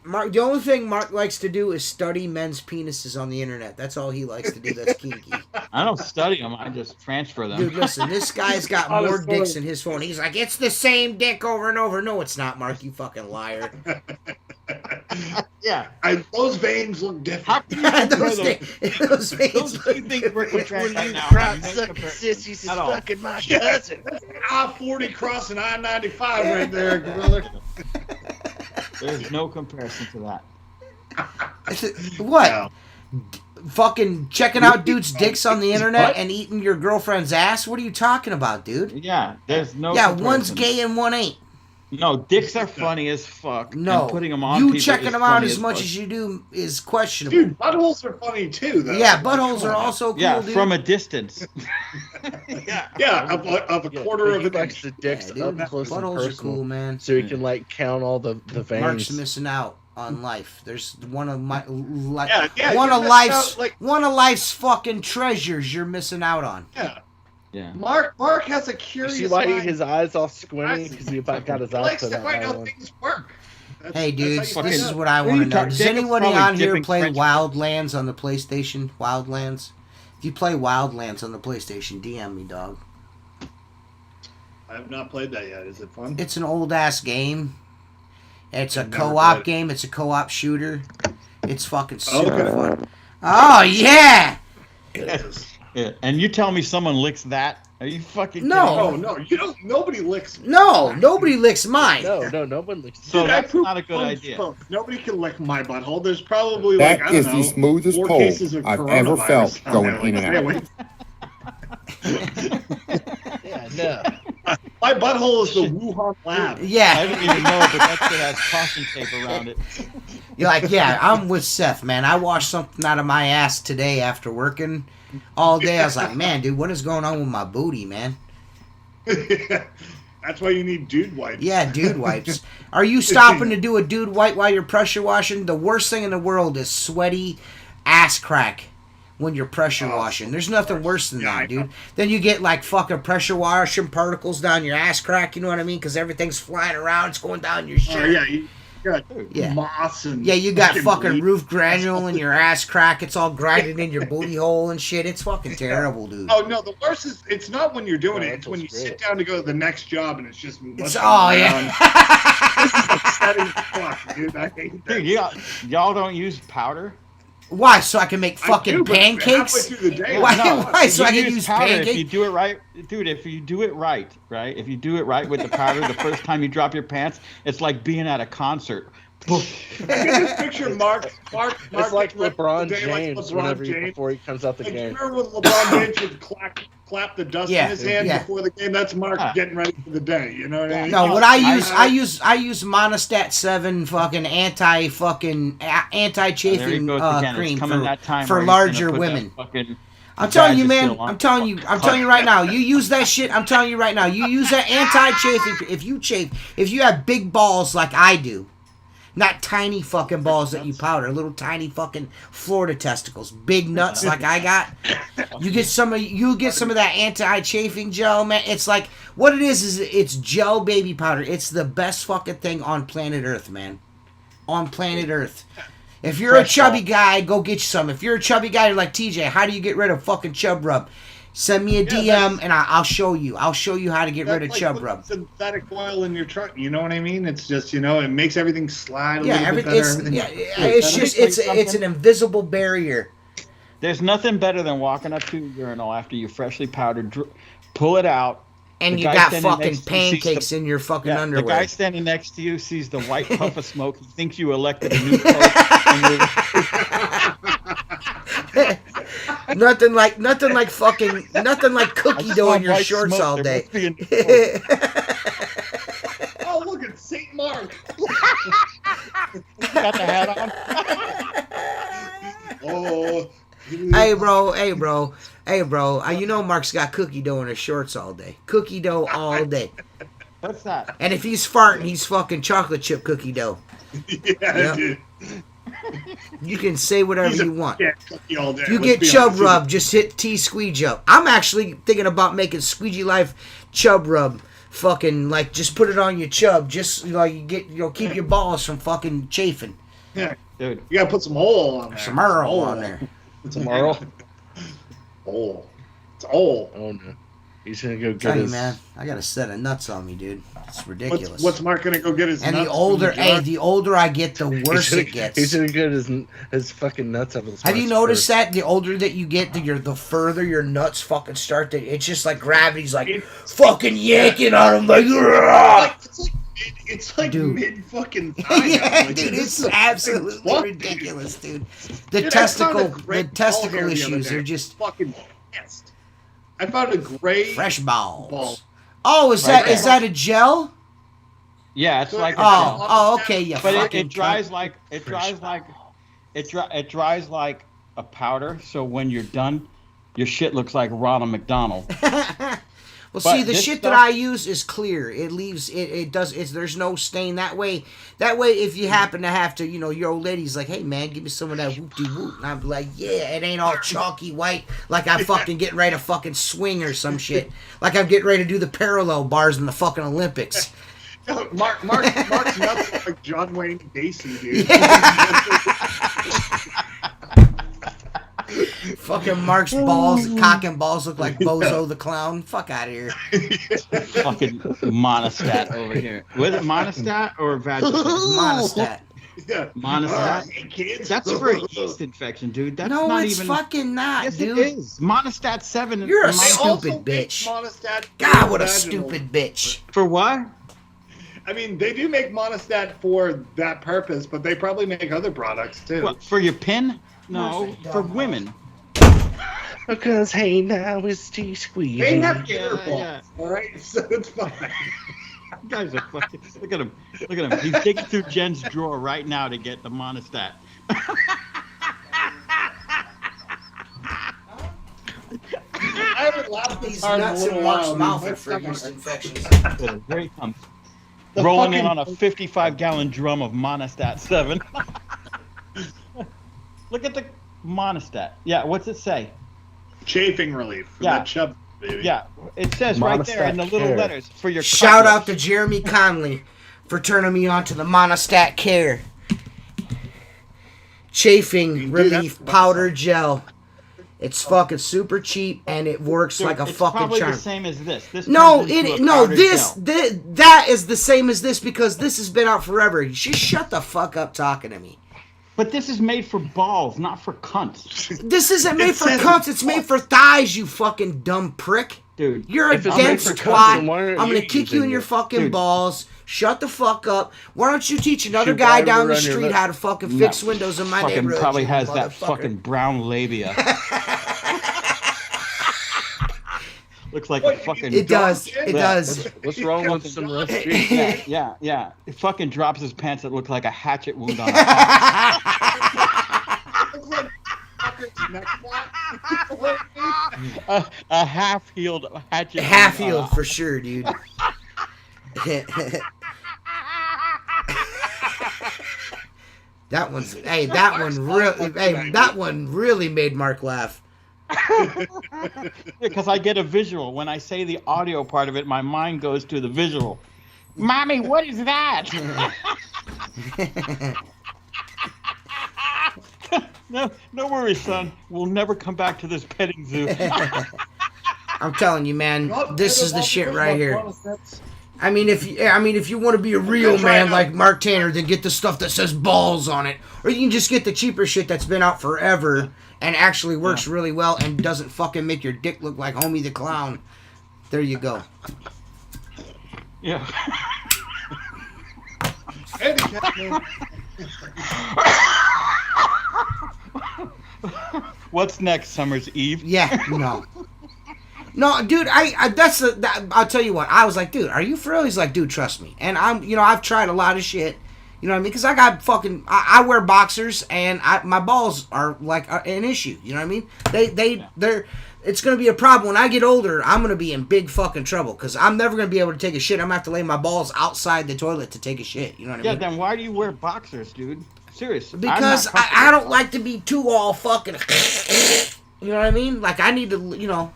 Mark, the only thing Mark likes to do is study men's penises on the internet. That's all he likes to do. That's kinky. I don't study them. I just transfer them. Dude, listen, this guy's got more dicks in his phone. He's like, it's the same dick over and over. No, it's not, Mark. You fucking liar. Yeah. Those veins look different. Those veins look different. When you crop sucking sissies is fucking my cousin. That's I-40 crossing I-95 right there, brother. There's no comparison to that. What? No. Fucking checking out dudes' dicks on the internet and eating your girlfriend's ass? What are you talking about, dude? Yeah, there's no comparison. One's gay and one ain't. No, dicks are funny as fuck. No, and putting them on you people checking is them out funny as much fuck. as you do is questionable. Dude, buttholes are funny too, though. Yeah, buttholes are also cool, Yeah, dude. from a distance. of a quarter of a a likes the dicks dude, up close and buttholes personal, are cool, man. so he can like count all the veins. Mark's missing out on life. There's one of my one of life's fucking treasures you're missing out on. Yeah. Mark has a curious. You see why his eyes all squinty because he about got his eyes put out. I know things work. Hey, dudes, this is what I want to know. Does anybody on here play Wildlands on the PlayStation? Wildlands? If you play Wildlands on the PlayStation, DM me, dog. I have not played that yet. Is it fun? It's an old-ass game. It's a co-op game. It's a co-op shooter. It's fucking super fun. Oh, yeah! It is. Yeah. And you tell me someone licks that? Are you fucking No, you don't. Nobody licks. No, nobody licks mine. No, nobody licks. So that's not a good idea. Nobody can lick my butthole. There's probably that is the smoothest pole I've ever felt going in and out. Yeah, no. My butthole is the Wuhan lab. Yeah. I don't even know, but that shit has caution tape around it. You're like, yeah, I'm with Seth, man. I washed something out of my ass today after working all day. I was like, man, dude, what is going on with my booty, man? That's why you need dude wipes. Yeah, dude wipes. Are you stopping to do a dude wipe while you're pressure washing? The worst thing in the world is sweaty ass crack when you're pressure washing. There's nothing worse than that, dude. Then you get like fucking pressure washing particles down your ass crack, you know what I mean? Because everything's flying around, it's going down your shirt. Oh, yeah. You got moss and... Yeah, you got fucking roof granule in your ass crack. It's all grinded in your booty hole and shit. It's fucking terrible, dude. Oh, no, the worst is, it's not when you're doing it. It's when you sit down to go to the next job and it's just... yeah. This is upsetting fuck, dude. I hate that. Dude, y'all don't use powder? Why? So I can make fucking pancakes? Why? So I can use pancakes? If you do it right, dude, if you do it right? If you do it right with the powder, the first time you drop your pants, it's like being at a concert. I can just picture Mark it's like LeBron James before he comes out the game. You remember when LeBron James would clack clap the dust in his hand before the game. That's Mark getting ready for the day. You know what I mean? No, what I use Monostat 7 fucking anti-chafing cream for larger women. I'm telling you, man. I'm telling you right now. You use that shit. I'm telling you right now. You use that anti-chafing. If you have big balls like I do, not tiny fucking balls that you powder, little tiny fucking Florida testicles, big nuts like I got. You get some of that anti-chafing gel, man. It's like what it is it's gel baby powder. It's the best fucking thing on planet Earth, man. On planet Earth. If you're a chubby guy, go get you some. If you're a chubby guy, you're like TJ, how do you get rid of fucking chub rub? Send me a DM and I'll show you. I'll show you how to get rid of chub rub. Synthetic oil in your truck, you know what I mean? It's just, it makes everything slide a little bit better. It's an invisible barrier. There's nothing better than walking up to a urinal after you freshly powdered, pull it out. And you got fucking pancakes in your fucking underwear. The guy standing next to you sees the white puff of smoke. He thinks you elected a new pope. Nothing like cookie dough in your shorts all day. Oh, look at St. Mark. Got the hat on. Oh. Hey bro. You know Mark's got cookie dough in his shorts all day. Cookie dough all day. What's that? And if he's farting, he's fucking chocolate chip cookie dough. Yeah, dude. You can say whatever you want. All day. If you get chub rub, just hit T Squeegee up. I'm actually thinking about making Squeegee Life chub rub. Fucking like just put it on your chub. Just keep your balls from fucking chafing. Yeah, dude. You gotta put some oil on there. Some Earl on there. Some Earl. Oil. It's oil. Oh no. He's gonna go get his... man, I got a set of nuts on me, dude. It's ridiculous. What's Mark gonna go get his and nuts? And the older I get, the worse it gets. He's gonna get his fucking nuts out of his Have you noticed that the older that you get, the further your nuts fucking start to... It's just like gravity's like fucking yanking on them like... It's like mid fucking time. Yeah, dude, it's absolutely ridiculous, dude. The testicle issues are just fucking pissed. I found a gray fresh balls. Oh, is that a gel? Yeah, it's like okay, yeah. But it dries like a powder. So when you're done, your shit looks like Ronald McDonald. Well, see, the shit that I use is clear. It leaves there's no stain that way. That way, if you happen to have to, your old lady's like, hey man, give me some of that whoop-de-whoop, and I'm like, yeah, it ain't all chalky white like I'm fucking getting ready to fucking swing or some shit. Like I'm getting ready to do the parallel bars in the fucking Olympics. Mark's nuts look like John Wayne Gacy, dude. Fucking Mark's balls, cock and balls look like Bozo the Clown. Fuck out of here. Fucking Monostat over here. Was it Monostat or Vagisil? Monostat. Yeah. Monostat. Hey, kids. That's for a yeast infection, dude. That's no, not it's even... fucking not, yes, dude. It is. Monostat 7. You're a stupid bitch. God, what a stupid bitch. For what? I mean, they do make Monostat for that purpose, but they probably make other products too. What, for your pin? No, for women. Because hey, now it's T Squeegee. They have balls, all right, so it's fine. You guys are fucking. Look at him. Look at him. He's digging through Jen's drawer right now to get the Monostat. I haven't laughed this hard in a little while. Mouth for yeast infections. Here he comes. Rolling in on a 55-gallon drum of Monostat 7. Look at the Monostat. Yeah, what's it say? Chafing relief for that chub, baby. Yeah, it says Monostat right there in the little letters for your shout out to Jeremy Conley for turning me on to the Monostat Care. Chafing relief powder gel. It's fucking super cheap and it works like a fucking charm. It's probably the same as this. That is the same as this because this has been out forever. Just shut the fuck up talking to me. But this is made for balls, not for cunts. This isn't made for cunts. It's made for thighs, you fucking dumb prick. Dude, you're a dense twat. I'm going to kick you in your fucking balls. Shut the fuck up. Why don't you teach another guy down the street how to fucking fix windows in my neighborhood? Probably has that fucking brown labia. Looks like a fucking. It does. It does. What's wrong with some roast beef? Yeah. It fucking drops his pants. It looks like a hatchet wound on. A half-healed hatchet. Half-healed for sure, dude. That one really made Mark laugh. Because I get a visual. When I say the audio part of it, my mind goes to the visual. Mommy, what is that? No worries, son. We'll never come back to this petting zoo. I'm telling you, man, this is the shit right here. I mean, if you want to be a real man like Mark Tanner, then get the stuff that says balls on it, or you can just get the cheaper shit that's been out forever and actually works really well and doesn't fucking make your dick look like Homie the Clown. There you go. Yeah. What's next, Summer's Eve? Yeah, no, dude. I'll tell you what. I was like, dude, are you for real? He's like, dude, trust me. And I've tried a lot of shit. You know what I mean? Because I got fucking. I wear boxers, and my balls are like an issue. You know what I mean? They're. It's gonna be a problem when I get older. I'm gonna be in big fucking trouble because I'm never gonna be able to take a shit. I'm gonna have to lay my balls outside the toilet to take a shit. You know what I mean? Yeah. Then why do you wear boxers, dude? Seriously. Because I don't like to be too all fucking. You know what I mean? Like I need to,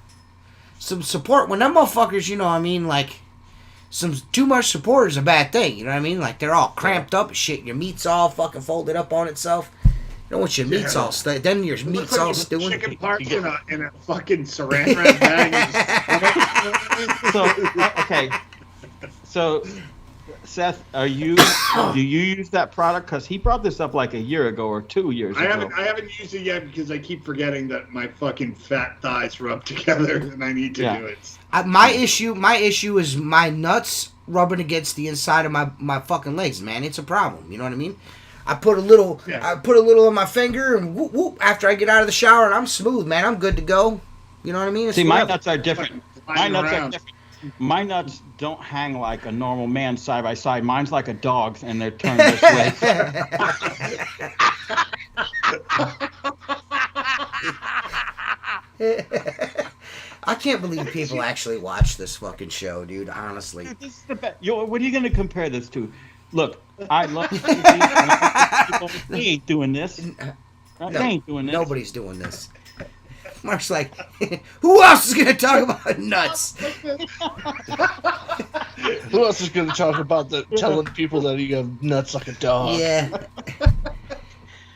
some support when them motherfuckers. You know what I mean? Like some too much support is a bad thing. You know what I mean? Like they're all cramped up and shit. Your meat's all fucking folded up on itself. You don't want your meat's all then your meat's all stewing. Chicken parts in a fucking saran wrap bag. Okay. So, Seth, do you use that product? Because he brought this up like a year ago or 2 years ago. I haven't used it yet because I keep forgetting that my fucking fat thighs rub together and I need to do it. My issue is my nuts rubbing against the inside of my fucking legs, man. It's a problem. You know what I mean? I put a little on my finger and whoop whoop after I get out of the shower and I'm smooth, man. I'm good to go. You know what I mean? See, my nuts are different. My nuts don't hang like a normal man side by side. Mine's like a dog's and they're turned this way. I can't believe people actually watch this fucking show, dude. Honestly. Dude, this is the best. What are you going to compare this to? Look, I love TV. They ain't doing this. They ain't doing this. Nobody's doing this. Mark's like, who else is going to talk about nuts? Who else is going to talk about telling people that you have nuts like a dog? Yeah.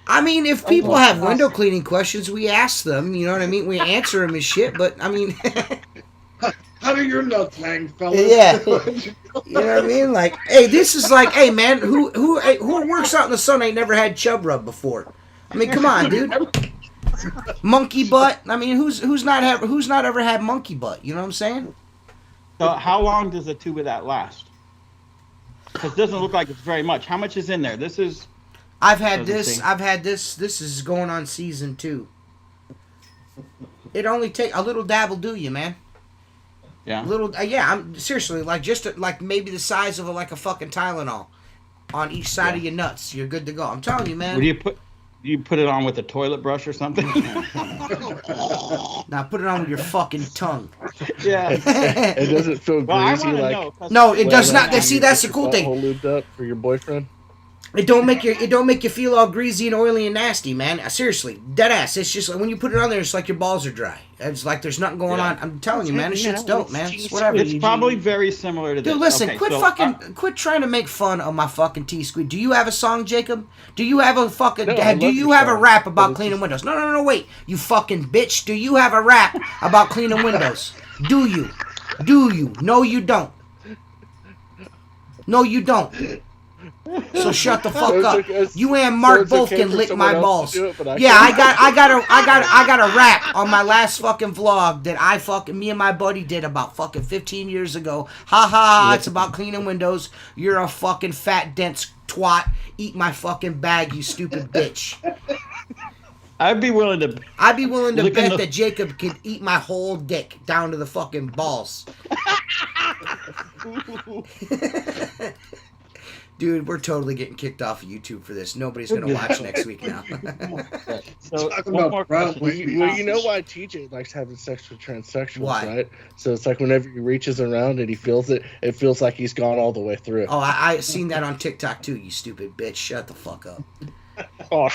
I mean, if people have window cleaning questions, we ask them. You know what I mean? We answer them and shit. But I mean, how do your nuts hang, fellas? Yeah. You know what I mean? Like, hey, this is like, hey, man, who works out in the sun ain't never had chub rub before? I mean, come on, dude. Monkey butt. I mean, who's not ever had monkey butt? You know what I'm saying? So, how long does a tube of that last? Because it doesn't look like it's very much. How much is in there? This is. I've had this. This is going on season 2. It only take a little dab will do you, man. Yeah. I'm seriously like like maybe the size of a fucking Tylenol on each side of your nuts. You're good to go. I'm telling you, man. What do you put it on with a toilet brush or something? Now put it on with your fucking tongue. Yeah. It doesn't feel greasy No, it does not. See, that's the cool thing. Lubed up for your boyfriend. It don't make you feel all greasy and oily and nasty, man. Seriously, dead ass. It's just like when you put it on there, it's like your balls are dry. It's like there's nothing going on. I'm telling you, man, this shit's dope, man. It's whatever. It's probably very similar to this. Dude, listen, quit trying to make fun of my fucking T-Squeegee. Do you have a song, Jacob? Do you have a fucking? Do you have a rap about cleaning windows? No, wait, you fucking bitch. Do you have a rap about cleaning windows? Do you? No, you don't. No, you don't. So shut the fuck up. You and Mark both can lick my balls. Yeah, I got a rap on my last fucking vlog that me and my buddy did about fucking 15 years ago. Ha ha, it's about cleaning windows. You're a fucking fat dense twat. Eat my fucking bag, you stupid bitch. I'd be willing to bet that Jacob could eat my whole dick down to the fucking balls. Dude, we're totally getting kicked off of YouTube for this. Nobody's going to watch next week now. So, one more question. Well, you know why TJ likes having sex with transsexuals, right? So it's like whenever he reaches around and he feels it, it feels like he's gone all the way through. Oh, I seen that on TikTok too, you stupid bitch. Shut the fuck up. Oh,